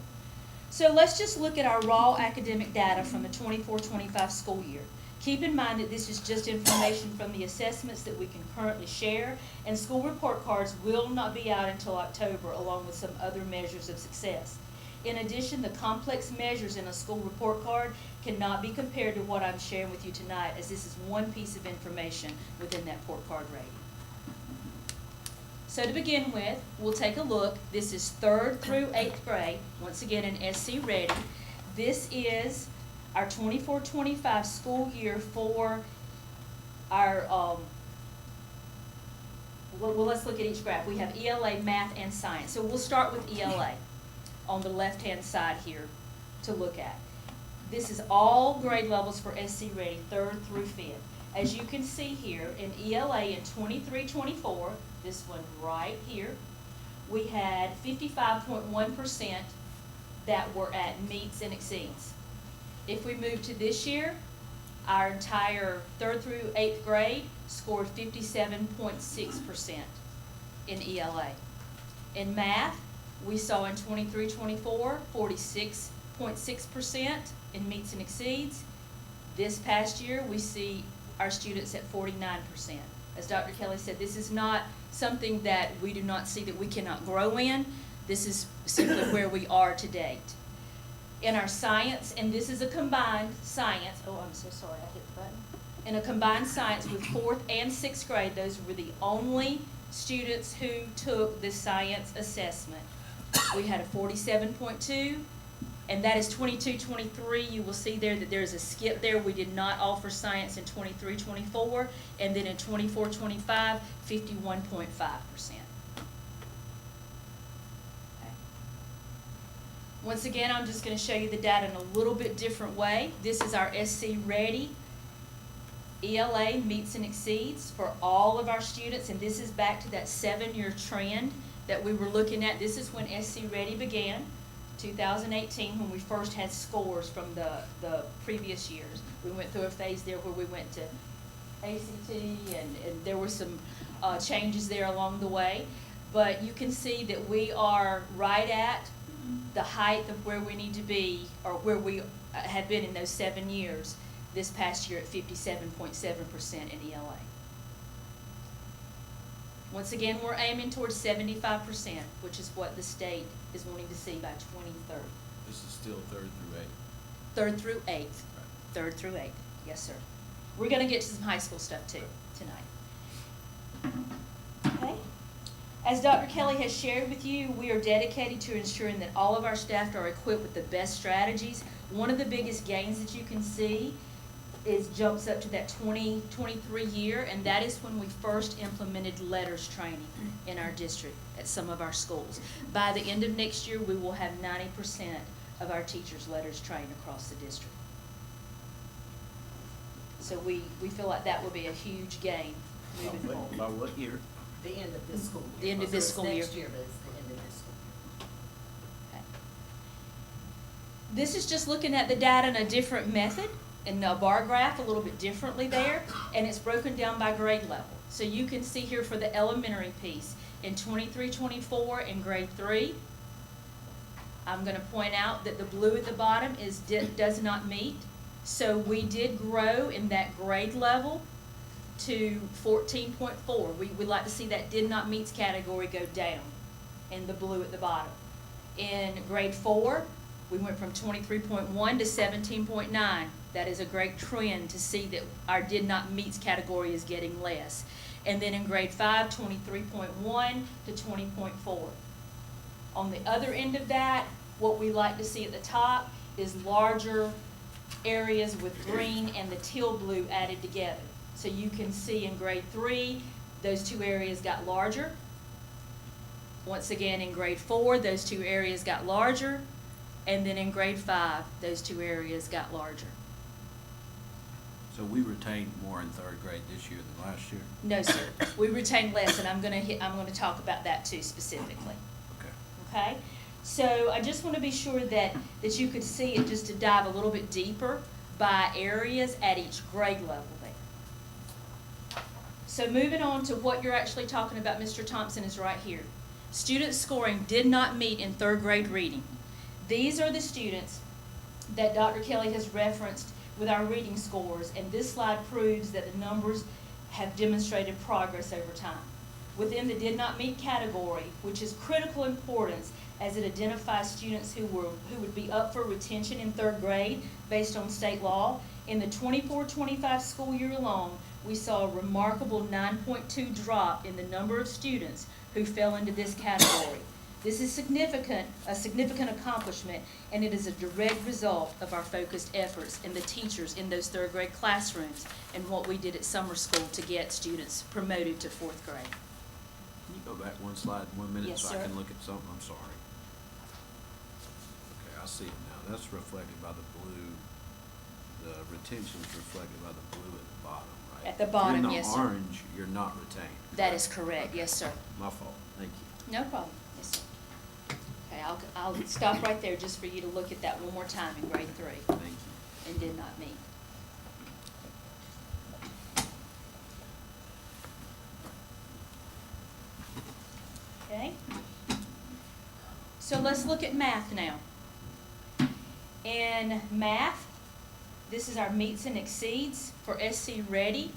[SPEAKER 6] So let's just look at our raw academic data from the 24-25 school year. Keep in mind that this is just information from the assessments that we can currently share, and school report cards will not be out until October, along with some other measures of success. In addition, the complex measures in a school report card cannot be compared to what I'm sharing with you tonight, as this is one piece of information within that report card rating. So to begin with, we'll take a look. This is 3rd through 8th grade, once again in SC Ready. This is our 24-25 school year for our, well, let's look at each graph. We have ELA, math, and science. So we'll start with ELA on the left-hand side here to look at. This is all grade levels for SC Ready, 3rd through 5th. As you can see here, in ELA in 23-24, this one right here, we had 55.1% that were at meets and exceeds. If we move to this year, our entire 3rd through 8th grade scored 57.6% in ELA. In math, we saw in 23-24, 46.6% in meets and exceeds. This past year, we see our students at 49%. As Dr. Kelly said, this is not something that we do not see that we cannot grow in. This is simply where we are to date. In our science, and this is a combined science, oh, I'm so sorry, I hit the button. In a combined science with 4th and 6th grade, those were the only students who took the science assessment. We had a 47.2, and that is 22-23. You will see there that there's a skip there. We did not offer science in 23-24, and then in 24-25, 51.5%. Once again, I'm just going to show you the data in a little bit different way. This is our SC Ready ELA meets and exceeds for all of our students, and this is back to that 7-year trend that we were looking at. This is when SC Ready began, 2018, when we first had scores from the previous years. We went through a phase there where we went to ACT, and there were some changes there along the way. But you can see that we are right at the height of where we need to be, or where we have been in those 7 years, this past year at 57.7% in ELA. Once again, we're aiming towards 75%, which is what the state is wanting to see by 2030.
[SPEAKER 10] This is still 3rd through 8th.
[SPEAKER 6] 3rd through 8th. 3rd through 8th. Yes, sir. We're going to get to some high school stuff too tonight. Okay. As Dr. Kelly has shared with you, we are dedicated to ensuring that all of our staff are equipped with the best strategies. One of the biggest gains that you can see jumps up to that 2023 year, and that is when we first implemented letters training in our district at some of our schools. By the end of next year, we will have 90% of our teachers letters trained across the district. So we feel like that will be a huge gain moving forward.
[SPEAKER 10] By what year?
[SPEAKER 5] The end of this school year.
[SPEAKER 6] The end of this school year.
[SPEAKER 5] Next year, but it's the end of this school year.
[SPEAKER 6] Okay. This is just looking at the data in a different method, in a bar graph a little bit differently there, and it's broken down by grade level. So you can see here for the elementary piece, in 23-24 in grade 3, I'm going to point out that the blue at the bottom does not meet. So we did grow in that grade level to 14.4. We like to see that did not meets category go down in the blue at the bottom. In grade 4, we went from 23.1 to 17.9. That is a great trend to see that our did not meets category is getting less. And then in grade 5, 23.1 to 20.4. On the other end of that, what we like to see at the top is larger areas with green and the teal blue added together. So you can see in grade 3, those two areas got larger. Once again, in grade 4, those two areas got larger. And then in grade 5, those two areas got larger.
[SPEAKER 10] So we retained more in 3rd grade this year than last year?
[SPEAKER 6] No, sir. We retained less, and I'm gonna talk about that too specifically. Okay? So I just want to be sure that you could see it, just to dive a little bit deeper by areas at each grade level there. So moving on to what you're actually talking about, Mr. Thompson, is right here. Student scoring did not meet in 3rd grade reading. These are the students that Dr. Kelly has referenced with our reading scores, and this slide proves that the numbers have demonstrated progress over time. Within the did not meet category, which is critical importance as it identifies students who would be up for retention in 3rd grade based on state law, in the 24-25 school year alone, we saw a remarkable 9.2 drop in the number of students who fell into this category. This is a significant accomplishment, and it is a direct result of our focused efforts and the teachers in those 3rd grade classrooms and what we did at summer school to get students promoted to 4th grade.
[SPEAKER 10] Can you go back one slide, 1 minute,
[SPEAKER 6] Yes,
[SPEAKER 10] so
[SPEAKER 6] sir.
[SPEAKER 10] I can look at something? I'm sorry. Okay, I see it now. That's reflected by the blue. The retention's reflected by the blue at the bottom, right?
[SPEAKER 6] At the bottom, yes,
[SPEAKER 10] If
[SPEAKER 6] sir.
[SPEAKER 10] you're in the orange, you're not retained.
[SPEAKER 6] That is correct, yes, sir.
[SPEAKER 10] My fault. Thank you.
[SPEAKER 6] No problem, yes, sir. Okay, I'll stop right there just for you to look at that one more time in grade 3.
[SPEAKER 10] Thank you.
[SPEAKER 6] And did not meet. Okay. So let's look at math now. In math, this is our meets and exceeds for SC Ready,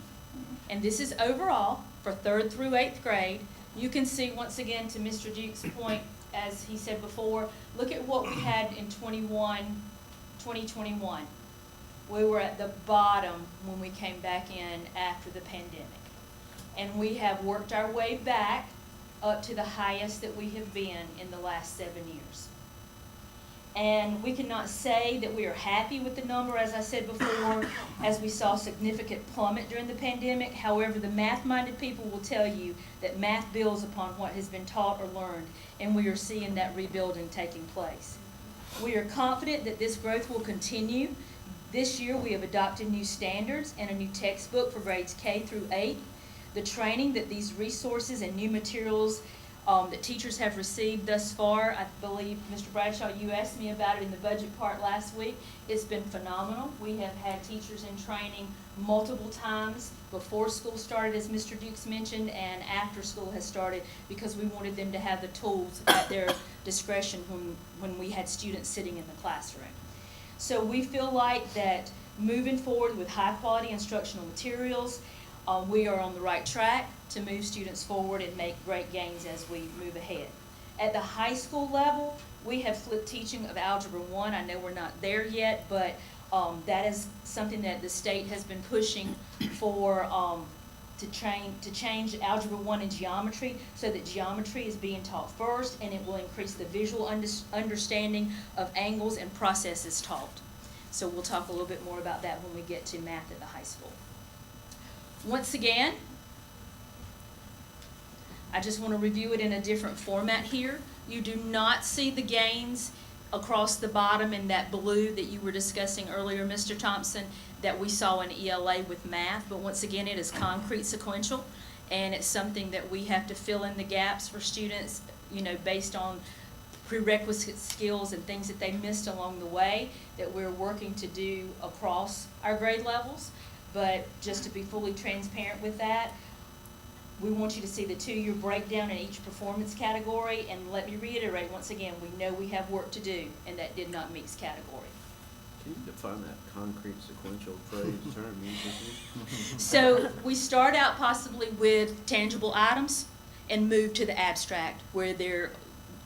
[SPEAKER 6] and this is overall for 3rd through 8th grade. You can see, once again, to Mr. Duke's point, as he said before, look at what we had in 2021. We were at the bottom when we came back in after the pandemic. And we have worked our way back up to the highest that we have been in the last 7 years. And we cannot say that we are happy with the number, as I said before, as we saw significant plummet during the pandemic. However, the math-minded people will tell you that math builds upon what has been taught or learned, and we are seeing that rebuilding taking place. We are confident that this growth will continue. This year, we have adopted new standards and a new textbook for grades K through 8. The training that these resources and new materials that teachers have received thus far, I believe, Mr. Bradshaw, you asked me about it in the budget part last week. It's been phenomenal. We have had teachers in training multiple times before school started, as Mr. Dukes mentioned, and after school has started, because we wanted them to have the tools at their discretion when we had students sitting in the classroom. So we feel like that moving forward with high-quality instructional materials, we are on the right track to move students forward and make great gains as we move ahead. At the high school level, we have flipped teaching of Algebra 1. I know we're not there yet, but that is something that the state has been pushing for to change Algebra 1 and geometry, so that geometry is being taught first, and it will increase the visual understanding of angles and processes taught. So we'll talk a little bit more about that when we get to math at the high school. Once again, I just want to review it in a different format here. You do not see the gains across the bottom in that blue that you were discussing earlier, Mr. Thompson, that we saw in ELA with math, but once again, it is concrete sequential, and it's something that we have to fill in the gaps for students, you know, based on prerequisite skills and things that they missed along the way that we're working to do across our grade levels. But just to be fully transparent with that, we want you to see the 2-year breakdown in each performance category, and let me reiterate once again, we know we have work to do, and that did not meet category.
[SPEAKER 10] Can you define that concrete sequential phrase term?
[SPEAKER 6] So we start out possibly with tangible items and move to the abstract where they're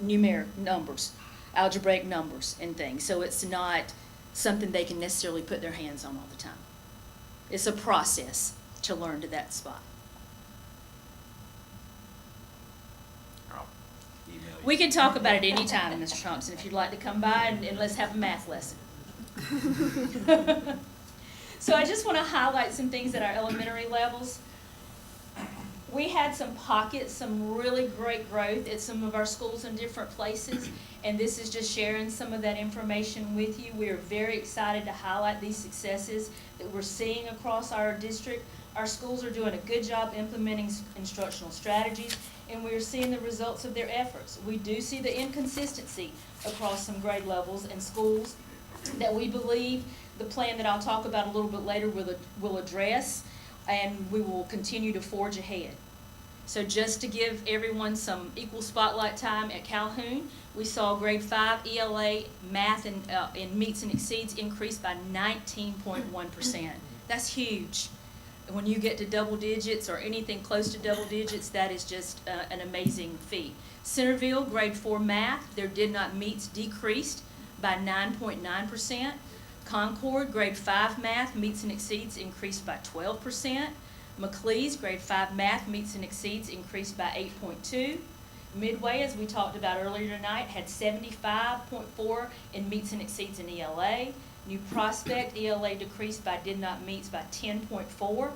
[SPEAKER 6] numeric numbers, algebraic numbers and things. So it's not something they can necessarily put their hands on all the time. It's a process to learn to that spot. We can talk about it anytime, Mr. Thompson, if you'd like to come by and let's have a math lesson. So I just want to highlight some things at our elementary levels. We had some pockets, some really great growth at some of our schools in different places, and this is just sharing some of that information with you. We are very excited to highlight these successes that we're seeing across our district. Our schools are doing a good job implementing instructional strategies, and we're seeing the results of their efforts. We do see the inconsistency across some grade levels and schools that we believe the plan that I'll talk about a little bit later will address, and we will continue to forge ahead. So just to give everyone some equal spotlight time at Calhoun, we saw grade 5 ELA math and meets and exceeds increase by 19.1%. That's huge. When you get to double digits or anything close to double digits, that is just an amazing feat. Centerville, grade 4 math, their did not meets decreased by 9.9%. Concord, grade 5 math, meets and exceeds increased by 12%. McLeese, grade 5 math, meets and exceeds increased by 8.2%. Midway, as we talked about earlier tonight, had 75.4 in meets and exceeds in ELA. New Prospect, ELA decreased by did not meets by 10.4.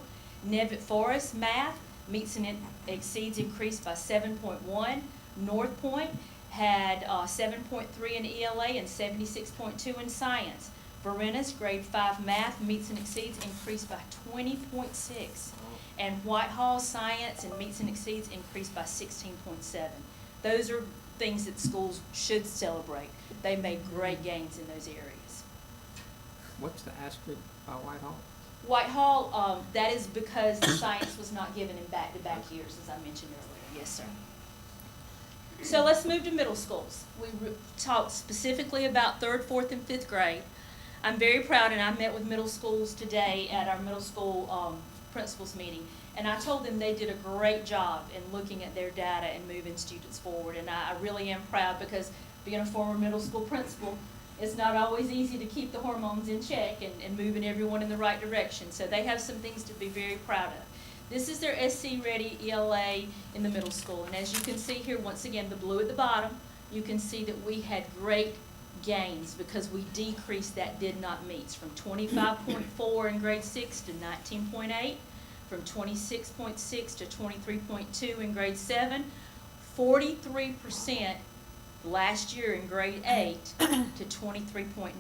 [SPEAKER 6] Nevitt Forest math, meets and exceeds increased by 7.1. North Point had 7.3 in ELA and 76.2 in science. Varennes, grade 5 math, meets and exceeds increased by 20.6. And Whitehall, science and meets and exceeds increased by 16.7. Those are things that schools should celebrate. They made great gains in those areas.
[SPEAKER 17] What's the asterisk by Whitehall?
[SPEAKER 6] Whitehall, that is because the science was not given in back-to-back years, as I mentioned earlier. Yes, sir. So let's move to middle schools. We talked specifically about 3rd, 4th, and 5th grade. I'm very proud, and I met with middle schools today at our middle school principals meeting, and I told them they did a great job in looking at their data and moving students forward, and I really am proud because being a former middle school principal, it's not always easy to keep the hormones in check and moving everyone in the right direction, so they have some things to be very proud of. This is their SC Ready ELA in the middle school, and as you can see here, once again, the blue at the bottom, you can see that we had great gains because we decreased that did not meets from 25.4 in grade 6 to 19.8, from 26.6 to 23.2 in grade 7, 43% last year in grade 8 to 23.9.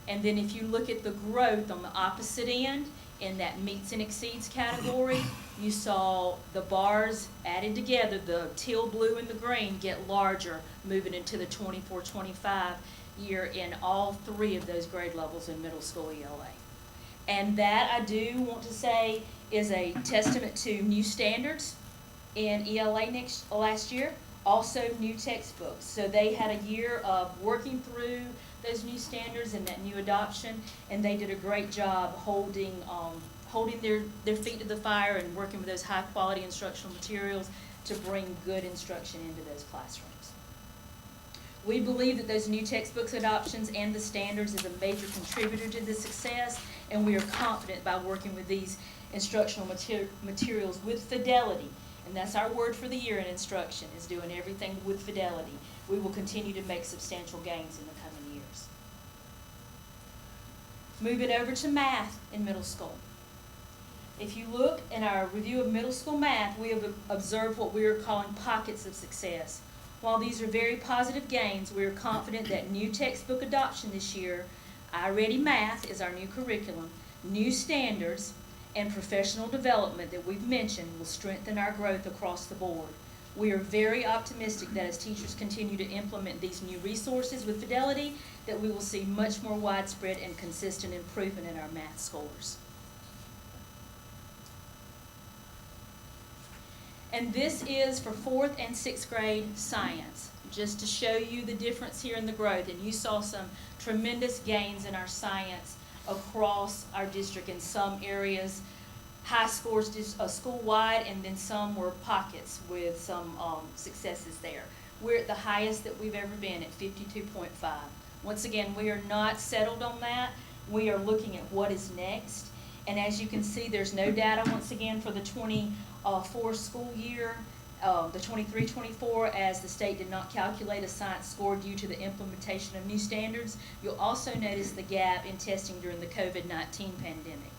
[SPEAKER 6] And then if you look at the growth on the opposite end in that meets and exceeds category, you saw the bars added together, the teal blue and the green, get larger moving into the 24-25 year in all 3 of those grade levels in middle school ELA. And that, I do want to say, is a testament to new standards in ELA last year, also new textbooks. So they had a year of working through those new standards and that new adoption, and they did a great job holding their feet to the fire and working with those high quality instructional materials to bring good instruction into those classrooms. We believe that those new textbooks adoptions and the standards is a major contributor to this success, and we are confident by working with these instructional materials with fidelity, and that's our word for the year in instruction, is doing everything with fidelity. We will continue to make substantial gains in the coming years. Moving over to math in middle school. If you look in our review of middle school math, we have observed what we are calling pockets of success. While these are very positive gains, we are confident that new textbook adoption this year, iReady Math is our new curriculum, new standards, and professional development that we've mentioned will strengthen our growth across the board. We are very optimistic that as teachers continue to implement these new resources with fidelity, that we will see much more widespread and consistent improvement in our math scores. And this is for 4th and 6th grade science, just to show you the difference here in the growth. And you saw some tremendous gains in our science across our district in some areas. High scores just school-wide, and then some were pockets with some successes there. We're at the highest that we've ever been at 52.5. Once again, we are not settled on that. We are looking at what is next. And as you can see, there's no data, once again, for the 24 school year, the 23-24, as the state did not calculate a science score due to the implementation of new standards. You'll also notice the gap in testing during the COVID-19 pandemic.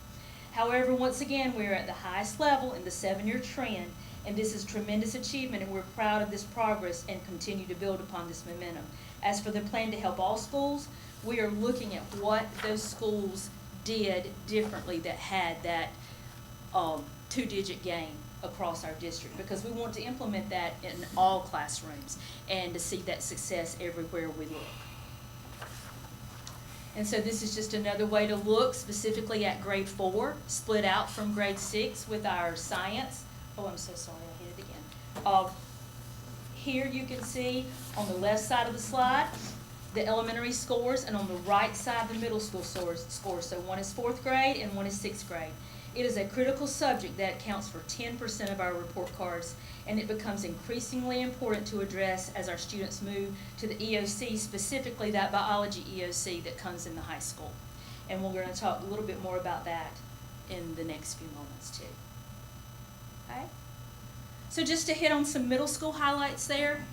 [SPEAKER 6] However, once again, we are at the highest level in the 7-year trend, and this is tremendous achievement, and we're proud of this progress and continue to build upon this momentum. As for the plan to help all schools, we are looking at what those schools did differently that had that 2-digit gain across our district, because we want to implement that in all classrooms and to see that success everywhere we look. And so this is just another way to look specifically at grade 4, split out from grade 6 with our science. Oh, I'm so sorry, I hit it again. Here you can see on the left side of the slide the elementary scores, and on the right side the middle school scores. So one is 4th grade and one is 6th grade. It is a critical subject that accounts for 10% of our report cards, and it becomes increasingly important to address as our students move to the EOC, specifically that biology EOC that comes in the high school. And we're going to talk a little bit more about that in the next few moments too. Okay? So just to hit on some middle school highlights there,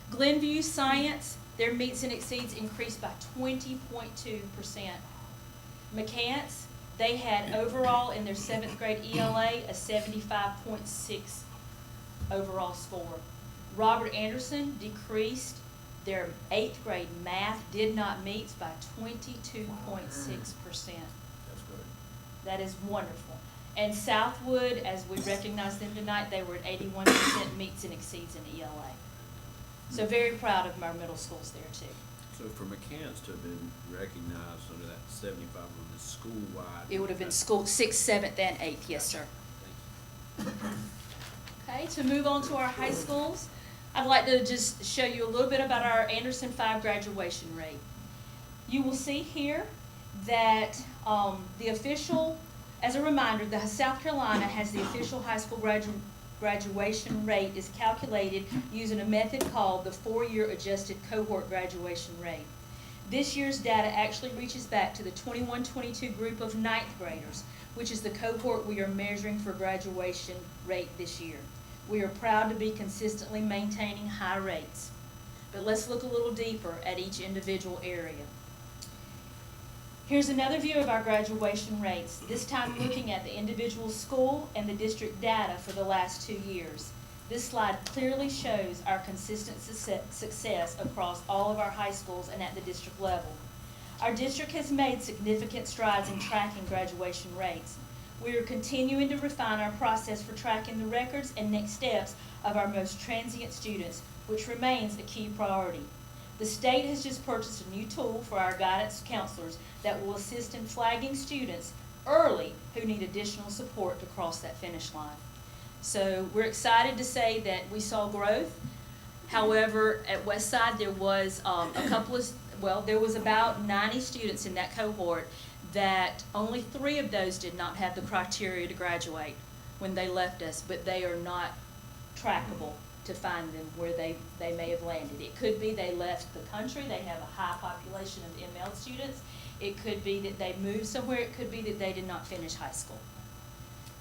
[SPEAKER 6] Glenview Science, their meets and exceeds increased by 20.2%. McCants, they had overall in their 7th grade ELA a 75.6 overall score. Robert Anderson decreased their 8th grade math did not meet by 22.6%.
[SPEAKER 16] That's good.
[SPEAKER 6] That is wonderful. And Southwood, as we recognize them tonight, they were at 81% meets and exceeds in ELA. So very proud of our middle schools there too.
[SPEAKER 10] So for McCants to have been recognized under that 75 on the school-wide.
[SPEAKER 6] It would have been school 6th, 7th, and 8th, yes, sir. Okay, to move on to our high schools, I'd like to just show you a little bit about our Anderson 5 graduation rate. You will see here that the official, as a reminder, the South Carolina has the official high school graduation rate is calculated using a method called the 4-year adjusted cohort graduation rate. This year's data actually reaches back to the 21-22 group of 9th graders, which is the cohort we are measuring for graduation rate this year. We are proud to be consistently maintaining high rates. But let's look a little deeper at each individual area. Here's another view of our graduation rates, this time looking at the individual school and the district data for the last 2 years. This slide clearly shows our consistent success across all of our high schools and at the district level. Our district has made significant strides in tracking graduation rates. We are continuing to refine our process for tracking the records and next steps of our most transient students, which remains a key priority. The state has just purchased a new tool for our guidance counselors that will assist in flagging students early who need additional support to cross that finish line. So we're excited to say that we saw growth. However, at Westside there was there was about 90 students in that cohort that only 3 of those did not have the criteria to graduate when they left us, but they are not trackable to find them where they may have landed. It could be they left the country, they have a high population of ML students. It could be that they moved somewhere, it could be that they did not finish high school.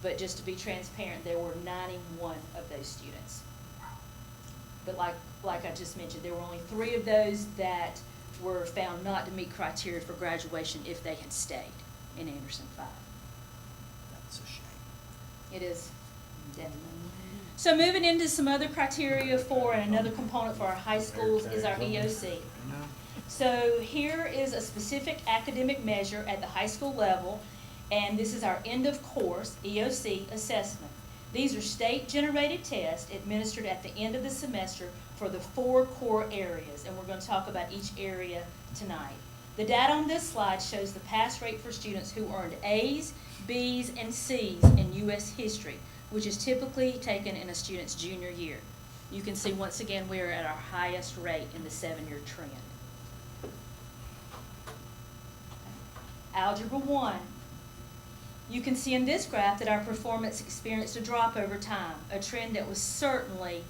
[SPEAKER 6] But just to be transparent, there were 91 of those students. But like I just mentioned, there were only 3 of those that were found not to meet criteria for graduation if they had stayed. in Anderson 5.
[SPEAKER 13] That's a shame.
[SPEAKER 6] It is, definitely. So moving into some other criteria for, and another component for our high schools is our EOC. So here is a specific academic measure at the high school level, and this is our end of course EOC assessment. These are state-generated tests administered at the end of the semester for the 4 core areas, and we're going to talk about each area tonight. The data on this slide shows the pass rate for students who earned A's, B's, and C's in U.S. history, which is typically taken in a student's junior year. You can see once again we are at our highest rate in the 7-year trend. Algebra 1. You can see in this graph that our performance experienced a drop over time, a trend that was certainly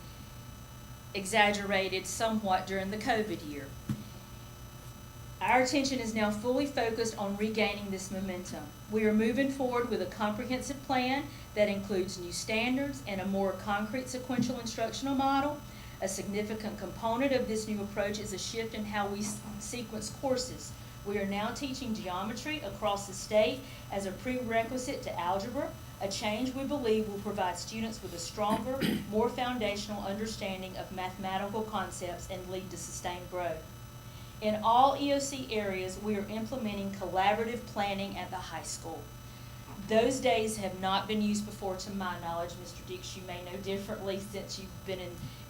[SPEAKER 6] exaggerated somewhat during the COVID year. Our attention is now fully focused on regaining this momentum. We are moving forward with a comprehensive plan that includes new standards and a more concrete sequential instructional model. A significant component of this new approach is a shift in how we sequence courses. We are now teaching geometry across the state as a prerequisite to algebra, a change we believe will provide students with a stronger, more foundational understanding of mathematical concepts and lead to sustained growth. In all EOC areas, we are implementing collaborative planning at the high school. Those days have not been used before to my knowledge. Mr. Dix, you may know differently since you've been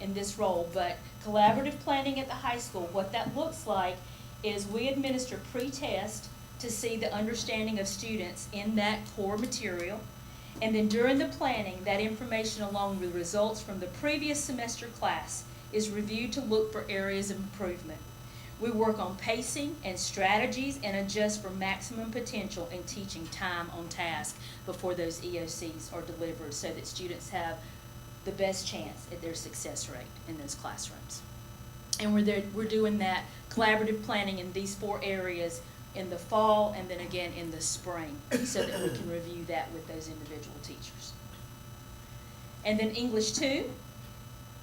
[SPEAKER 6] in this role, but collaborative planning at the high school, what that looks like is we administer pre-test to see the understanding of students in that core material, and then during the planning, that information along with results from the previous semester class is reviewed to look for areas of improvement. We work on pacing and strategies and adjust for maximum potential in teaching time on task before those EOCs are delivered so that students have the best chance at their success rate in those classrooms. And we're doing that collaborative planning in these 4 areas in the fall and then again in the spring so that we can review that with those individual teachers. And then English 2.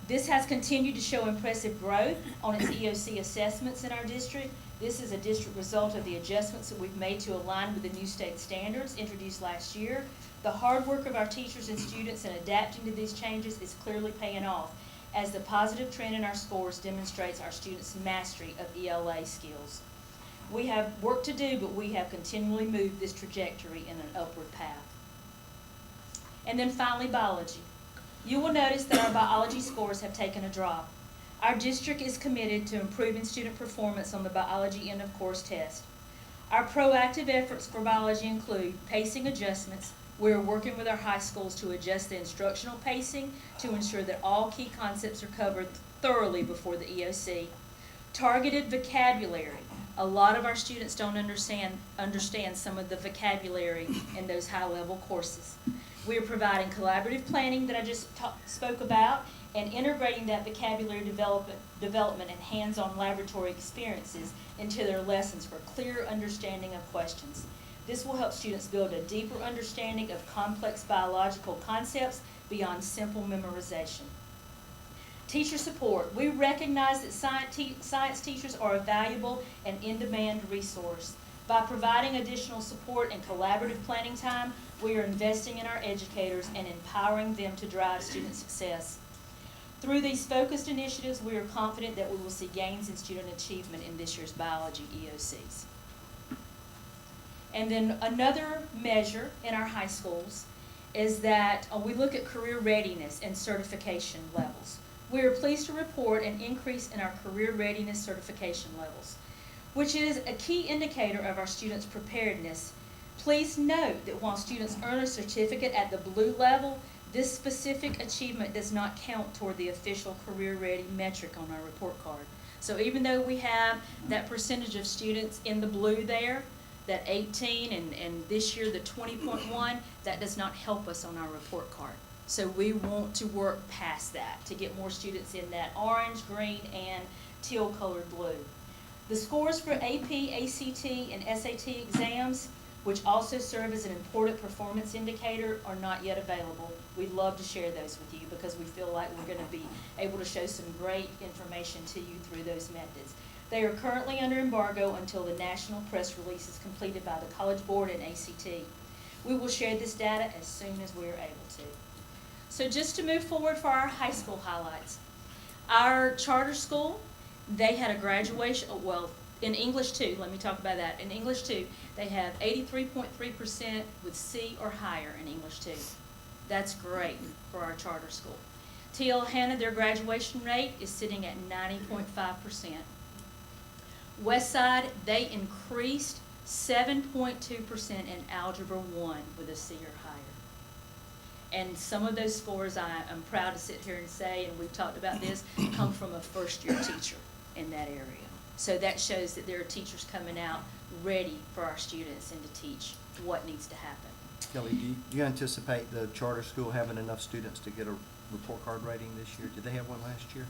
[SPEAKER 6] This has continued to show impressive growth on its EOC assessments in our district. This is a district result of the adjustments that we've made to align with the new state standards introduced last year. The hard work of our teachers and students in adapting to these changes is clearly paying off, as the positive trend in our scores demonstrates our students' mastery of ELA skills. We have work to do, but we have continually moved this trajectory in an upward path. And then finally, biology. You will notice that our biology scores have taken a drop. Our district is committed to improving student performance on the biology end of course test. Our proactive efforts for biology include pacing adjustments. We are working with our high schools to adjust the instructional pacing to ensure that all key concepts are covered thoroughly before the EOC. Targeted vocabulary. A lot of our students don't understand some of the vocabulary in those high-level courses. We are providing collaborative planning that I just spoke about and integrating that vocabulary development and hands-on laboratory experiences into their lessons for clear understanding of questions. This will help students build a deeper understanding of complex biological concepts beyond simple memorization. Teacher support. We recognize that science teachers are a valuable and in-demand resource. By providing additional support and collaborative planning time, we are investing in our educators and empowering them to drive student success. Through these focused initiatives, we are confident that we will see gains in student achievement in this year's biology EOCs. And then another measure in our high schools is that we look at career readiness and certification levels. We are pleased to report an increase in our career readiness certification levels, which is a key indicator of our students' preparedness. Please note that while students earn a certificate at the blue level, this specific achievement does not count toward the official career ready metric on our report card. So even though we have that percentage of students in the blue there, that 18 and this year the 20.1, that does not help us on our report card. So we want to work past that to get more students in that orange, green, and teal colored blue. The scores for AP, ACT, and SAT exams, which also serve as an important performance indicator, are not yet available. We'd love to share those with you because we feel like we're going to be able to show some great information to you through those methods. They are currently under embargo until the national press release is completed by the College Board and ACT. We will share this data as soon as we are able to. So just to move forward for our high school highlights. Our charter school, they had a graduation, well, in English 2, let me talk about that. In English 2, they have 83.3% with C or higher in English 2. That's great for our charter school. TL Hanna, their graduation rate is sitting at 90.5%. Westside, they increased 7.2% in Algebra 1 with a C or higher. And some of those scores, I'm proud to sit here and say, and we've talked about this, come from a first-year teacher in that area. So that shows that there are teachers coming out ready for our students and to teach what needs to happen.
[SPEAKER 13] Kelly, do you anticipate the charter school having enough students to get a report card rating this year? Did they have one last year?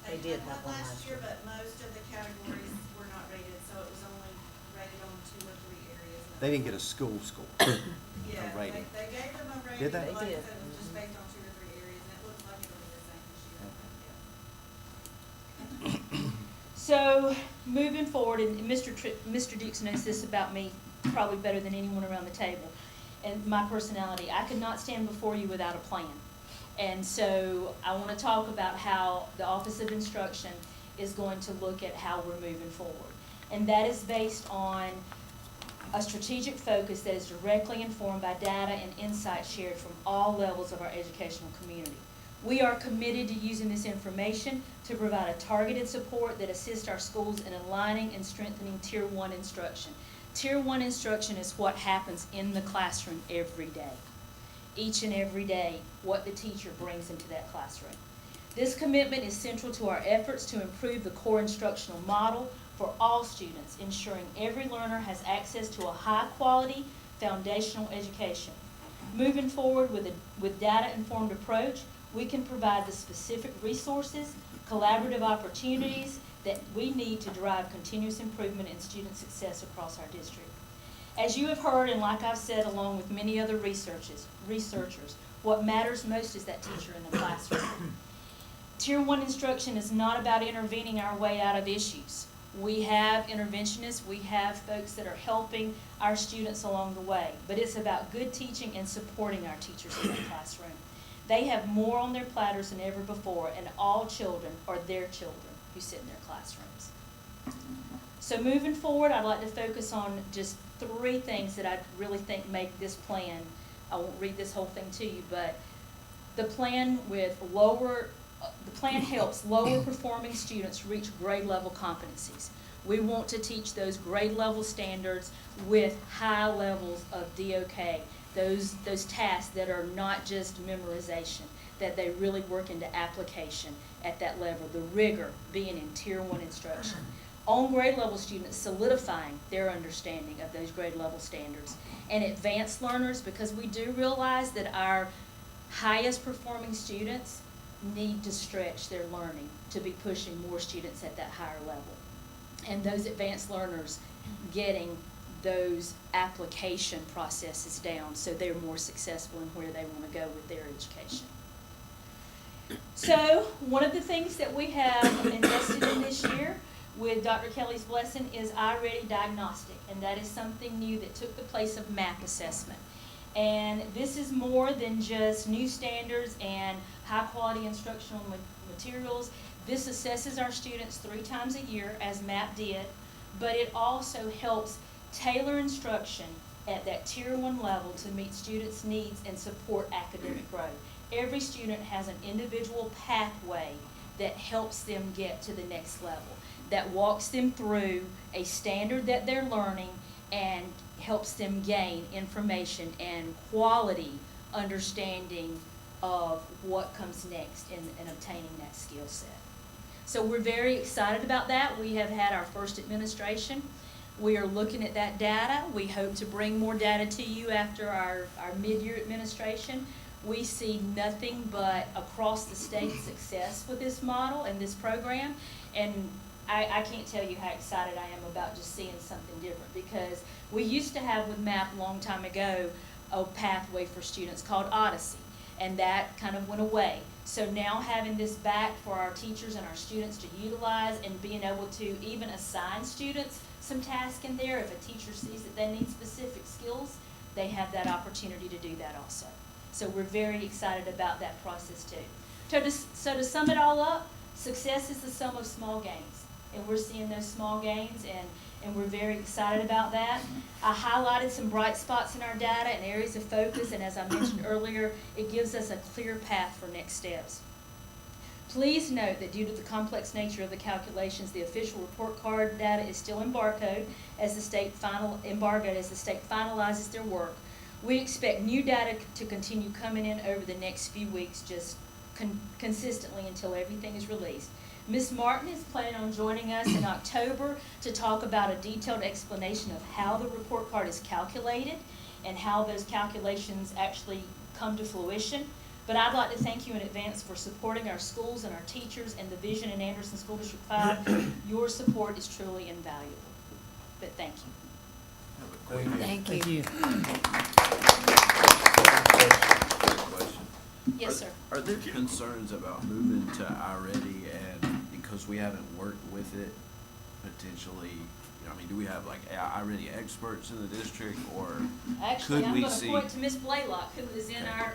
[SPEAKER 5] They did have one
[SPEAKER 19] last year, but most of the categories were not rated, so it was only rated on 2 or 3 areas.
[SPEAKER 13] They didn't get a school score,
[SPEAKER 19] Yeah,
[SPEAKER 13] a rating.
[SPEAKER 19] they gave them a rating,
[SPEAKER 13] Did they?
[SPEAKER 19] but like I
[SPEAKER 5] They did.
[SPEAKER 19] said, it was just based on 2 or 3 areas, and it looks like it'll be the same this year.
[SPEAKER 6] So moving forward, and Mr. Dukes knows this about me probably better than anyone around the table, and my personality. I could not stand before you without a plan. And so I want to talk about how the Office of Instruction is going to look at how we're moving forward. And that is based on a strategic focus that is directly informed by data and insights shared from all levels of our educational community. We are committed to using this information to provide a targeted support that assists our schools in aligning and strengthening Tier 1 instruction. Tier 1 instruction is what happens in the classroom every day. Each and every day, what the teacher brings into that classroom. This commitment is central to our efforts to improve the core instructional model for all students, ensuring every learner has access to a high-quality foundational education. Moving forward with data-informed approach, we can provide the specific resources, collaborative opportunities that we need to drive continuous improvement in student success across our district. As you have heard, and like I've said along with many other researchers, what matters most is that teacher in the classroom. Tier 1 instruction is not about intervening our way out of issues. We have interventionists, we have folks that are helping our students along the way, but it's about good teaching and supporting our teachers in the classroom. They have more on their platters than ever before, and all children are their children who sit in their classrooms. So moving forward, I'd like to focus on just 3 things that I really think make this plan. I won't read this whole thing to you, but the plan helps lower performing students reach grade level competencies. We want to teach those grade level standards with high levels of DOK, those tasks that are not just memorization, that they really work into application at that level, the rigor being in Tier 1 instruction. On grade level students solidifying their understanding of those grade level standards. And advanced learners, because we do realize that our highest performing students need to stretch their learning to be pushing more students at that higher level. And those advanced learners getting those application processes down so they're more successful in where they want to go with their education. So one of the things that we have invested in this year with Dr. Kelly's blessing is iReady Diagnostic, and that is something new that took the place of MAP assessment. And this is more than just new standards and high quality instructional materials. This assesses our students 3 times a year, as MAP did, but it also helps tailor instruction at that Tier 1 level to meet students' needs and support academic growth. Every student has an individual pathway that helps them get to the next level, that walks them through a standard that they're learning and helps them gain information and quality understanding of what comes next in obtaining that skill set. So we're very excited about that. We have had our first administration. We are looking at that data. We hope to bring more data to you after our mid-year administration. We see nothing but across the state success with this model and this program. And I can't tell you how excited I am about just seeing something different, because we used to have with MAP a long time ago a pathway for students called Odyssey, and that kind of went away. So now having this back for our teachers and our students to utilize and being able to even assign students some tasks in there, if a teacher sees that they need specific skills, they have that opportunity to do that also. So we're very excited about that process too. So to sum it all up, success is the sum of small gains. And we're seeing those small gains, and we're very excited about that. I highlighted some bright spots in our data and areas of focus, and as I mentioned earlier, it gives us a clear path for next steps. Please note that due to the complex nature of the calculations, the official report card data is still embargoed as the state finalizes their work. We expect new data to continue coming in over the next few weeks, just consistently until everything is released. Ms. Martin is planning on joining us in October to talk about a detailed explanation of how the report card is calculated and how those calculations actually come to fruition. But I'd like to thank you in advance for supporting our schools and our teachers and the vision in Anderson School District 5. Your support is truly invaluable. But thank you.
[SPEAKER 18] Thank you.
[SPEAKER 6] Yes, sir.
[SPEAKER 10] Are there concerns about moving to iReady, and because we haven't worked with it, potentially, I mean, do we have like iReady experts in the district, or
[SPEAKER 6] Actually,
[SPEAKER 10] could
[SPEAKER 6] I'm
[SPEAKER 10] we
[SPEAKER 6] going to
[SPEAKER 10] see?
[SPEAKER 6] point to Ms. Blaylock, who is in our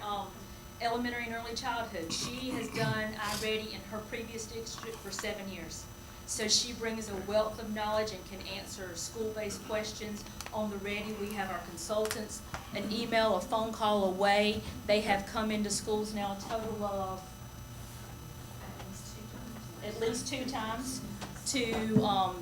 [SPEAKER 6] elementary and early childhood. She has done iReady in her previous district for 7 years. So she brings a wealth of knowledge and can answer school-based questions on the ready. We have our consultants an email, a phone call away. They have come into schools now a total of at least 2 times to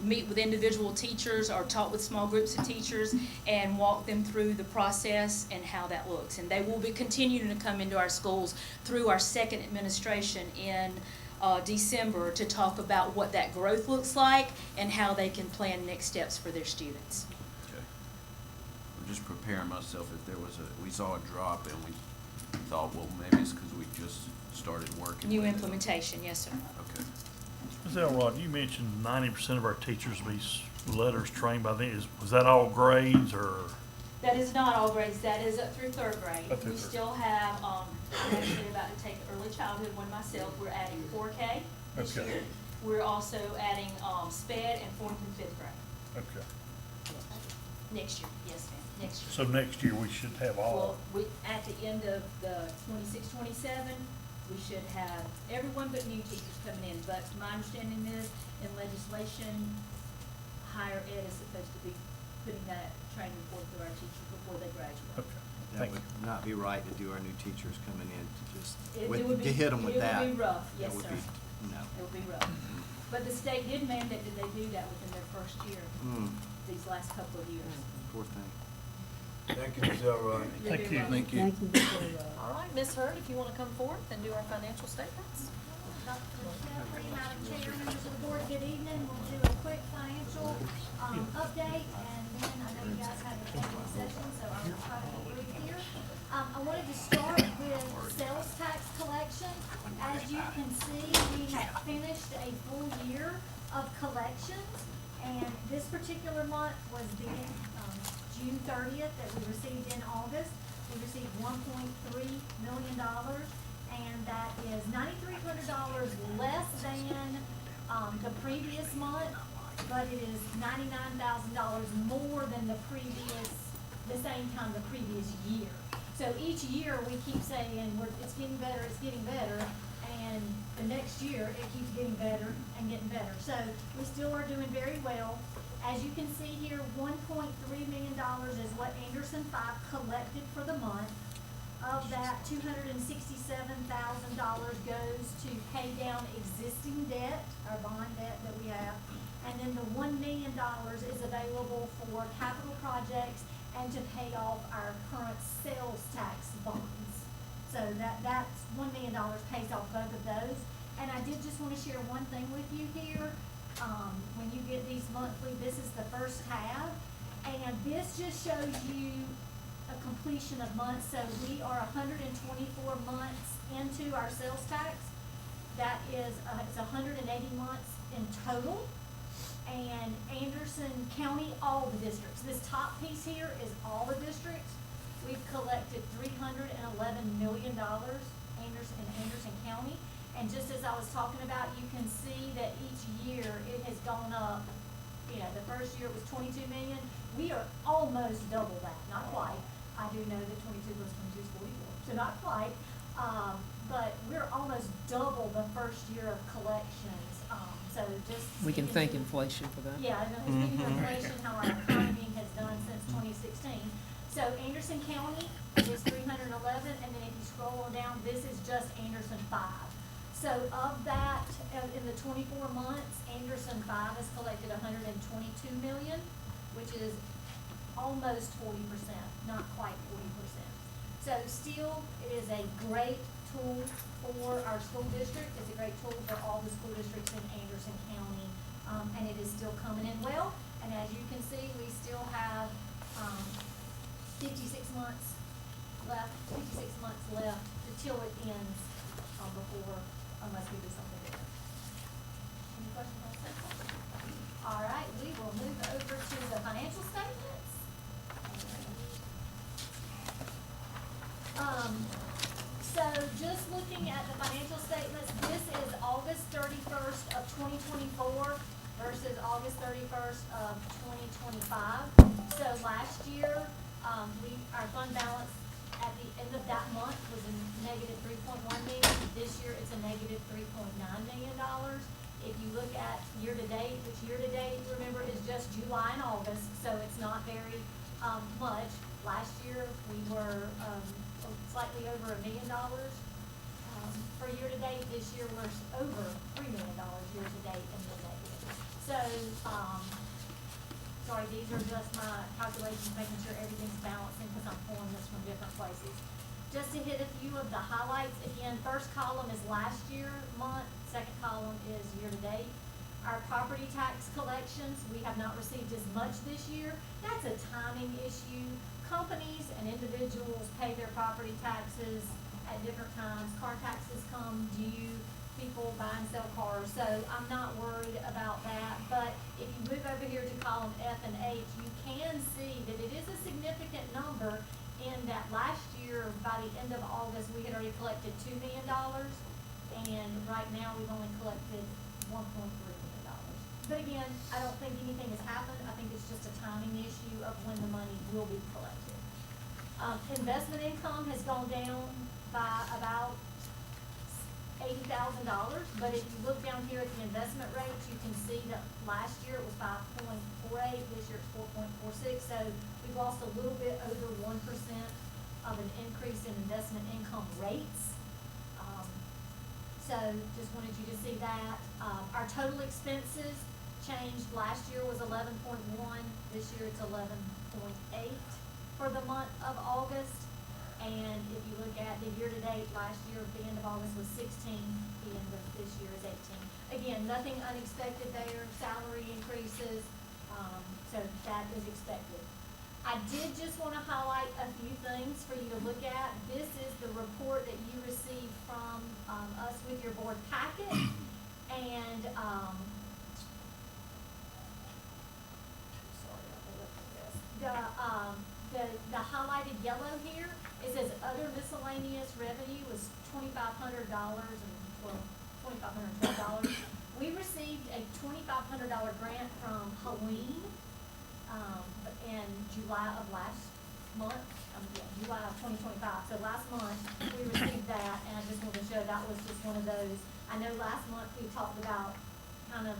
[SPEAKER 6] meet with individual teachers or talk with small groups of teachers and walk them through the process and how that looks. And they will be continuing to come into our schools through our second administration in December to talk about what that growth looks like and how they can plan next steps for their students.
[SPEAKER 10] Okay. I'm just preparing myself if there was we saw a drop and we thought, well, maybe it's because we just started working.
[SPEAKER 6] New
[SPEAKER 10] with it.
[SPEAKER 6] implementation, yes, sir.
[SPEAKER 10] Okay.
[SPEAKER 2] Ms. Elrod, you mentioned 90% of our teachers will be letters trained by then. Was that all grades, or?
[SPEAKER 6] That is not all grades, that is up through 3rd grade.
[SPEAKER 2] Up through
[SPEAKER 6] We
[SPEAKER 2] third.
[SPEAKER 6] still have, I'm actually about to take early childhood one myself. We're adding 4K this
[SPEAKER 2] Okay.
[SPEAKER 6] year. We're also adding SPED and 4th and 5th grade
[SPEAKER 2] Okay.
[SPEAKER 6] next year. Yes, ma'am, next year.
[SPEAKER 2] So next year, we should have all.
[SPEAKER 6] Well, at the end of the 26-27, we should have everyone but new teachers coming in. But my understanding is, in legislation, higher ed is supposed to be putting that training report through our teachers before they graduate.
[SPEAKER 2] Okay.
[SPEAKER 13] That
[SPEAKER 2] Thank
[SPEAKER 13] would
[SPEAKER 2] you.
[SPEAKER 13] not be right to do our new teachers coming in to just,
[SPEAKER 6] It would
[SPEAKER 13] to
[SPEAKER 6] be-
[SPEAKER 13] hit them with that.
[SPEAKER 6] It would be rough, yes,
[SPEAKER 13] That would
[SPEAKER 6] sir.
[SPEAKER 13] be- No.
[SPEAKER 6] It would be rough. But the state did mandate that they do that within their first year, these last couple of years.
[SPEAKER 13] Poor thing.
[SPEAKER 16] Thank you, Ms. Elrod.
[SPEAKER 6] You're
[SPEAKER 2] Thank
[SPEAKER 6] very
[SPEAKER 2] you.
[SPEAKER 6] welcome.
[SPEAKER 12] Thank you.
[SPEAKER 5] All right, Ms. Hurd, if you want to come forth and do our financial statements.
[SPEAKER 20] Dr. Kelly, Madam Chair, members of the board, good evening. We'll do a quick financial update, and then I know you guys have a executive session, so I will try to be brief here. I wanted to start with sales tax collection. As you can see, we have finished a full year of collections, and this particular month was the June 30th that we received in August. We received $1.3 million, and that is $9,300 less than the previous month, but it is $99,000 more than the same time the previous year. So each year we keep saying it's getting better, and the next year it keeps getting better and getting better. So we still are doing very well. As you can see here, $1.3 million is what Anderson 5 collected for the month. Of that, $267,000 goes to pay down existing debt, our bond debt that we have. And then the $1 million is available for capital projects and to pay off our current sales tax bonds. So that's $1 million pays off both of those. And I did just want to share one thing with you here. When you get these monthly, this is the first half, and this just shows you a completion of months. So we are 124 months into our sales tax. That is, it's 180 months in total. And Anderson County, all the districts. This top piece here is all the districts. We've collected $311 million, Anderson County. And just as I was talking about, you can see that each year it has gone up. You know, the first year it was 22 million. We are almost double that, not quite. I do know that 22 plus 22 is 44, so not quite. But we're almost double the first year of collections. So just
[SPEAKER 17] We can thank inflation for that.
[SPEAKER 20] yeah, and speaking of inflation, how our economy has done since 2016. So Anderson County is 311, and then if you scroll on down, this is just Anderson 5. So of that, in the 24 months, Anderson 5 has collected 122 million, which is almost 40%, not quite 40%. So still, it is a great tool for our school district. It's a great tool for all the school districts in Anderson County, and it is still coming in well. And as you can see, we still have 56 months left till it ends before, unless we do something different. Any questions on that? All right, we will move over to the financial statements. So just looking at the financial statements, this is August 31st of 2024 versus August 31st of 2025. So last year, our fund balance at the end of that month was a negative 3.1 million. This year, it's a negative $3.9 million. If you look at year-to-date, which year-to-date, remember, is just July and August, so it's not very much. Last year, we were slightly over $1 million for year-to-date. This year, we're over $3 million year-to-date in the negative. So, sorry, these are just my calculations, making sure everything's balancing because I'm pulling this from different places. Just to hit a few of the highlights, again, first column is last year month, second column is year-to-date. Our property tax collections, we have not received as much this year. That's a timing issue. Companies and individuals pay their property taxes at different times. Car taxes come due, people buy and sell cars, so I'm not worried about that. But if you move over here to column F and H, you can see that it is a significant number in that last year, by the end of August, we had already collected $2 million, and right now we've only collected $1.3 million. But again, I don't think anything has happened. I think it's just a timing issue of when the money will be collected. Investment income has gone down by about $80,000, but if you look down here at the investment rates, you can see that last year it was 5.48, this year it's 4.46, so we've lost a little bit over 1% of an increase in investment income rates. So just wanted you to see that. Our total expenses changed. Last year was 11.1, this year it's 11.8 for the month of August. And if you look at the year-to-date, last year, the end of August was 16, the end of this year is 18. Again, nothing unexpected there, salary increases, so that is expected. I did just want to highlight a few things for you to look at. This is the report that you received from us with your board packet. And, sorry, I'll look at this. The highlighted yellow here, it says other miscellaneous revenue was $2,500 $2,512. We received a $2,500 grant from Helene in July of last month, July of 2025. So last month, we received that, and I just wanted to show that was just one of those. I know last month we talked about kind of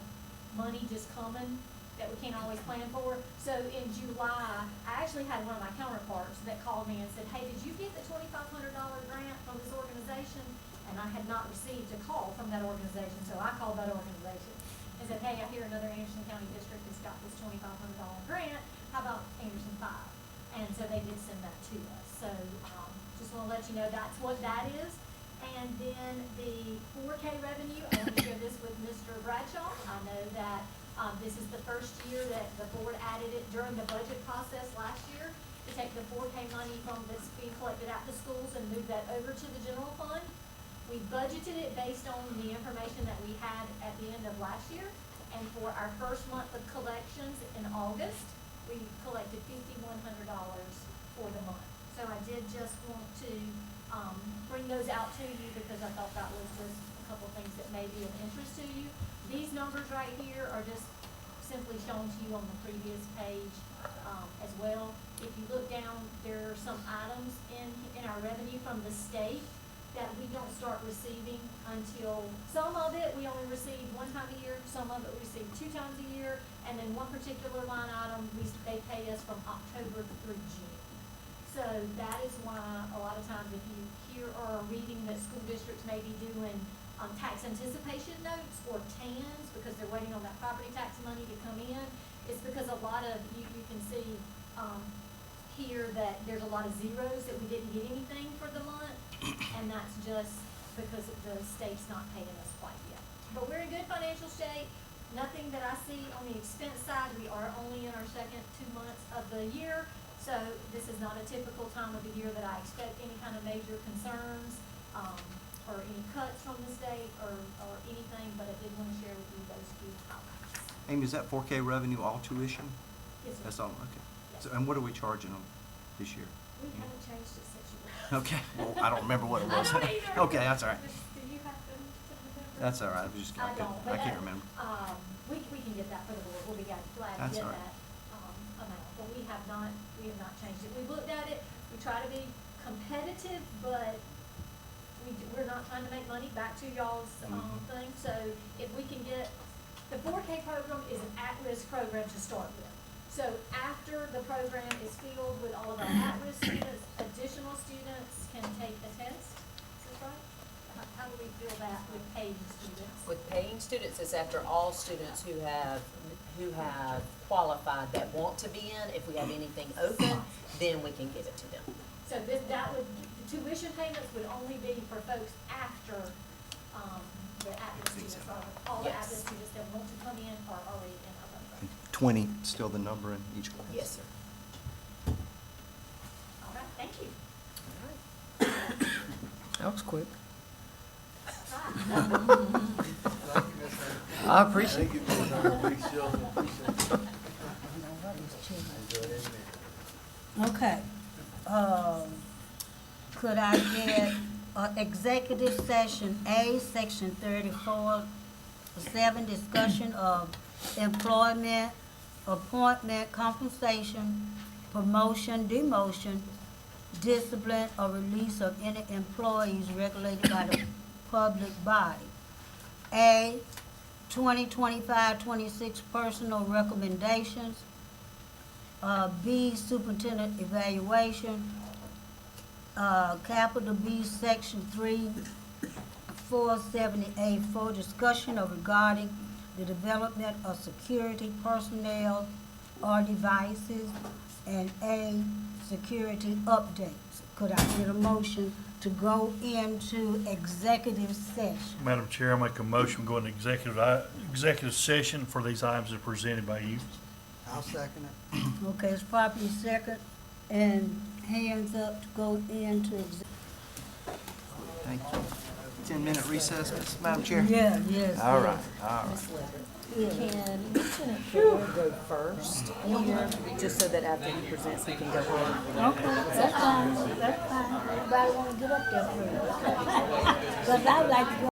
[SPEAKER 20] money just coming that we can't always plan for. So in July, I actually had one of my counterparts that called me and said, hey, did you get the $2,500 grant from this organization? And I had not received a call from that organization, so I called that organization and said, hey, I hear another Anderson County district has got this $2,500 grant. How about Anderson 5? And so they did send that to us. So just want to let you know that's what that is. And then the 4K revenue, I want to share this with Mr. Bradshaw. I know that this is the first year that the board added it during the budget process last year to take the 4K money from that's being collected at the schools and move that over to the general fund. We budgeted it based on the information that we had at the end of last year. And for our first month of collections in August, we collected $5,100 for the month. So I did just want to bring those out to you because I thought that was just a couple of things that may be of interest to you. These numbers right here are just simply shown to you on the previous page, as well. If you look down, there are some items in our revenue from the state that we don't start receiving until, some of it we only receive one time a year, some of it we receive 2 times a year, and then one particular line item, they pay us from October through June. So that is why a lot of times if you hear or are reading that school districts may be doing tax anticipation notes or TANs because they're waiting on that property tax money to come in, it's because a lot of, you can see here that there's a lot of zeros that we didn't get anything for the month, and that's just because the state's not paying us quite yet. But we're in good financial shape. Nothing that I see on the expense side. We are only in our second 2 months of the year, so this is not a typical time of the year that I expect any kind of major concerns or any cuts from the state or anything, but I did want to share with you those few highlights.
[SPEAKER 13] Amy, is that 4K revenue all tuition?
[SPEAKER 20] Yes, sir.
[SPEAKER 13] That's all, okay.
[SPEAKER 20] Yes.
[SPEAKER 13] So, and what are we charging them this year?
[SPEAKER 20] We haven't changed it since you were.
[SPEAKER 13] Okay, well, I don't remember what it was.
[SPEAKER 20] I don't either.
[SPEAKER 13] Okay, that's all right.
[SPEAKER 20] Do you have to remember?
[SPEAKER 13] That's all right, I was just,
[SPEAKER 20] I don't, but
[SPEAKER 13] I can't remember.
[SPEAKER 20] we can get that for the board, we'll be glad to
[SPEAKER 13] That's
[SPEAKER 20] get
[SPEAKER 13] all right.
[SPEAKER 20] that, amount, but we have not changed it. We've looked at it, we try to be competitive, but we're not trying to make money, back to y'all's, thing, so if we can get, the 4K program is an at-risk program to start with. So after the program is filled with all of our at-risk students, additional students can take a test, is that right? How do we feel that with paying students?
[SPEAKER 5] With paying students, it's after all students who have qualified that want to be in. If we have anything open, then we can give it to them.
[SPEAKER 20] So that would, the tuition payments would only be for folks after, the at-risk students, all the
[SPEAKER 5] Yes.
[SPEAKER 20] at-risk students that want to come in are already in our program.
[SPEAKER 13] 20, still the number in each class?
[SPEAKER 5] Yes, sir.
[SPEAKER 20] All right, thank you.
[SPEAKER 17] That was quick.
[SPEAKER 20] Right.
[SPEAKER 17] I appreciate it.
[SPEAKER 1] Okay. Could I get executive session A, section 34(7), discussion of employment, appointment, compensation, promotion, demotion, discipline, or release of any employees regulated by the public body. A, 2025-26 personal recommendations. B, superintendent evaluation. Capital B, section 3-470A4, discussion of regarding the development of security personnel or devices, and A, security updates. Could I get a motion to go into executive session?
[SPEAKER 2] Madam Chair, I make a motion, go into executive session for these items that are presented by you.
[SPEAKER 4] I'll second it.
[SPEAKER 1] Okay, it's properly second, and hands up to go into executive.
[SPEAKER 13] Thank you. 10-minute recess, Madam Chair?
[SPEAKER 1] Yeah, yes.
[SPEAKER 13] All
[SPEAKER 1] yes.
[SPEAKER 13] right, all right.
[SPEAKER 5] Can Lieutenant Fuller go first here, just so that after he presents, we can go home?
[SPEAKER 1] Okay, that's fine, that's fine. Everybody wanna get up there first. Cause I like to go